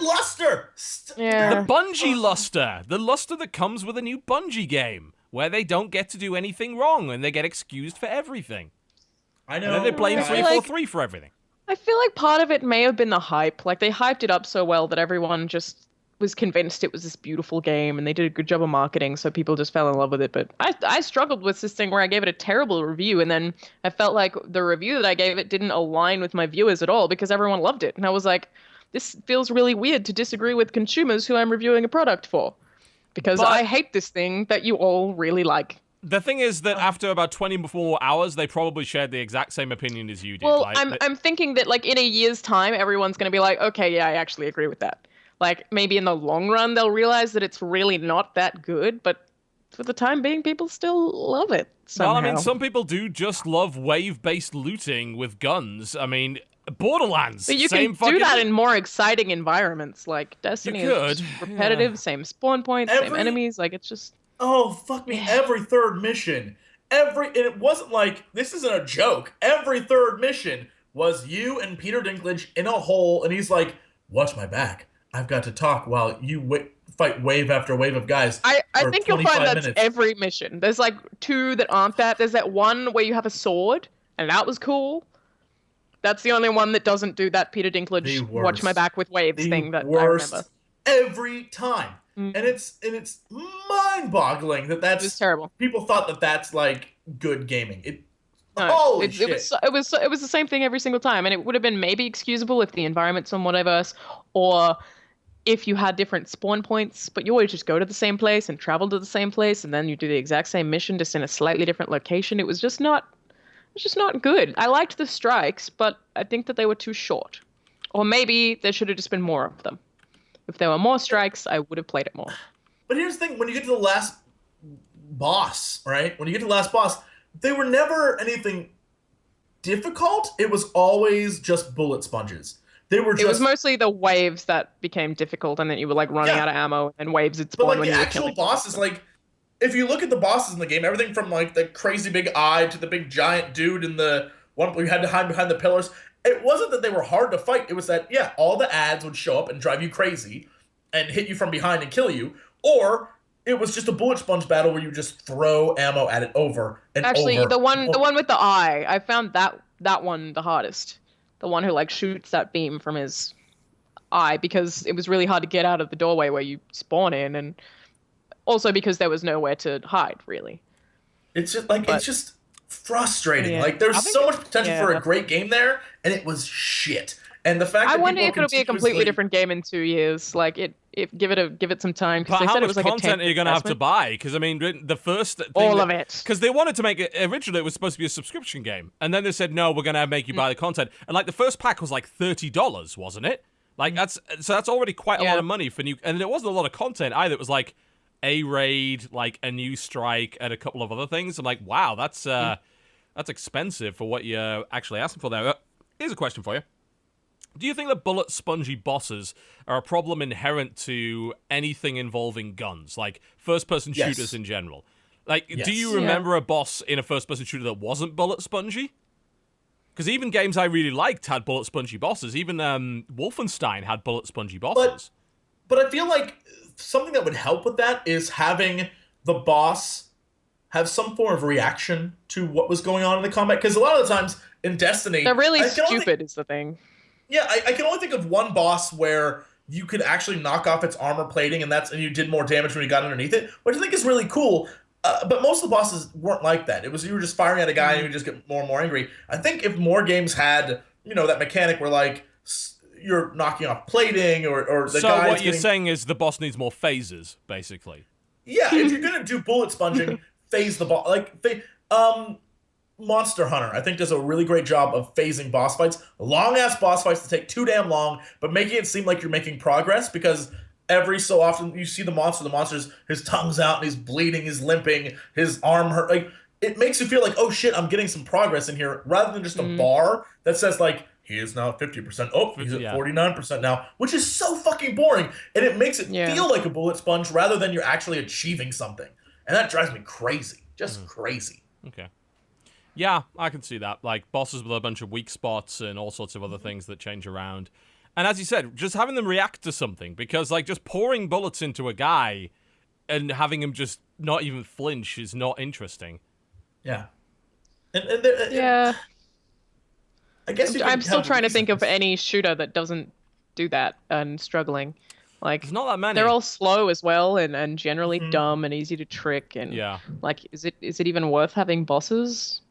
luster? The Bungie luster. The luster that comes with a new Bungie game, where they don't get to do anything wrong, and they get excused for everything. I know. And then they blame 343 for everything. I feel like part of it may have been the hype. Like, they hyped it up so well that everyone just was convinced it was this beautiful game, and they did a good job of marketing, so people just fell in love with it. But I struggled with this thing where I gave it a terrible review, and then I felt like the review that I gave it didn't align with my viewers at all because everyone loved it. And I was like, this feels really weird to disagree with consumers who I'm reviewing a product for, because I hate this thing that you all really like. The thing is that after about 24 hours, they probably shared the exact same opinion as you did. Well, I'm thinking that like in a year's time, everyone's going to be like, okay, yeah, I actually agree with that. Like, maybe in the long run, they'll realize that it's really not that good, but for the time being, people still love it somehow. Well, I mean, some people do just love wave-based looting with guns. I mean, Borderlands, but you can do that in more exciting environments, like Destiny is repetitive, same spawn points, same enemies, like, it's just... Oh, fuck me, every third mission, and it wasn't like, this isn't a joke, every third mission was you and Peter Dinklage in a hole, and he's like, watch my back. I've got to talk while you fight wave after wave of guys. I think you'll find that's every mission. There's like 2 that aren't that. There's that one where you have a sword, and that was cool. That's the only one that doesn't do that Peter Dinklage watch my back with waves thing that I remember. Every time. Mm-hmm. And it's mind-boggling that's it's terrible. People thought that's like good gaming. Shit. It was the same thing every single time, and it would have been maybe excusable if the environment's on whatever, or if you had different spawn points, but you always just go to the same place and travel to the same place, and then you do the exact same mission just in a slightly different location. It was just not good. I liked the strikes, but I think that they were too short. Or maybe there should have just been more of them. If there were more strikes, I would have played it more. But here's the thing, when you get to the last boss, right? They were never anything difficult. It was always just bullet sponges. It was mostly the waves that became difficult, and then you were like running out of ammo, and waves would spawn when you were killing. But like the actual bosses, like if you look at the bosses in the game, everything from like the crazy big eye to the big giant dude in the one we had to hide behind the pillars. It wasn't that they were hard to fight. It was that all the ads would show up and drive you crazy, and hit you from behind and kill you, or it was just a bullet sponge battle where you just throw ammo at it over and Actually, over. the one with the eye, I found that one the hardest. The one who like shoots that beam from his eye, because it was really hard to get out of the doorway where you spawn in, and also because there was nowhere to hide, really. It's just like it's just frustrating. Yeah. Like there's so much potential for a Yeah. great game there, and it was shit. And the fact I that wonder people if it'll be a completely different game in 2 years. Like give it some time, because But they how said it much was like a content 10 are you going to have to investment. buy? Because, I mean, the first thing All of it. Because they wanted to make it... Originally, it was supposed to be a subscription game. And then they said, no, we're going to make you buy the content. And, like, the first pack was, like, $30, wasn't it? Like, that's already quite a lot of money for new... And there wasn't a lot of content either. It was, like, a raid, like, a new strike, and a couple of other things. I'm like, wow, that's expensive for what you're actually asking for there. Here's a question for you. Do you think that bullet spongy bosses are a problem inherent to anything involving guns, like first-person shooters in general? Like, do you remember a boss in a first-person shooter that wasn't bullet spongy? Because even games I really liked had bullet spongy bosses. Even Wolfenstein had bullet spongy bosses. But I feel like something that would help with that is having the boss have some form of reaction to what was going on in the combat. Because a lot of the times in Destiny... They're really stupid is the thing. Yeah, I can only think of one boss where you could actually knock off its armor plating, and you did more damage when you got underneath it, which I think is really cool. But most of the bosses weren't like that. It was you were just firing at a guy and you would just get more and more angry. I think if more games had, that mechanic where like you're knocking off plating or the so what you're saying is the boss needs more phases, basically. Yeah, if you're gonna do bullet sponging, phase the boss Monster Hunter, I think, does a really great job of phasing boss fights. Long-ass boss fights that take too damn long, but making it seem like you're making progress, because every so often you see the monster's, his tongue's out and he's bleeding, he's limping, his arm hurt. Like, it makes you feel like, oh shit, I'm getting some progress in here, rather than just a bar that says, like, he is now 50%. Oh, he's at 49% now, which is so fucking boring. And it makes it feel like a bullet sponge rather than you're actually achieving something. And that drives me crazy. Just crazy. Okay. Yeah, I can see that. Like, bosses with a bunch of weak spots and all sorts of other things that change around. And as you said, just having them react to something. Because, like, just pouring bullets into a guy and having him just not even flinch is not interesting. Yeah. Yeah. I guess I'm still trying to think of any shooter that doesn't do that and struggling. Like, there's not that many. They're all slow as well, and generally dumb and easy to trick. And like, is it even worth having bosses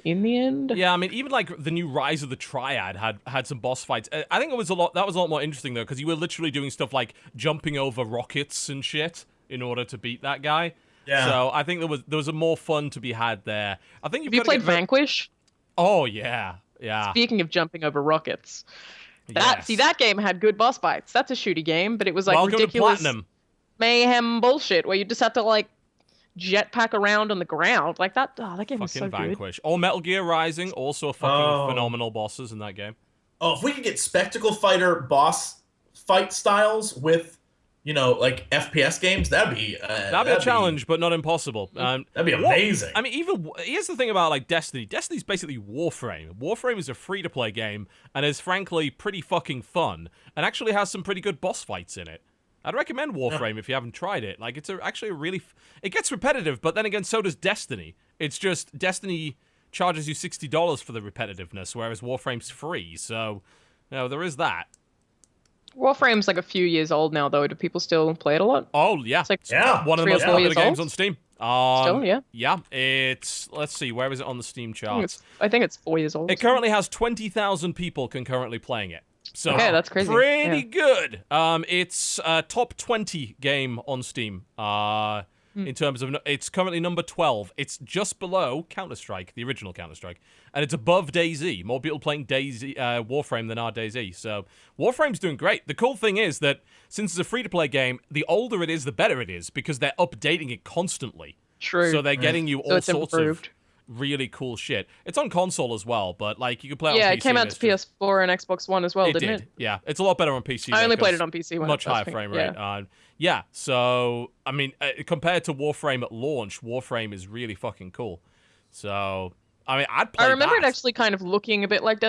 in the end? Yeah, I mean, even like the new Rise of the Triad had some boss fights. I think that was a lot more interesting though, because you were literally doing stuff like jumping over rockets and shit in order to beat that guy. Yeah. So I think there was a more fun to be had there. I think Have you played Vanquish? Oh yeah, yeah. Speaking of jumping over rockets, that game had good boss fights. That's a shooty game, but it was like ridiculous mayhem bullshit where you just have to like jetpack around on the ground like that. Oh, that game was so Vanquish. Or Metal Gear Rising, also fucking phenomenal bosses in that game. Oh, if we could get spectacle fighter boss fight styles with, like FPS games, that'd be a challenge, but not impossible. That'd be amazing. I mean, here's the thing about like Destiny. Destiny's basically Warframe. Warframe is a free-to-play game and is frankly pretty fucking fun and actually has some pretty good boss fights in it. I'd recommend Warframe if you haven't tried it. Like, it's actually a really... It gets repetitive, but then again, so does Destiny. It's just Destiny charges you $60 for the repetitiveness, whereas Warframe's free. So, there is that. Warframe's like a few years old now, though. Do people still play it a lot? Oh, yeah. It's like one of the most popular games on Steam. Still, yeah? Yeah, it's... Let's see, where is it on the Steam charts? I think it's 4 years old. It currently has 20,000 people concurrently playing it. So, okay, that's crazy. Pretty good. It's a top 20 game on Steam. In terms of, it's currently number 12. It's just below Counter-Strike, the original Counter-Strike, and it's above DayZ. More people playing Warframe than are DayZ. So Warframe's doing great. The cool thing is that since it's a free-to-play game, the older it is, the better it is, because they're updating it constantly. True. So they're getting you all sorts improved. of really cool shit. It's on console as well, but like you can play it on PC. Yeah, it came out to PS4 and Xbox One as well, didn't it? Yeah, it's a lot better on PC. I only played it on PC. Much higher frame rate. Yeah, so, I mean, compared to Warframe at launch, Warframe is really fucking cool. So, I mean, I'd play I remember that. it actually kind of looking a bit like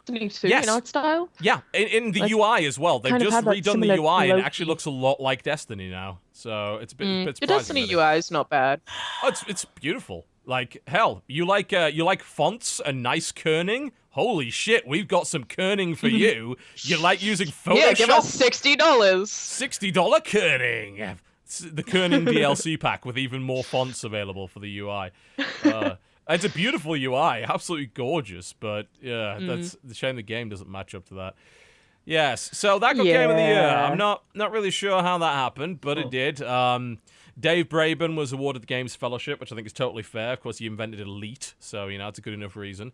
Destiny 2 Yes. in art style. Yeah, in the UI as well. They've kind of just had that redone the similar UI and it low-key- actually looks a lot like Destiny now. So it's a bit The surprising. Destiny Really. UI is not bad. Oh, it's beautiful. Like hell, you like fonts and nice kerning? Holy shit, we've got some kerning for you. You like using Photoshop? Yeah, give us $60. $60 kerning. It's the kerning DLC pack with even more fonts available for the UI. It's a beautiful UI, absolutely gorgeous. But yeah, that's the shame the game doesn't match up to that. Yes, so that got Game of the Year. I'm not really sure how that happened, but it did. Dave Braben was awarded the Games Fellowship, which I think is totally fair. Of course, he invented Elite, so, it's a good enough reason.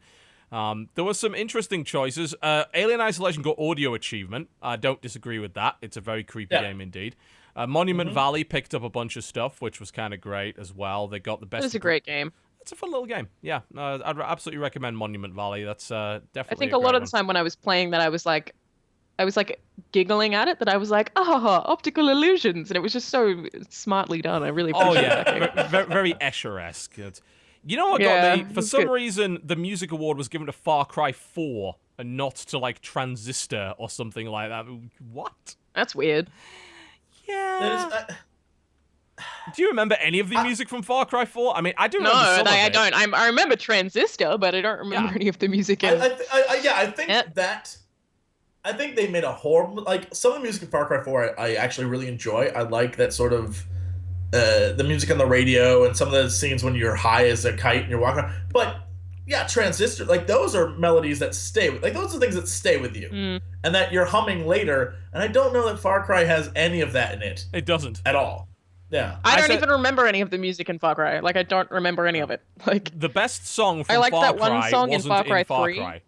There were some interesting choices. Alien Isolation got Audio Achievement. I don't disagree with that. It's a very creepy game indeed. Monument Valley picked up a bunch of stuff, which was kind of great as well. They got the best... It's a great game. It's a fun little game. Yeah, I'd absolutely recommend Monument Valley. That's definitely I think a lot of the time when I was playing that, I was like giggling at it, that I was like, optical illusions, and it was just so smartly done. I really appreciate that game. Very Escher-esque. You know what got me? For some reason, the music award was given to Far Cry 4 and not to, like, Transistor or something like that. What? That's weird. Yeah. Do you remember any of the music from Far Cry 4? I mean, I do remember some of it. I don't. I remember Transistor, but I don't remember any of the music. I think they made a horrible... Like, some of the music in Far Cry 4 I actually really enjoy. I like that sort of... the music on the radio and some of the scenes when you're high as a kite and you're walking around. But, yeah, Transistor, like, those are melodies that stay... Like, those are things that stay with you. And that you're humming later. And I don't know that Far Cry has any of that in it. It doesn't. At all. Yeah. I don't even remember any of the music in Far Cry. Like, I don't remember any of it. Like, the best song from Far Cry that one song in Far Cry 3.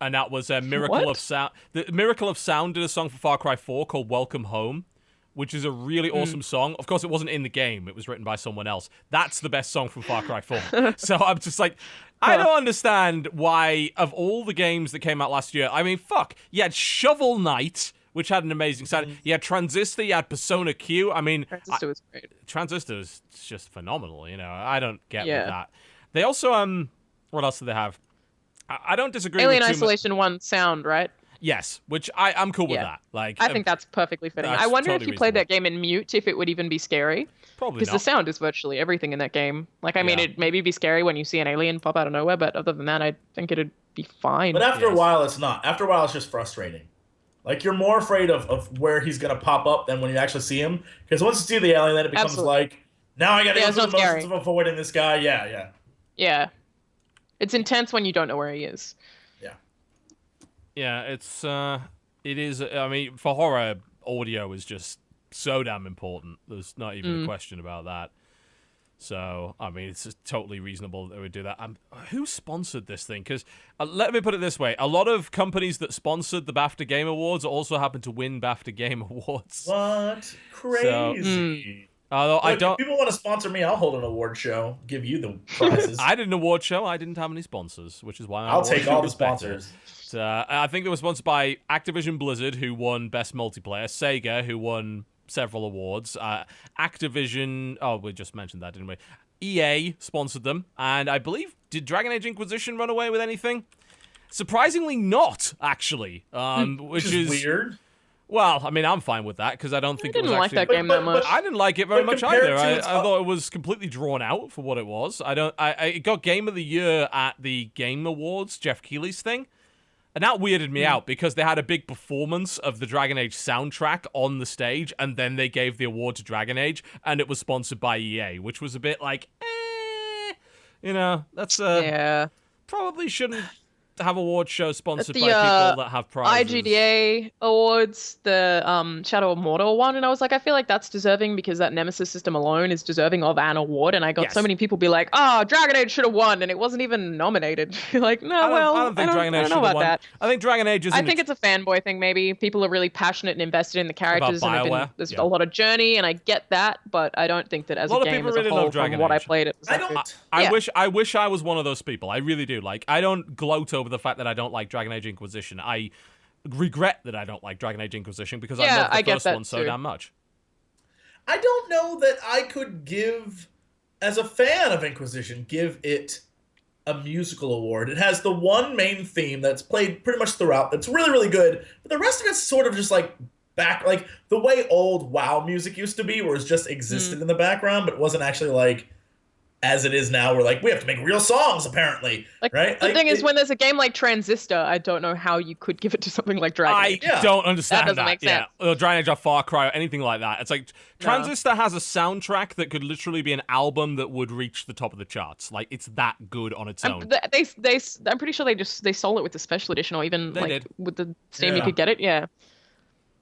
And that was Miracle of Sound. The Miracle of Sound did a song for Far Cry 4 called Welcome Home, which is a really awesome song. Of course, it wasn't in the game. It was written by someone else. That's the best song from Far Cry 4. So I'm just like, I don't understand why, of all the games that came out last year, I mean, fuck, you had Shovel Knight, which had an amazing sound. You had Transistor, you had Persona Q. I mean, Transistor was great. Transistor is just phenomenal, I don't get with that. They also, what else do they have? I don't disagree Alien with Isolation 1 sound, right? Yes, which I'm cool with that. Like, I think that's perfectly fitting. I wonder if you played that game in mute, if it would even be scary. Probably not. Because the sound is virtually everything in that game. Like, I mean, it maybe be scary when you see an alien pop out of nowhere, but other than that, I think it'd be fine. But after a while, it's not. After a while, it's just frustrating. Like, you're more afraid of where he's going to pop up than when you actually see him. Because once you see the alien, then it becomes like, now I got to go through the motions of avoiding this guy. Yeah. It's intense when you don't know where he is. Yeah, it is, I mean, for horror, audio is just so damn important. There's not even a question about that. So, I mean, it's just totally reasonable that they would do that. Who sponsored this thing? Because, let me put it this way, a lot of companies that sponsored the BAFTA Game Awards also happen to win BAFTA Game Awards. What? Crazy. Although I don't... If people want to sponsor me, I'll hold an award show, give you the prizes. I did an award show, I didn't have any sponsors, which is why I'll take all the sponsors. I think they were sponsored by Activision Blizzard, who won Best Multiplayer, Sega, who won several awards, Activision, we just mentioned that, didn't we? EA sponsored them, and I believe, did Dragon Age Inquisition run away with anything? Surprisingly not, actually, which is weird. Well, I mean, I'm fine with that, because I don't think it was like that game that much. I didn't like it very much either. I thought it was completely drawn out for what it was. It got Game of the Year at the Game Awards, Jeff Keighley's thing. And that weirded me out because they had a big performance of the Dragon Age soundtrack on the stage, and then they gave the award to Dragon Age, and it was sponsored by EA, which was a bit like, that's probably shouldn't have award shows sponsored by people that have prizes. IGDA awards, the Shadow of Mordor one, and I was like, I feel like that's deserving because that Nemesis system alone is deserving of an award, and I got so many people be like, Dragon Age should have won, and it wasn't even nominated. Like, no, I don't think Dragon Age should have won. I think Dragon Age is. I think it's a fanboy thing. Maybe people are really passionate and invested in the characters, and there's a lot of journey, and I get that, but I don't think that as a game as a whole, from what I played, it was I wish I was one of those people. I really do. Like, I don't gloat over the fact that I don't like Dragon Age Inquisition. I regret that I don't like Dragon Age Inquisition because I love the first one so damn much. I don't know that I could give, as a fan of Inquisition, give it a musical award. It has the one main theme that's played pretty much throughout. That's really, really good. But the rest of it's sort of just like back, like the way old WoW music used to be, where it just existed in the background, but it wasn't actually like as it is now. We're like, we have to make real songs, apparently, right? The thing is, when there's a game like Transistor, I don't know how you could give it to something like Dragon Age. I don't understand that. Doesn't make sense. Or Dragon Age or Far Cry or anything like that. It's like Transistor has a soundtrack that could literally be an album that would reach the top of the charts. Like, it's that good on its own. I'm pretty sure they sold it with the special edition, or even with the Steam you could get it. Yeah.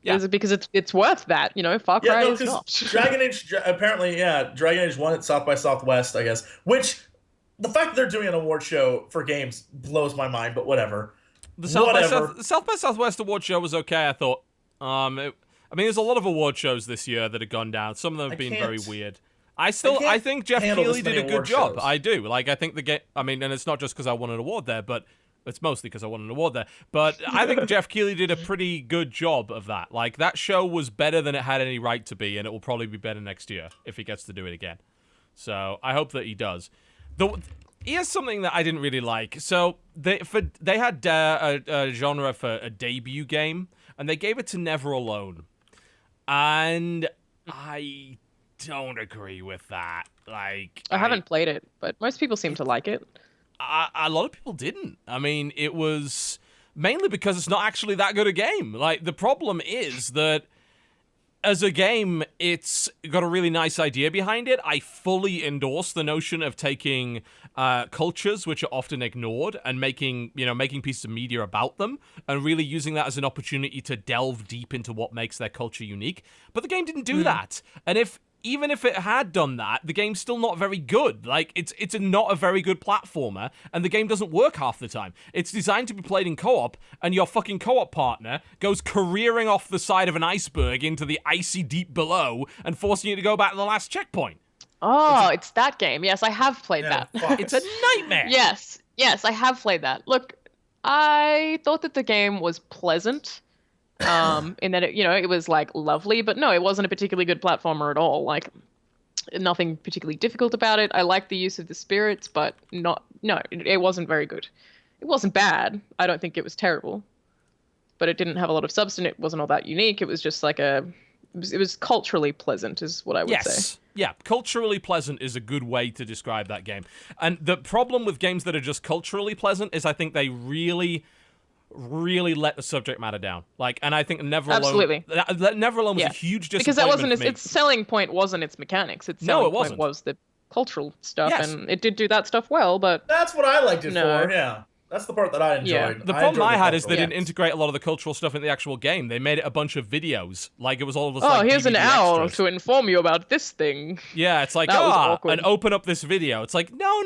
Because it's worth that, Far Cry is not. Dragon Age, apparently, Dragon Age won at South by Southwest, I guess. Which, the fact that they're doing an award show for games blows my mind, but whatever. The South by Southwest award show was okay, I thought. There's a lot of award shows this year that have gone down. Some of them have been very weird. I think Jeff Keighley did a good job. I do. Like, I think the game, and it's not just because I won an award there, but it's mostly because I won an award there. But I think Jeff Keighley did a pretty good job of that. Like, that show was better than it had any right to be, and it will probably be better next year if he gets to do it again. So I hope that he does. Here's something that I didn't really like. So they had a genre for a debut game, and they gave it to Never Alone. And I don't agree with that. Like, I haven't played it, but most people seem to like it. A lot of people didn't. It was mainly because it's not actually that good a game. Like, the problem is that as a game, it's got a really nice idea behind it. I fully endorse the notion of taking cultures which are often ignored and making pieces of media about them and really using that as an opportunity to delve deep into what makes their culture unique. But the game didn't do that. And even if it had done that, the game's still not very good. Like, it's not a very good platformer, and the game doesn't work half the time. It's designed to be played in co-op, and your fucking co-op partner goes careering off the side of an iceberg into the icy deep below and forcing you to go back to the last checkpoint. Oh, it's that game. Yes, I have played that. It's a nightmare. Yes, I have played that. Look, I thought that the game was pleasant. In that it was like lovely, but no, it wasn't a particularly good platformer at all. Like, nothing particularly difficult about it. I liked the use of the spirits, but it wasn't very good. It wasn't bad. I don't think it was terrible, but it didn't have a lot of substance. It wasn't all that unique. It was just like it was culturally pleasant, is what I would say. Yeah, culturally pleasant is a good way to describe that game. And the problem with games that are just culturally pleasant is I think they really let the subject matter down. Like, and I think Never Alone was a huge disappointment because that wasn't its selling point. Wasn't its mechanics. Its selling point was the cultural stuff, and it did do that stuff well. But that's what I liked it for. Yeah. That's the part that I enjoyed. Yeah. The problem I had is they didn't integrate a lot of the cultural stuff in the actual game. They made it a bunch of videos. Like, it was all of this, here's DVD an owl extras. to inform you about this thing. Yeah, it's like, and open up this video. It's like, no,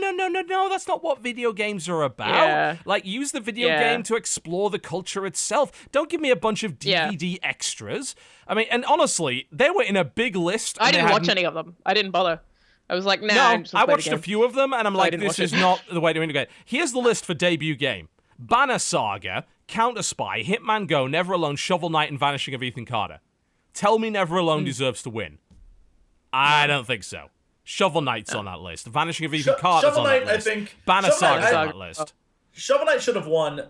that's not what video games are about. Yeah. Like, use the video game to explore the culture itself. Don't give me a bunch of DVD extras. And honestly, they were in a big list. I didn't watch any of them. I didn't bother. I was like, I watched a few of them, and I'm like, this is not the way to integrate. Here's the list for debut game. Banner Saga, Counter Spy, Hitman Go, Never Alone, Shovel Knight, and Vanishing of Ethan Carter. Tell me Never Alone deserves to win. I don't think so. Shovel Knight's on that list. Vanishing of Ethan Carter's on that list. I think Banner Saga's on that list. Shovel Knight should have won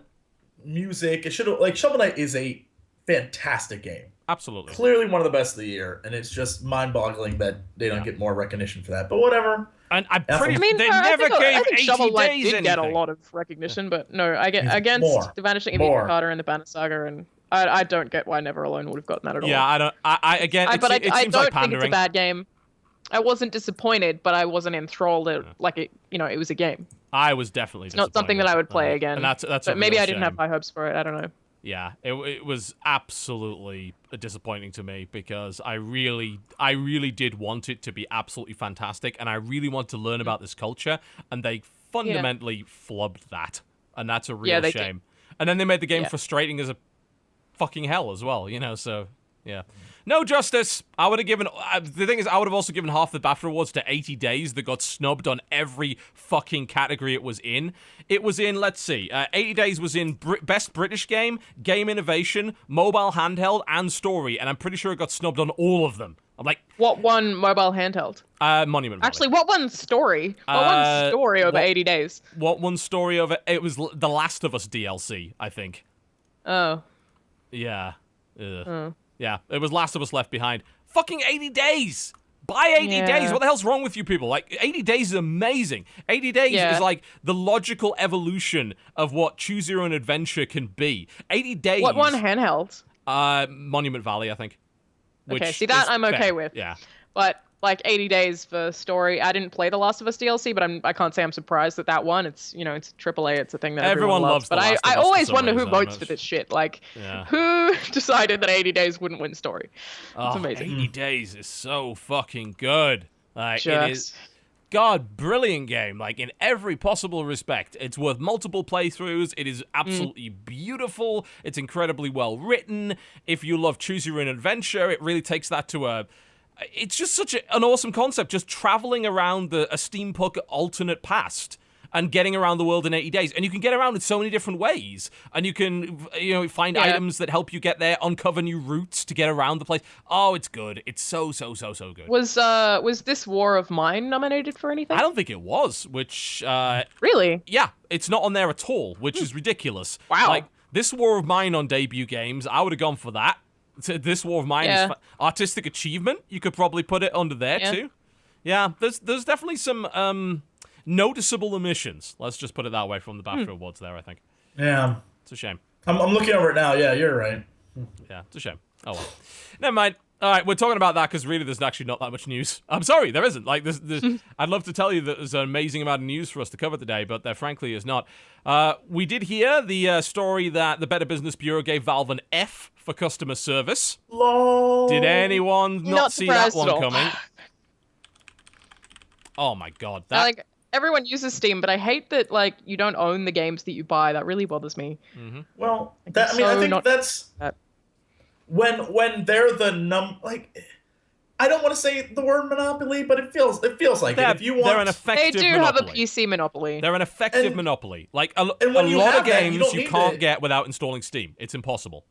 music. It should have, Shovel Knight is a fantastic game. Absolutely. Clearly one of the best of the year, and it's just mind-boggling that they don't get more recognition for that. But whatever. And they never gave 80 Shovel Knight days did anything. get a lot of recognition, but no, against The Vanishing of Ethan Carter and the Banner Saga, and I don't get why Never Alone would have gotten that at all. Yeah, I don't. I seems like pandering. I don't think it's a bad game. I wasn't disappointed, but I wasn't enthralled. It was a game. I was definitely disappointed. Not something that I would play again. And that's but maybe I didn't have high hopes for it. I don't know. Yeah, it was absolutely disappointing to me because I really did want it to be absolutely fantastic, and I really want to learn about this culture, and they fundamentally flubbed that, and that's a real shame. And then they made the game frustrating as a fucking hell as well, so... Yeah. No justice. I would have given... the thing is, I would have also given half the BAFTA awards to 80 Days that got snubbed on every fucking category it was in. It was in, let's see, 80 Days was in Best British Game, Game Innovation, Mobile Handheld, and Story, and I'm pretty sure it got snubbed on all of them. I'm like, What one mobile handheld? Monument Valley. Actually, what one story? What one story over 80 days? What one story over? It was The Last of Us DLC, I think. Oh. Yeah. Yeah, it was Last of Us Left Behind. Fucking 80 days! Buy 80 days! What the hell's wrong with you people? Like, 80 days is amazing. 80 days is like the logical evolution of what Choose Your Own Adventure can be. 80 days... What one handheld? Monument Valley, I think. Okay, see that I'm okay with. Yeah. But like 80 days for story. I didn't play The Last of Us DLC, but I can't say I'm surprised that one. It's it's AAA. It's a thing that everyone loves. But I always wonder who votes for this shit. Like, who decided that 80 days wouldn't win story? It's amazing. 80 days is so fucking good. Like, it is. God, brilliant game. Like, in every possible respect. It's worth multiple playthroughs. It is absolutely beautiful. It's incredibly well written. If you love Choose Your Own Adventure, it really takes that to a... It's just such an awesome concept, just traveling around a steampunk alternate past and getting around the world in 80 days. And you can get around in so many different ways. And you can, find items that help you get there, uncover new routes to get around the place. Oh, it's good. It's so good. Was this War of Mine nominated for anything? I don't think it was, which... Really? Yeah, it's not on there at all, which is ridiculous. Wow. Like, this War of Mine on debut games, I would have gone for that. This War of Mine is artistic achievement. You could probably put it under there, too. Yeah, there's definitely some... noticeable omissions. Let's just put it that way from the BAFTA Awards there, I think. Yeah. It's a shame. I'm looking over it now. Yeah, you're right. Yeah, it's a shame. Oh, well. Never mind. All right, we're talking about that because really there's actually not that much news. I'm sorry, there isn't. Like, I'd love to tell you that there's an amazing amount of news for us to cover today, but there frankly is not. We did hear the story that the Better Business Bureau gave Valve an F for customer service. Lol. Did anyone not see that one coming? Oh my god. Everyone uses Steam, but I hate that you don't own the games that you buy. That really bothers me. Mm-hmm. Well, I think that's when they're the I don't want to say the word monopoly, but it feels like it. If you want, they're an effective They do monopoly. have a PC monopoly. They're an effective monopoly. Like a lot of games you can't get without installing Steam. It's impossible.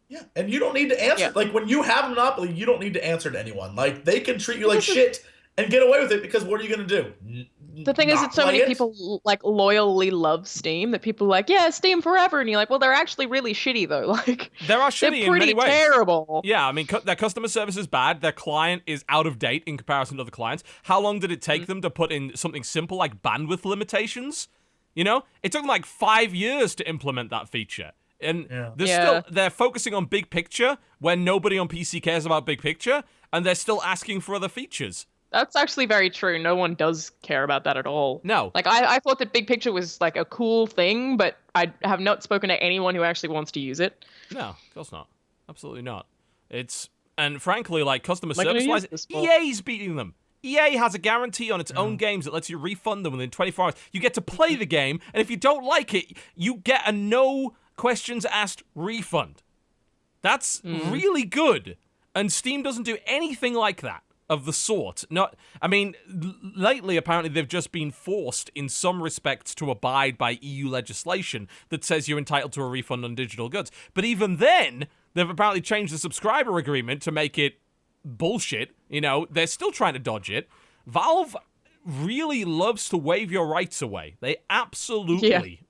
Yeah, and you don't need to answer. Like when you have a monopoly, you don't need to answer to anyone. Like they can treat you like shit and get away with it because what are you going to do? The thing is that so many people loyally love Steam that people are like, yeah, Steam forever, and you're like, well, they're actually really shitty though. Like there are shitty in many ways. Terrible. Yeah, I mean their customer service is bad. Their client is out of date in comparison to other clients. How long did it take them to put in something simple like bandwidth limitations? It took them like 5 years to implement that feature. And they're focusing on big picture when nobody on PC cares about big picture, and they're still asking for other features. That's actually very true. No one does care about that at all. No. Like, I thought that big picture was, a cool thing, but I have not spoken to anyone who actually wants to use it. No, of course not. Absolutely not. And frankly, customer service-wise, EA's beating them. EA has a guarantee on its own games that lets you refund them within 24 hours. You get to play the game, and if you don't like it, you get a no questions asked refund. That's really good. And Steam doesn't do anything like that. Of the sort. Lately, apparently, they've just been forced, in some respects, to abide by EU legislation that says you're entitled to a refund on digital goods. But even then, they've apparently changed the subscriber agreement to make it bullshit. They're still trying to dodge it. Valve really loves to waive your rights away. They absolutely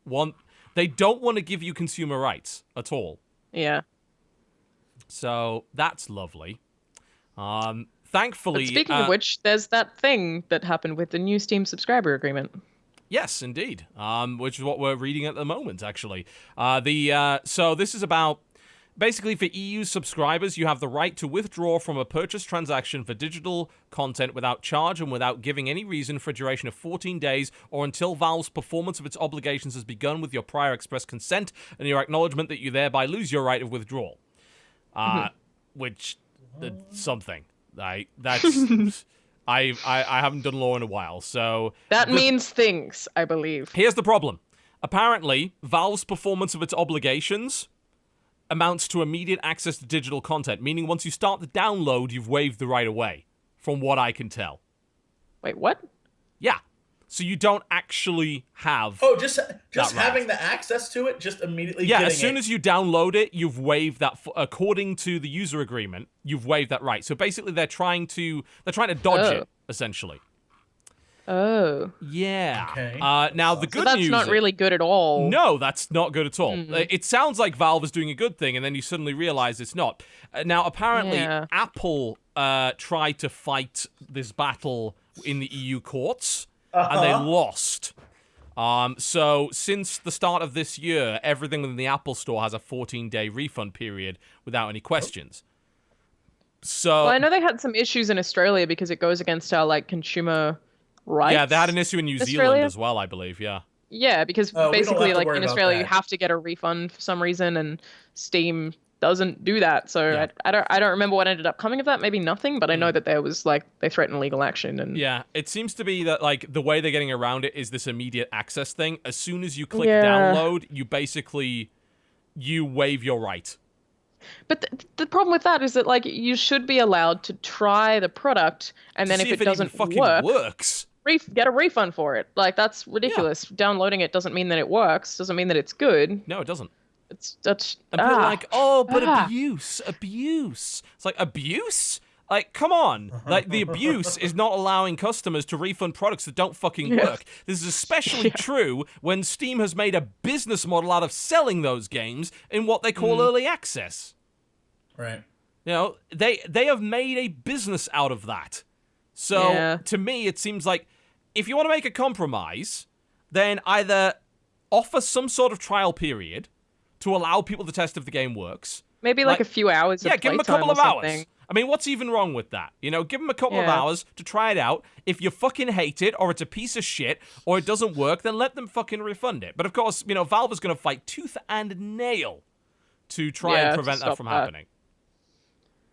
they don't want to give you consumer rights at all. Yeah. So, that's lovely. Thankfully... But speaking of which, there's that thing that happened with the new Steam subscriber agreement. Yes, indeed. Which is what we're reading at the moment, actually. So this is about... Basically, for EU subscribers, you have the right to withdraw from a purchase transaction for digital content without charge and without giving any reason for a duration of 14 days or until Valve's performance of its obligations has begun with your prior express consent and your acknowledgement that you thereby lose your right of withdrawal. Which... something. That's I haven't done law in a while, so that means things, I believe. Here's the problem. Apparently, Valve's performance of its obligations amounts to immediate access to digital content, meaning once you start the download, you've waived the right away, from what I can tell. Wait, what? Yeah. So you don't actually have. Oh, just right. having the access to it, just immediately. Yeah, getting as soon as you download it, you've waived that. According to the user agreement, you've waived that right. So basically, they're trying to dodge it essentially. Oh. Yeah. Okay. Now the good news. So that's not really good at all. No, that's not good at all. It sounds like Valve is doing a good thing, and then you suddenly realize it's not. Now, apparently, Apple tried to fight this battle in the EU courts, and they lost. So since the start of this year, everything within the Apple Store has a 14-day refund period without any questions. So Well, I know they had some issues in Australia because it goes against our like consumer rights. yeah, they had an issue in New Zealand as well, I believe. Yeah. Yeah, because basically, like in Australia, you have to get a refund for some reason, and Steam doesn't do that. So I don't remember what ended up coming of that. Maybe nothing, but I know that there was like they threatened legal action. And yeah, it seems to be that like the way they're getting around it is this immediate access thing. As soon as you click download, you basically waive your right. But the problem with that is that like you should be allowed to try the product, and then if it doesn't works. Get a refund for it. Like that's ridiculous. Downloading it doesn't mean that it works. Doesn't mean that it's good. No, it doesn't. That's and people are like, oh, but abuse. It's like abuse. Like, come on. Like the abuse is not allowing customers to refund products that don't fucking work. This is especially true when Steam has made a business model out of selling those games in what they call early access. Right. You know, they have made a business out of that. So to me, it seems like if you want to make a compromise, then either offer some sort of trial period to allow people to test if the game works. Maybe like a few hours of give them a couple of hours. I mean, what's even wrong with that? You know, give them a couple of hours to try it out. If you fucking hate it, or it's a piece of shit, or it doesn't work, then let them fucking refund it. But of course, you know, Valve is going to fight tooth and nail to try and prevent that from happening.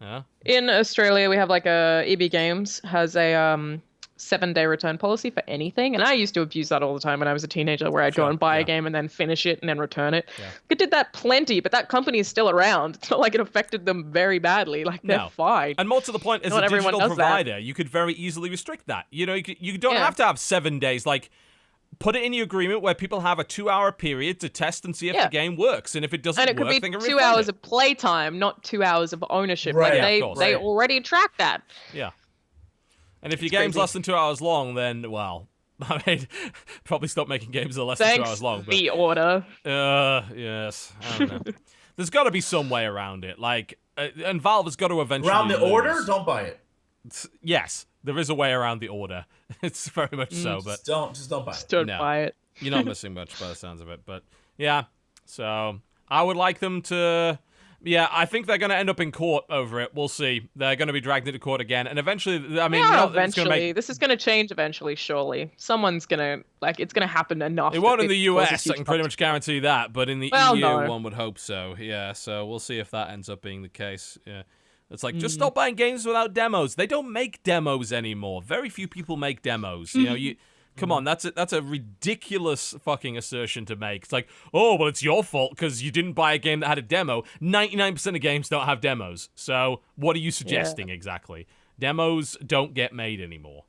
Yeah. In Australia, we have like EB Games has a 7-day return policy for anything, and I used to abuse that all the time when I was a teenager, where I'd go and buy a game and then finish it and then return it. I did that plenty, but that company is still around. It's not like it affected them very badly. Like they're fine. And more to the point, as a digital provider, you could very easily restrict that. You know, you don't have to have 7 days. Like, put it in your agreement where people have a 2-hour period to test and see if the game works, and if it doesn't work, and it could be 2 hours of playtime, not 2 hours of ownership. Right. Like they already track that. Yeah. And if your game's less than 2 hours long, then, well, I mean, probably stop making games that are less than 2 hours long. But, the order. Yes. I don't know. There's got to be some way around it. Like, and Valve has got to eventually around the order? Don't buy it. Yes, there is a way around the order. It's very much so, but... Just don't buy it. Don't buy it. You're not missing much by the sounds of it. But, yeah. So, I would like them to... Yeah, I think they're going to end up in court over it. We'll see. They're going to be dragged into court again. And eventually, I mean... eventually. This is going to change eventually, surely. Someone's going to... Like, it's going to happen enough. It won't in the US, I can pretty much guarantee that. But in the EU, one would hope so. Yeah, so we'll see if that ends up being the case. Yeah. It's like, just stop buying games without demos. They don't make demos anymore. Very few people make demos. You know, come on, that's a ridiculous fucking assertion to make. It's like, oh, well, it's your fault because you didn't buy a game that had a demo. 99% of games don't have demos. So what are you suggesting exactly? Demos don't get made anymore.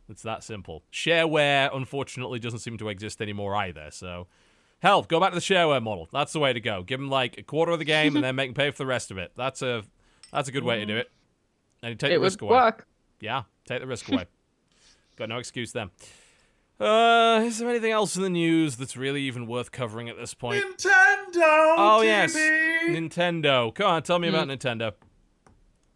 It's that simple. Shareware, unfortunately, doesn't seem to exist anymore either. So, hell, go back to the shareware model. That's the way to go. Give them like a quarter of the game and then make them pay for the rest of it. That's a good way to do it. And you take the risk away. It would work. Yeah, take the risk away. Got no excuse then. Is there anything else in the news that's really even worth covering at this point? Nintendo! Oh, TV. yes. Nintendo. Come on, tell me about Nintendo.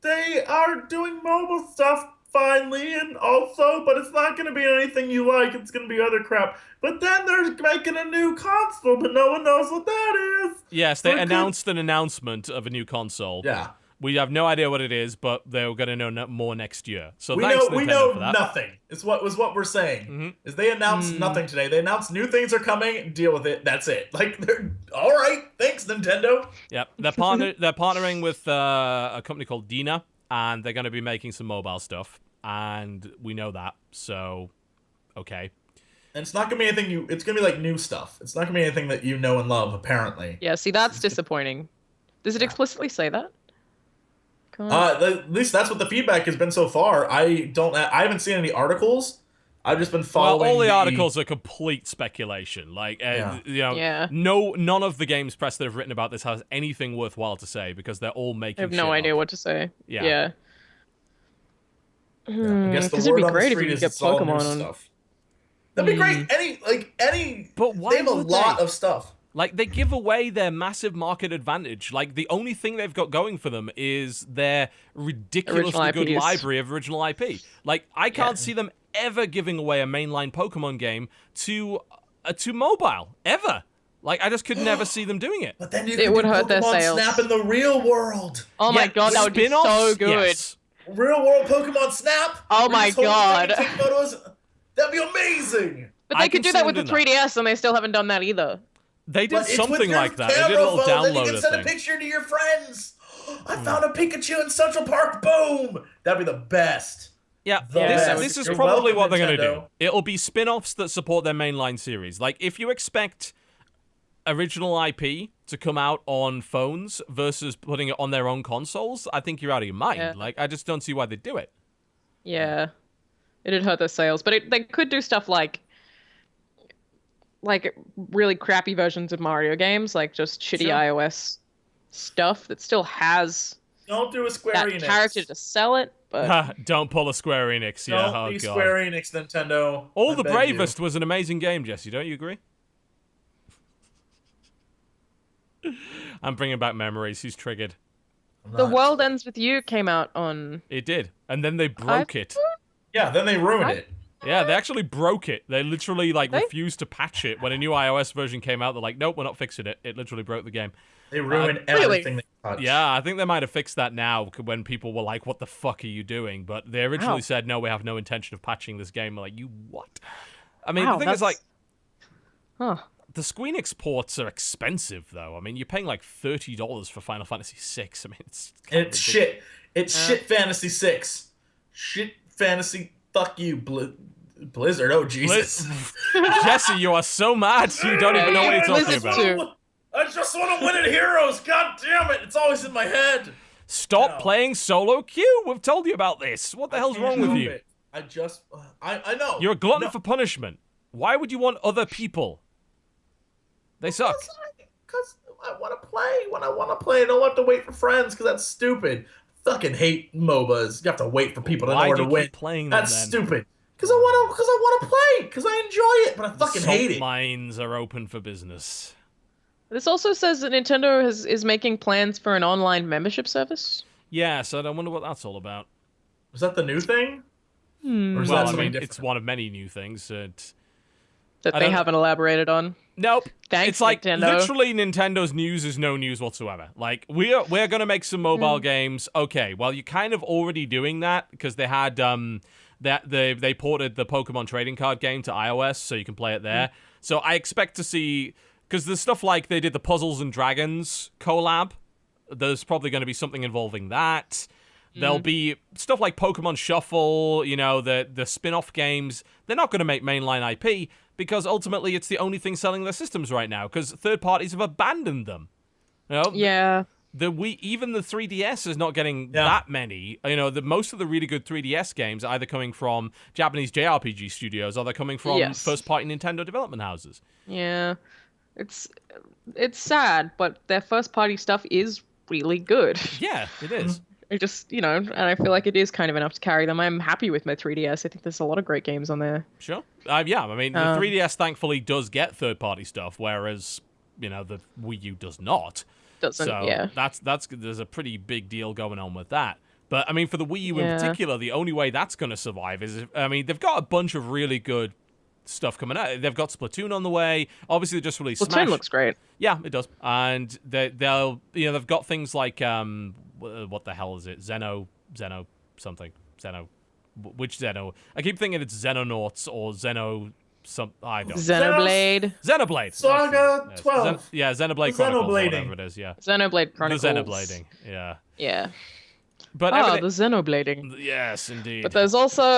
They are doing mobile stuff finally, and also, but it's not going to be anything you like. It's going to be other crap. But then they're making a new console, but no one knows what that is. Yes, they announced an announcement of a new console. Yeah. We have no idea what it is, but they're going to know more next year. So we know nothing. Is what we're saying. Is they announced nothing today. They announced new things are coming. Deal with it. That's it. Like, they're all right. Thanks, Nintendo. Yep, they're partnering with a company called Dina, and they're going to be making some mobile stuff. And we know that. So, okay. And it's not going to be anything it's going to be like new stuff. It's not going to be anything that you know and love, apparently. Yeah. See, that's disappointing. Does it explicitly say that? At least that's what the feedback has been so far. I haven't seen any articles, I've just been Well, following. all the articles are complete speculation. Like, none of the games press that have written about this has anything worthwhile to say because they're all making. I have no idea what to say. Yeah. I guess the Because word it'd be on the great if street you is could get it's all new Pokemon on. stuff. That'd be great. Any. But why they have a would lot they? of stuff. Like, they give away their massive market advantage. Like, the only thing they've got going for them is their ridiculously good library of original IP. Like, I can't see them ever giving away a mainline Pokemon game to mobile. Ever. Like, I just could never see them doing it. But then you It would hurt Pokemon their sales. Snap in the real world. Oh my god, that would be so good. Yes. Real world Pokemon Snap. Oh where you my just hold the god. thing and take photos. That'd be amazing. But they I could can do see that them with the doing 3DS, and they still haven't done that either. They did But it's with something your like that. They did a little camera phone, then you downloader can send thing. a picture to your friends. I found a Pikachu in Central Park. Boom. That'd be the best. Yeah, The best. this is You're probably welcome, what they're going to do. Nintendo. It'll be spin-offs that support their mainline series. Like, if you expect original IP to come out on phones versus putting it on their own consoles, I think you're out of your mind. Yeah. Like, I just don't see why they do it. Yeah. It'd hurt their sales. But they could do stuff like really crappy versions of Mario games, like just shitty Sure. iOS stuff that still has Don't do a Square that Enix. character to sell it. But Don't pull a Square Enix. Yeah, Don't oh be god. Square Enix, Nintendo. All I the beg Bravest was an amazing game, Jesse. Don't you agree? I'm bringing back memories. He's triggered. you. The World Ends With You came out on... It did, and then they broke it. Yeah, then they ruined it. Yeah, they actually broke it. They literally They? refused to patch it when a new iOS version came out. They're like, nope, we're not fixing it. It literally broke the game. They ruined Really? everything they touched. Yeah, I think they might have fixed that now when people were like, what the fuck are you doing? But they originally Wow. said, no, we have no intention of patching this game. We're like, you what? I mean, Wow, the thing is, like, Huh. the Squeenix ports are expensive, though. I mean, you're paying like $30 for Final Fantasy VI. I mean, it's kind of It's ridiculous. shit. It's shit Fantasy 6. Shit Fantasy. Fuck you, Blizzard. Oh, Jesus. Jesse, you are so mad. You don't even know what you're talking Blizzard about. too. I just want to win at Heroes. God damn it. It's always in my head. Stop No. playing solo queue. We've told you about this. What the hell's Can't wrong with help you? it. I know. You're a glutton No, for punishment. Why would you want other people? They suck. Because I want to play when I want to play. I don't have to wait for friends because that's stupid. Fucking hate MOBAs. You have to wait for people to know Why where do to you win. keep playing them That's then? stupid. Because I want to play. Because I enjoy it, but I fucking hate it. Mines are open for business. This also says that Nintendo is making plans for an online membership service. Yeah, so I wonder what that's all about. Was that the new thing? Or is Well, that I something mean, different? it's one of many new things. That I they don't- haven't elaborated on. Nope. Thanks, It's like Nintendo. literally Nintendo's news is no news whatsoever. Like we're gonna make some mobile games. Okay, well you're kind of already doing that because they had they ported the Pokemon trading card game to iOS so you can play it there. So I expect to see because there's stuff like they did the Puzzles and Dragons collab. There's probably going to be something involving that. There'll be stuff like Pokemon Shuffle, you know, the spin-off games. They're not going to make mainline IP because ultimately it's the only thing selling their systems right now because third parties have abandoned them. You know, Yeah. even the 3DS is not getting that many. You know, most of the really good 3DS games are either coming from Japanese JRPG studios or they're coming from first-party Nintendo development houses. Yeah. It's sad, but their first party stuff is really good. Yeah, it is. I just, and I feel like it is kind of enough to carry them. I'm happy with my 3DS. I think there's a lot of great games on there. Sure. Yeah, I mean, the 3DS thankfully does get third-party stuff, whereas, the Wii U does not. Doesn't, So yeah. there's a pretty big deal going on with that. But, I mean, for the Wii U in Yeah. particular, the only way that's going to survive is, they've got a bunch of really good stuff coming out. They've got Splatoon on the way. Obviously, they just released Splatoon Smash. looks great. Yeah, it does. And they'll, they've got things like, what the hell is it? Xeno something. Which Xeno? I keep thinking it's Xenonauts or Xeno I don't know. Xenoblade. Xenoblade. Saga Yes. 12. Xenoblade Chronicles, or Xenoblading. whatever it is, yeah. Xenoblade Chronicles. The Xenoblading, yeah. Yeah. But the everything... Xenoblading. Yes, indeed. But there's also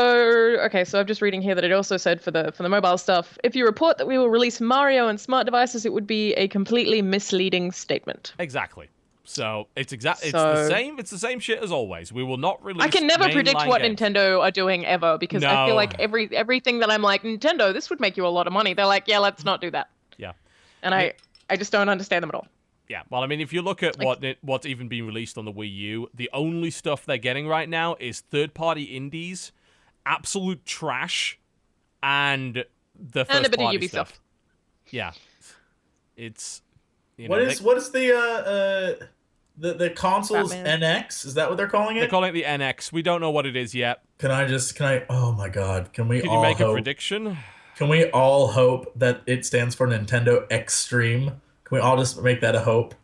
so I'm just reading here that it also said for the mobile stuff, if you report that we will release Mario on smart devices, it would be a completely misleading statement. Exactly. So it's the same shit as always. We will not release. I can never predict what games. Nintendo are doing ever because I feel like everything that I'm like, Nintendo, this would make you a lot of money. They're like, yeah, let's not do that. Yeah. And I just don't understand them at all. Yeah, well, I mean, if you look at what's even been released on the Wii U, the only stuff they're getting right now is third-party indies, absolute trash, and the first-party stuff. Yeah, it's what is the console's Batman. NX? Is that what they're calling it? They're calling it the NX. We don't know what it is yet. Can I? Oh my God! Can you make a prediction? Can we all hope that it stands for Nintendo Extreme? Can we all just make that a hope?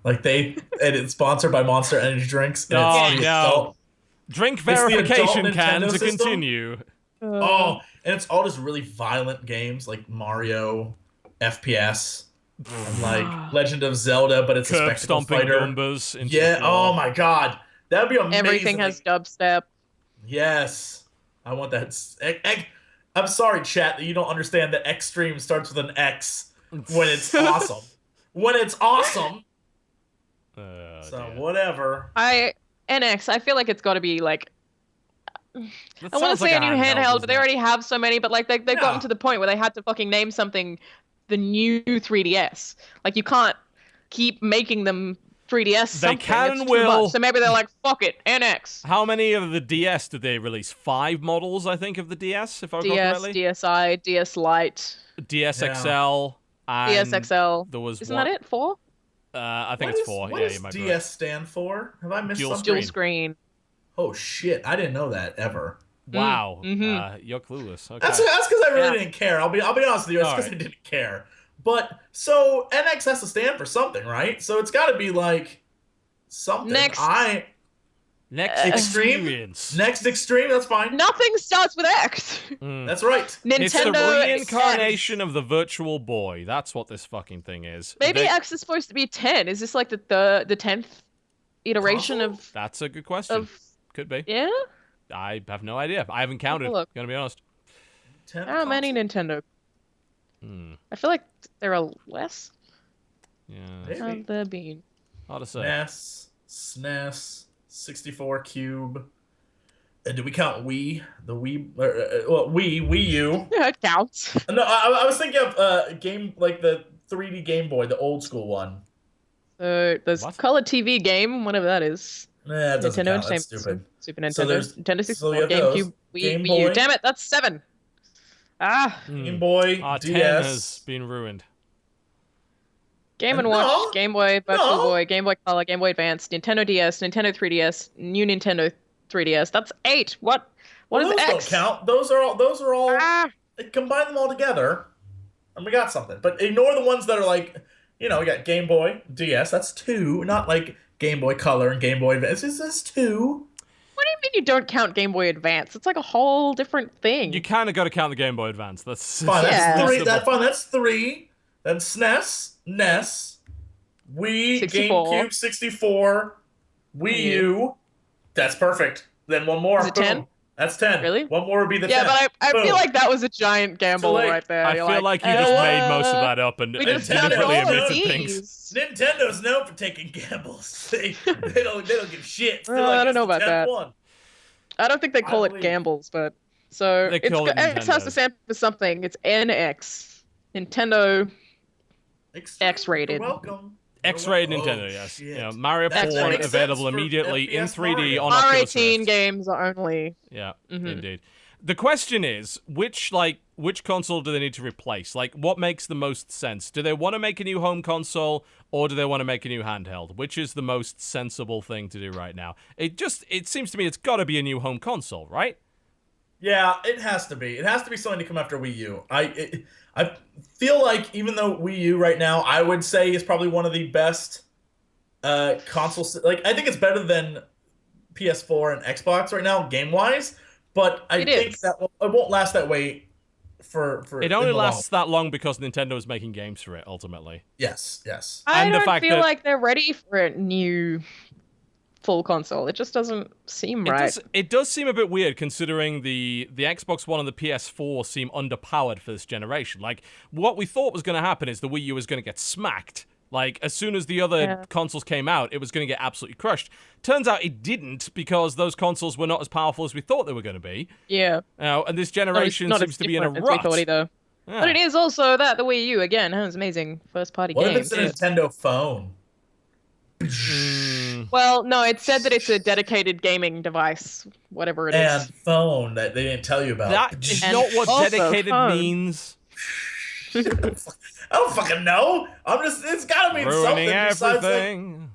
Like and it's sponsored by Monster Energy drinks. And no. Drink verification can to continue. And it's all just really violent games like Mario, FPS, and like Legend of Zelda, but it's a spectacle fighter. Goombas Oh my God, that'd be amazing. Everything has dubstep. Yes, I want that. I'm sorry, chat, that you don't understand that Extreme starts with an X when it's awesome. When it's awesome. Whatever. NX, I feel like it's got to be like. I want to say like a new handheld, but they already have so many. But like they've gotten to the point where they had to fucking name something the new 3DS. Like you can't keep making them 3DS. Something. They can it's and too will. much. So maybe they're like, fuck it, NX. How many of the DS did they release? 5 models, I think, of the DS, if I recall correctly. DSi, DS Lite, DSXL. And DSXL. Isn't that it? 4? I think it's 4. What does DS stand for? Have I missed something? Dual screen. Oh shit! I didn't know that ever. Wow, you're clueless. Okay. That's because I really didn't care. I'll be honest with you. It's because I didn't care. But so NX has to stand for something, right? So it's got to be like something. Next Extreme. Experience. Next Extreme. That's fine. Nothing starts with X. That's right. Nintendo. It's the reincarnation of the Virtual Boy. That's what this fucking thing is. Maybe X is supposed to be 10. Is this like the 10th iteration of? That's a good question. Could be. Yeah. I have no idea. I haven't counted. Gonna be honest. How many Nintendo? I feel like there are less. Yeah. Have there been? Hard to say. NES, SNES, 64 Cube. And do we count Wii? The Wii, Wii U. Yeah, it counts. No, I was thinking of game like the 3D Game Boy, the old school one. So there's Color TV game, whatever that is. Nah, it doesn't Nintendo count. That's stupid. Super Nintendo, So there's- Nintendo so 64, you have GameCube, those. Wii U. Damn it, that's 7. Game Boy, 10 DS. has been ruined. Game & Watch, Game Boy, Virtual Boy, Game Boy Color, Game Boy Advance, Nintendo DS, Nintendo 3DS, new Nintendo 3DS. That's 8. What is those X? don't count. Those are all. Combine them all together, and we got something. But ignore the ones that are like, we got Game Boy, DS. That's 2, not like Game Boy Color and Game Boy Advance. It's just 2. What do you mean you don't count Game Boy Advance? It's like a whole different thing. You kind of got to count the Game Boy Advance. That's fine. That's 3. That's 3. Then SNES, NES, Wii, 64. GameCube, 64, Wii U. That's perfect. Then one more. Is it 10? That's 10. Really? One more would be the 10. Yeah, but I feel like that was a giant gamble right there. I feel like you just made most of that up and deliberately omitted things. Nintendo's known for taking gambles. They don't give shit. I don't know about that. I don't think they call it gambles, but so X has to stand for something. It's NX, Nintendo X-rated. You're welcome. X-rated Nintendo, yes. Mario Porn available immediately in 3D on Oculus R18 Rift. games only. Yeah, indeed. The question is, which console do they need to replace? Like, what makes the most sense? Do they want to make a new home console, or do they want to make a new handheld? Which is the most sensible thing to do right now? It seems to me it's got to be a new home console, right? Yeah, it has to be. It has to be something to come after Wii U. I feel like even though Wii U right now, I would say is probably one of the best consoles. Like, I think it's better than PS4 and Xbox right now, game-wise. But I think that it won't last that way for it only lasts that long because Nintendo is making games for it, ultimately. Yes. I don't feel like they're ready for a new full console. It just doesn't seem right. It does seem a bit weird considering the Xbox One and the PS4 seem underpowered for this generation. Like, what we thought was going to happen is the Wii U was going to get smacked Like, as soon as the other consoles came out, it was going to get absolutely crushed. Turns out it didn't, because those consoles were not as powerful as we thought they were going to be. Yeah. And this generation seems to be in a rut. We thought either. Yeah. But it is also that the Wii U, again, has amazing first-party games. What if it's a Nintendo phone? Well, no, it said that it's a dedicated gaming device, whatever it is. And phone that they didn't tell you about. That is not what dedicated means. I don't fucking know. It's gotta mean ruining something everything.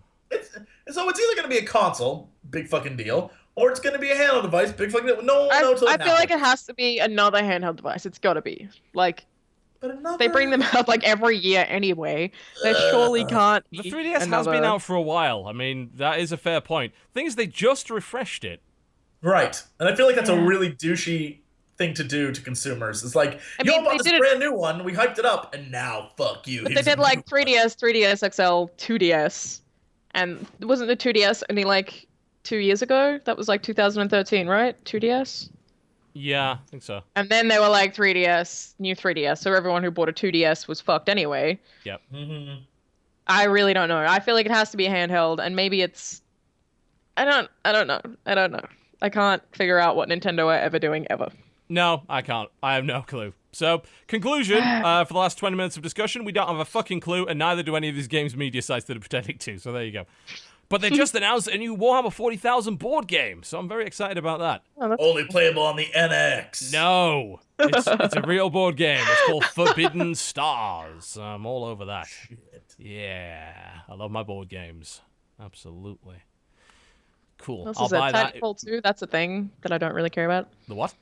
So it's either gonna be a console, big fucking deal, or it's gonna be a handheld device, big fucking deal. I feel like it has to be another handheld device. It's gotta be. Like, they bring them out like every year anyway. They surely can't. The 3DS has been out for a while. I mean, that is a fair point. Thing is, they just refreshed it. Right. And I feel like that's a really douchey thing to do to consumers. It's like, you bought this brand new one, we hyped it up, and now fuck you. But they did like 3DS, 3DS XL, 2DS. And wasn't the 2DS only like 2 years ago? That was like 2013, right? 2DS? Yeah, I think so. And then they were like 3DS, new 3DS. So everyone who bought a 2DS was fucked anyway. Yep. Mm-hmm. I really don't know. I feel like it has to be a handheld, and maybe it's... I don't know. I can't figure out what Nintendo are ever doing ever. No, I can't. I have no clue. So, conclusion, for the last 20 minutes of discussion, we don't have a fucking clue, and neither do any of these games media sites that are pretending to, so there you go. But they just announced a new Warhammer 40,000 board game, so I'm very excited about that. Only playable on the NX. No, it's a real board game. It's called Forbidden Stars. I'm all over that. Yeah, I love my board games. Absolutely. Cool. I'll buy that. Titanfall 2, that's a thing that I don't really care about. The what?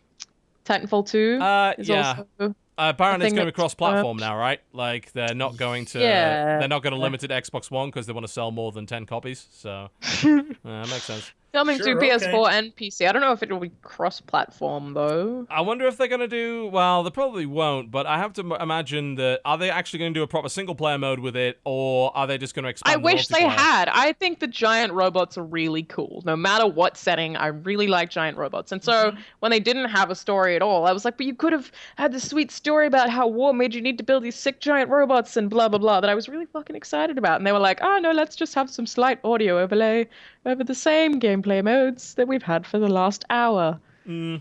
Titanfall 2 is also... apparently it's going to be cross-platform now, right? Like, they're not going to limit it to Xbox One because they want to sell more than 10 copies, so that makes sense. Coming to PS4 and PC. I don't know if it will be cross-platform, though. I wonder if they're going to do... Well, they probably won't, but I have to imagine that... Are they actually going to do a proper single-player mode with it, or are they just going to expand I wish they had. I think the giant robots are really cool. No matter what setting, I really like giant robots. And so, when they didn't have a story at all, I was like, but you could have had this sweet story about how war made you need to build these sick giant robots and blah, blah, blah, that I was really fucking excited about. And they were like, oh, no, let's just have some slight audio overlay over the same gameplay modes that we've had for the last hour. It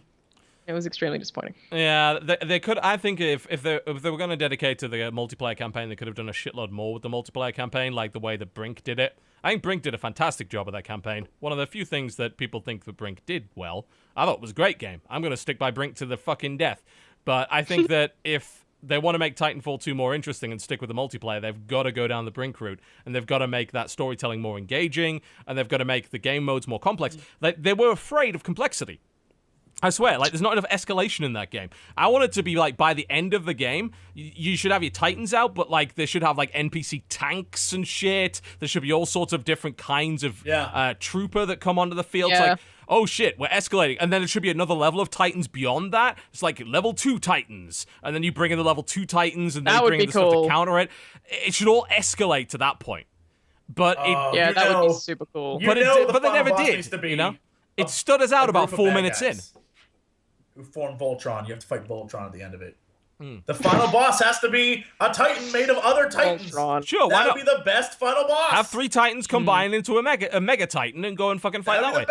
was extremely disappointing. Yeah, they could. I think if they were going to dedicate to the multiplayer campaign, they could have done a shitload more with the multiplayer campaign, like the way that Brink did it. I think Brink did a fantastic job of that campaign. One of the few things that people think that Brink did well. I thought it was a great game. I'm going to stick by Brink to the fucking death. But I think that if they want to make Titanfall 2 more interesting and stick with the multiplayer, they've got to go down the Brink route, and they've got to make that storytelling more engaging, and they've got to make the game modes more complex. They were afraid of complexity. I swear, like, there's not enough escalation in that game. I want it to be, like, by the end of the game, you should have your Titans out, but, like, they should have, like, NPC tanks and shit. There should be all sorts of different kinds of trooper that come onto the field. It's like, oh, shit, we're escalating. And then it should be another level of Titans beyond that. It's like level 2 Titans. And then you bring in the level 2 Titans, and then you bring in the stuff to counter it. It should all escalate to that point. But that would be super cool. But they never did, you know? It stood us out about 4 minutes in. Who form Voltron. You have to fight Voltron at the end of it. The final boss has to be a Titan made of other Titans. Voltron. Sure, why not? That would be the best final boss. Have 3 Titans combine into a mega Titan and go and fucking fight that way.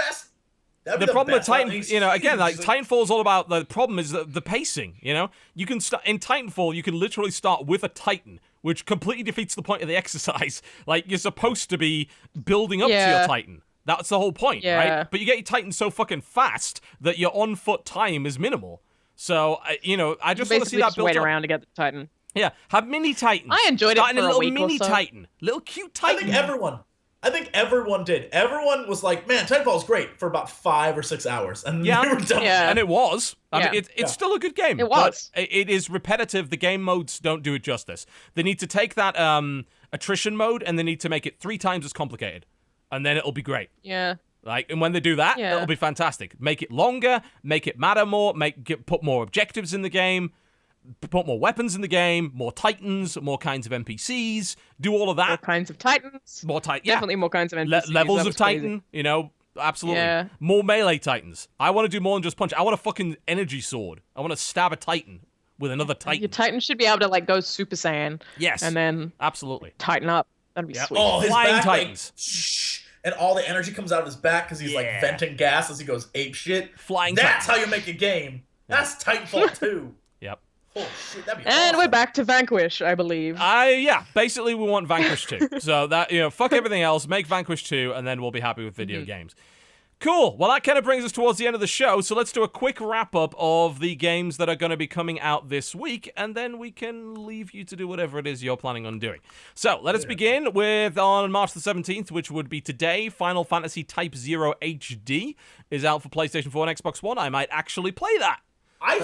The problem with Titan, you know, again, like Titanfall is all about the problem is the pacing. You know, you can start in Titanfall. You can literally start with a Titan, which completely defeats the point of the exercise. Like, you're supposed to be building up to your Titan. That's the whole point, right? But you get your Titan so fucking fast that your on-foot time is minimal. So, you know, I just want to see that built up. Wait around to get the Titan. Yeah, have mini Titans. I enjoyed it for a a week mini or so. Titan, little cute Titan. I think everyone did. Everyone was like, man, Titanfall is great for about 5 or 6 hours. And they were done. And it was. I mean, it's still a good game. It was. But it is repetitive. The game modes don't do it justice. They need to take that attrition mode and they need to make it 3 times as complicated. And then it'll be great. Yeah. Like, and when they do that, it'll be fantastic. Make it longer, make it matter more, put more objectives in the game, put more weapons in the game, more Titans, more kinds of NPCs, do all of that. More kinds of Titans. Definitely more kinds of NPCs. Levels of Titan, you know, absolutely. Yeah. More melee Titans. I want to do more than just punch. I want a fucking energy sword. I want to stab a Titan with another Titan. Your Titan should be able to, like, go Super Saiyan. Yes. And then... Absolutely. Tighten up. That'd be Yep. sweet. Oh, his Flying back, Titans. like, shh, and all the energy comes out of his back because he's like Yeah. venting gas as he goes ape shit. Flying That's Titans. how you make a game. That's Titanfall 2. Yep. Holy shit, that'd be And awesome. we're back to Vanquish, I believe. Yeah, basically we want Vanquish 2. So that, fuck everything else, make Vanquish 2, and then we'll be happy with video games. Cool. Well, that kind of brings us towards the end of the show, so let's do a quick wrap-up of the games that are going to be coming out this week, and then we can leave you to do whatever it is you're planning on doing. So, let us begin with, on March the 17th, which would be today, Final Fantasy Type 0 HD is out for PlayStation 4 and Xbox One. I might actually play that. I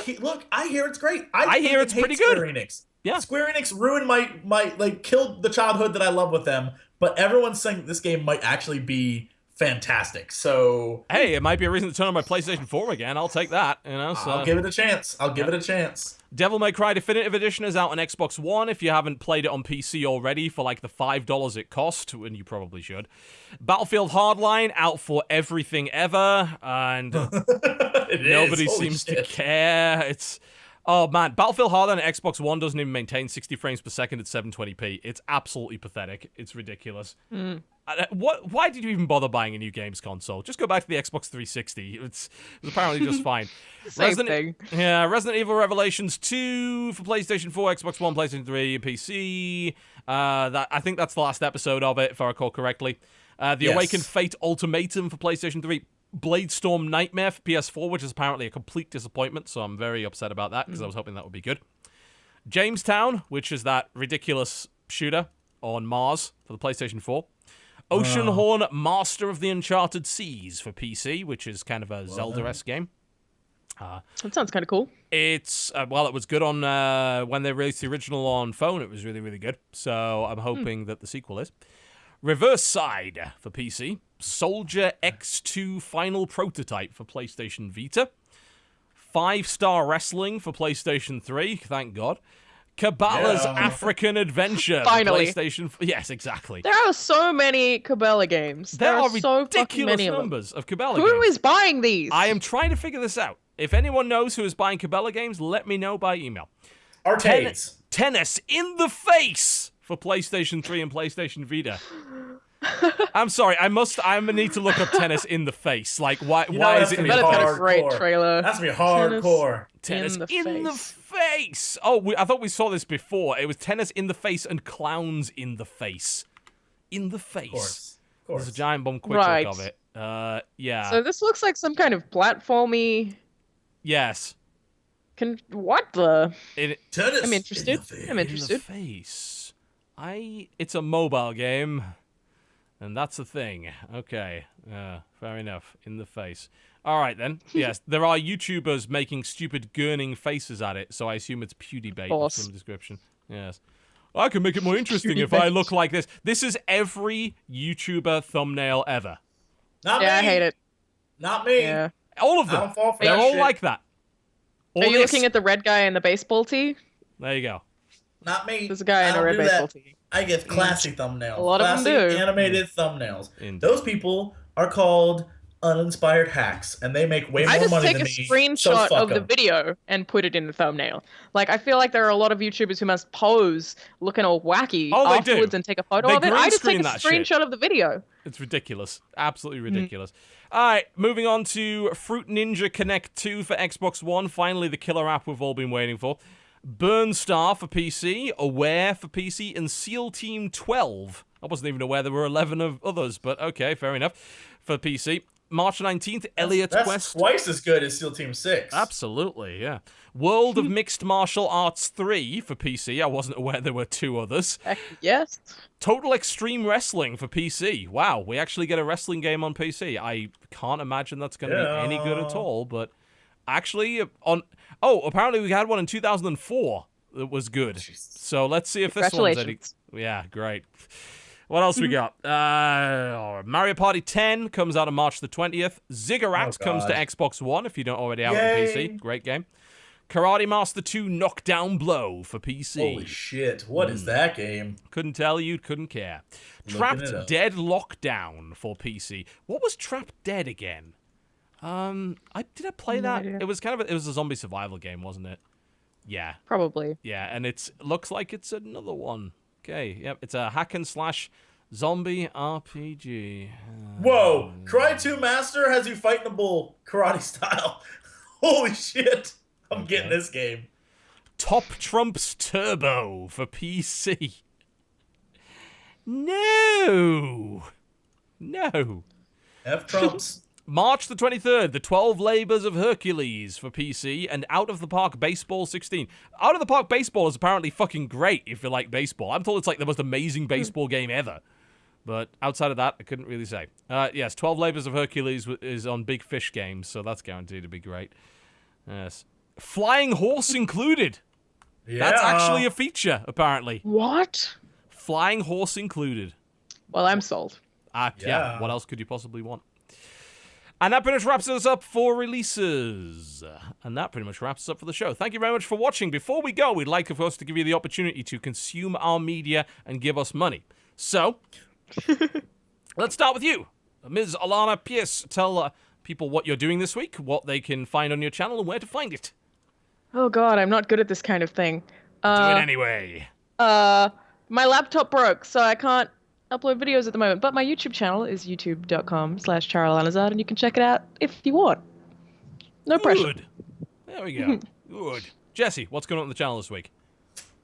hear it's great. I hear it's pretty good. Square Enix. Yeah. Square Enix ruined my like killed the childhood that I love with them, but everyone's saying this game might actually be fantastic. So Hey, it might be a reason to turn on my PlayStation 4 again. I'll take that, So I'll give it a chance. Give it a chance. Devil May Cry Definitive Edition is out on Xbox One if you haven't played it on PC already for like the $5 it cost, and you probably should. Battlefield Hardline out for everything ever, and nobody seems to care. Oh man, Battlefield Hardline on Xbox One doesn't even maintain 60 frames per second at 720p. It's absolutely pathetic. It's ridiculous. Why did you even bother buying a new games console? Just go back to the Xbox 360. It's apparently just fine. Same thing. Yeah, Resident Evil Revelations 2 for PlayStation 4, Xbox One, PlayStation 3, and PC. I think that's the last episode of it, if I recall correctly. The Awakened Fate Ultimatum for PlayStation 3. Bladestorm Nightmare for PS4, which is apparently a complete disappointment, so I'm very upset about that, because I was hoping that would be good. Jamestown, which is that ridiculous shooter on Mars for the PlayStation 4. Oceanhorn Master of the Uncharted Seas for PC, which is kind of a Zelda-esque game. That sounds kind of cool. It's, it was good on, when they released the original on phone, it was really, really good, so I'm hoping that the sequel is. Reverse Side for PC. Soldier X2 Final Prototype for PlayStation Vita. 5-Star Wrestling for PlayStation 3, thank God. Cabela's African Adventure Finally. for PlayStation... Yes, exactly. There are so many Cabela games. There are so fucking ridiculous many numbers of Cabela Who games. is buying these? I am trying to figure this out. If anyone knows who is buying Cabela games, let me know by email. Arcades. Tennis in the Face for PlayStation 3 and PlayStation Vita. I'm sorry, I need to look up Tennis in the Face. Like, why is it in the That's got a face? great trailer. That's gonna be hardcore. Tennis in the Face. Oh, I thought we saw this before. It was Tennis in the Face and Clowns in the Face. In the Face. Of course. There's a giant bomb quick Right. look of it. Yeah. So this looks like some kind of platformy... Yes. What the... Tennis I'm interested. In the Face. It's a mobile game. And that's the thing. Okay. Fair enough. In the Face. All right, then. Yes, there are YouTubers making stupid gurning faces at it, so I assume it's PewDieBait in some description. Yes. I can make it more interesting if I look like this. This is every YouTuber thumbnail ever. Not me. I hate it. Not me. Yeah. All of I them. don't fall for They're that all shit. like that. Are you looking at the red guy in the baseball tee? There you go. Not me. There's a guy in I a don't red do baseball that. tee. I get classy thumbnails. A lot of them classy do. animated thumbnails. Indeed. Those people are called uninspired hacks, and they make way more I just money take than a me. So screenshot fuck of the 'em. video and put it in the thumbnail. Like, I feel like there are a lot of YouTubers who must pose looking all wacky Oh, they do. afterwards and take a photo They of it. green I just take screen a that shit. screenshot of the video. It's ridiculous. Absolutely ridiculous. All right, moving on to Fruit Ninja Connect 2 for Xbox One. Finally, the killer app we've all been waiting for. Burnstar for PC, Aware for PC, and SEAL Team 12. I wasn't even aware there were 11 of others, but okay, fair enough. For PC. March 19th, Elliot That's Quest. twice as good as SEAL Team 6. Absolutely, yeah. World of Mixed Martial Arts 3 for PC. I wasn't aware there were 2 others. Heck, yes. Total Extreme Wrestling for PC. Wow, we actually get a wrestling game on PC. I can't imagine that's going to be any good at all, but actually, apparently we had one in 2004 that was good. So let's see if this one's any... Congratulations. Yeah, great. What else we got? Mario Party 10 comes out on March the 20th. Ziggurat comes to Xbox One if you don't already have it on PC. Great game. Karate Master 2 Knockdown Blow for PC. Holy shit, what is that game? Couldn't tell you, couldn't care. Looking Trapped it up. Dead Lockdown for PC. What was Trapped Dead again? Did I play No that? idea. It was it was a zombie survival game, wasn't it? Yeah. Probably. Yeah, and looks like it's another one. Okay, yep, it's a hack and slash zombie RPG. Whoa! Karate 2 Master has you fighting a bull karate style. Holy shit! I'm getting this game. Top Trumps Turbo for PC. No. F Trumps. March the 23rd, the 12 Labors of Hercules for PC, and Out of the Park Baseball 16. Out of the Park Baseball is apparently fucking great if you like baseball. I'm told it's like the most amazing baseball game ever. But outside of that, I couldn't really say. Yes, 12 Labors of Hercules is on Big Fish Games, so that's guaranteed to be great. Yes. Flying Horse included. Yeah. That's actually a feature, apparently. What? Flying Horse included. Well, I'm sold. Yeah, what else could you possibly want? And that pretty much wraps us up for releases. And that pretty much wraps us up for the show. Thank you very much for watching. Before we go, we'd like, of course, to give you the opportunity to consume our media and give us money. So, let's start with you. Ms. Alanah Pearce, tell people what you're doing this week, what they can find on your channel, and where to find it. Oh god, I'm not good at this kind of thing. Do it anyway. My laptop broke, so I can't upload videos at the moment, but my YouTube channel is youtube.com/CharlAnazard, and you can check it out if you want. No pressure. Good. There we go. Good. Jesse, what's going on the channel this week?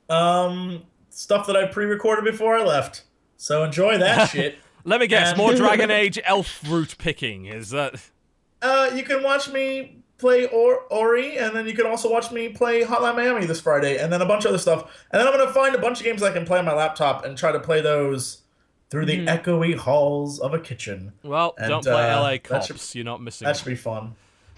Stuff that I pre-recorded before I left. So enjoy that shit. Let me guess, more Dragon Age elf root picking. Is that... You can watch me play Ori, and then you can also watch me play Hotline Miami this Friday, and then a bunch of other stuff. And then I'm going to find a bunch of games I can play on my laptop and try to play those through the echoey halls of a kitchen. Well, don't play LA Cops. You're not missing. That should be fun.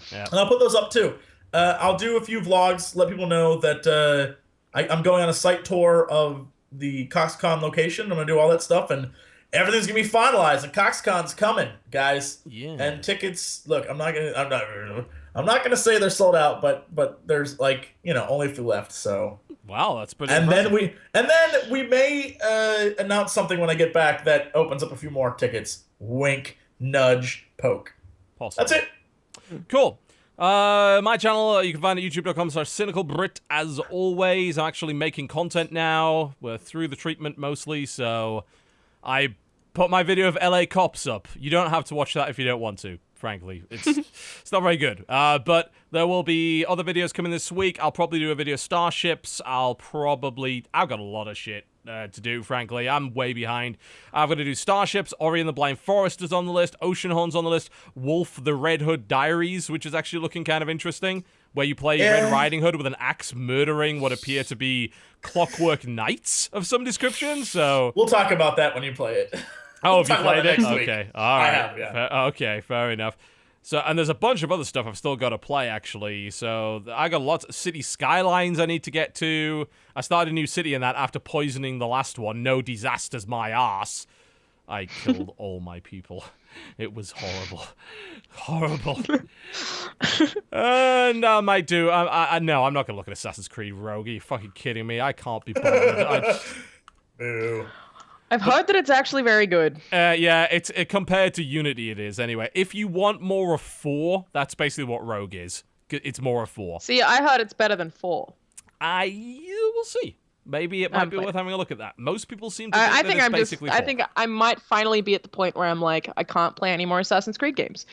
Yeah. And I'll put those up too. I'll do a few vlogs, let people know that I'm going on a site tour of the CoxCon location. I'm going to do all that stuff, and everything's going to be finalized, and CoxCon's coming, guys. Yeah. And tickets, look, I'm not going to say they're sold out, but there's only a few left, so. Wow, that's pretty and impressive. then we may announce something when I get back that opens up a few more tickets. Wink, nudge, poke. Possible. That's it. Cool. My channel, you can find at youtube.com/cynicalbrit. As always, I'm actually making content now. We're through the treatment mostly, so I put my video of LA Cops up. You don't have to watch that if you don't want to, frankly. It's not very good. But there will be other videos coming this week. I'll probably do a video of Starships. I've got a lot of shit to do, frankly. I'm way behind. I'm going to do Starships, Ori and the Blind Forest is on the list, Oceanhorn's on the list, Wolf the Red Hood Diaries, which is actually looking kind of interesting, where you play Red Riding Hood with an axe murdering what appear to be clockwork knights of some description, so... We'll talk about that when you play it. Oh, We'll have you played it? Next week. Okay, all right. I have, yeah. Okay, fair enough. So, and there's a bunch of other stuff I've still got to play, actually. So, I got lots of City Skylines I need to get to. I started a new city in that after poisoning the last one. No disasters, my ass. I killed all my people. It was horrible. Horrible. And I might do... no, I'm not going to look at Assassin's Creed Rogue. Are you fucking kidding me? I can't be bothered. Boo. I've heard that it's actually very good. Yeah, compared to Unity, it is anyway. If you want more of 4, that's basically what Rogue is. It's more of 4. See, I heard it's better than 4. We'll see. Maybe it might be worth having a look at that. Most people seem to think that it's basically 4. I think I might finally be at the point where I'm like, I can't play any more Assassin's Creed games.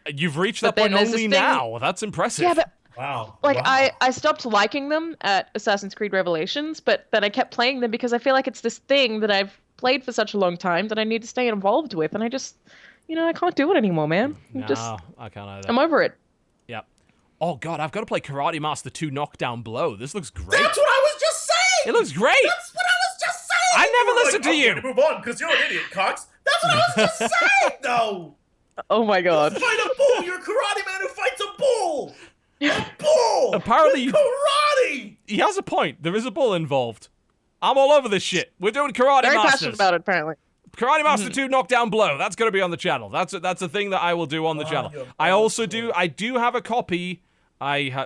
You've reached that point only now. That's impressive. Yeah, but wow. Like, wow. I stopped liking them at Assassin's Creed Revelations, but then I kept playing them because I feel like it's this thing that I've played for such a long time that I need to stay involved with, and I just, I can't do it anymore, man. I can't either. I'm over it. Yep. Oh, God, I've got to play Karate Master 2 Knockdown Blow. This looks great. That's what I was just saying! It looks great! That's what I was just saying! I never listened to you! I'm gonna move on, because you're an idiot, Cox. That's what I was just saying, though! Oh my god. You fight a bull! You're a karate man who fights a bull! A bull! Apparently... karate! He has a point. There is a bull involved. I'm all over this shit. We're doing Karate Very Masters. passionate about it, apparently. Karate Master 2 Knockdown Blow. That's going to be on the channel. That's a thing that I will do on the channel. I do have a copy.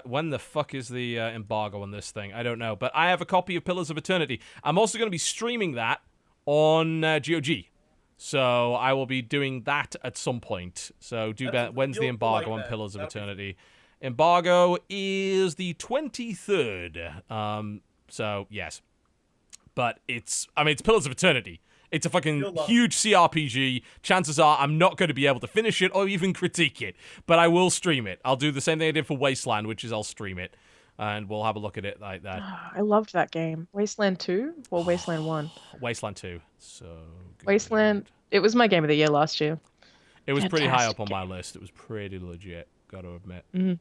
When the fuck is the embargo on this thing? I don't know. But I have a copy of Pillars of Eternity. I'm also going to be streaming that on GOG. So I will be doing that at some point. So when's the embargo on Pillars of Eternity? Embargo is the 23rd. So, yes. But it's Pillars of Eternity. It's a fucking huge CRPG. Chances are I'm not going to be able to finish it or even critique it, but I will stream it. I'll do the same thing I did for Wasteland, which is I'll stream it, and we'll have a look at it like that. I loved that game. Wasteland 2 or Wasteland 1? Wasteland 2. So good. Wasteland, it was my game of the year last year. It was pretty high up on my list. It was pretty legit, got to admit. I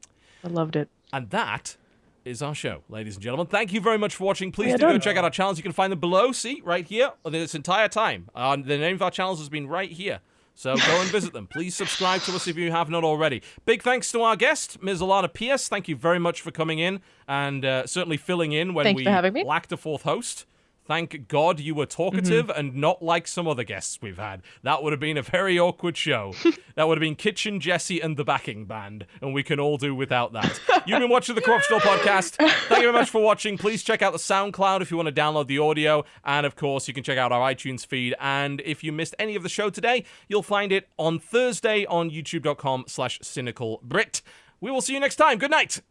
loved it. And that is our show, ladies and gentlemen. Thank you very much for watching. Please do go check out our channels. You can find them below. See, right here, this entire time. The name of our channels has been right here. So go and visit them. Please subscribe to us if you have not already. Big thanks to our guest, Ms. Alanah Pearce. Thank you very much for coming in and certainly filling in when we lacked a fourth host. Thank God you were talkative and not like some other guests we've had. That would have been a very awkward show. That would have been Kitchen Jesse and the backing band, and we can all do without that. You've been watching the Corruptional Podcast. Thank you very much for watching. Please check out the SoundCloud if you want to download the audio, and of course, you can check out our iTunes feed. And if you missed any of the show today, you'll find it on Thursday on youtube.com/cynicalbrit. We will see you next time. Good night.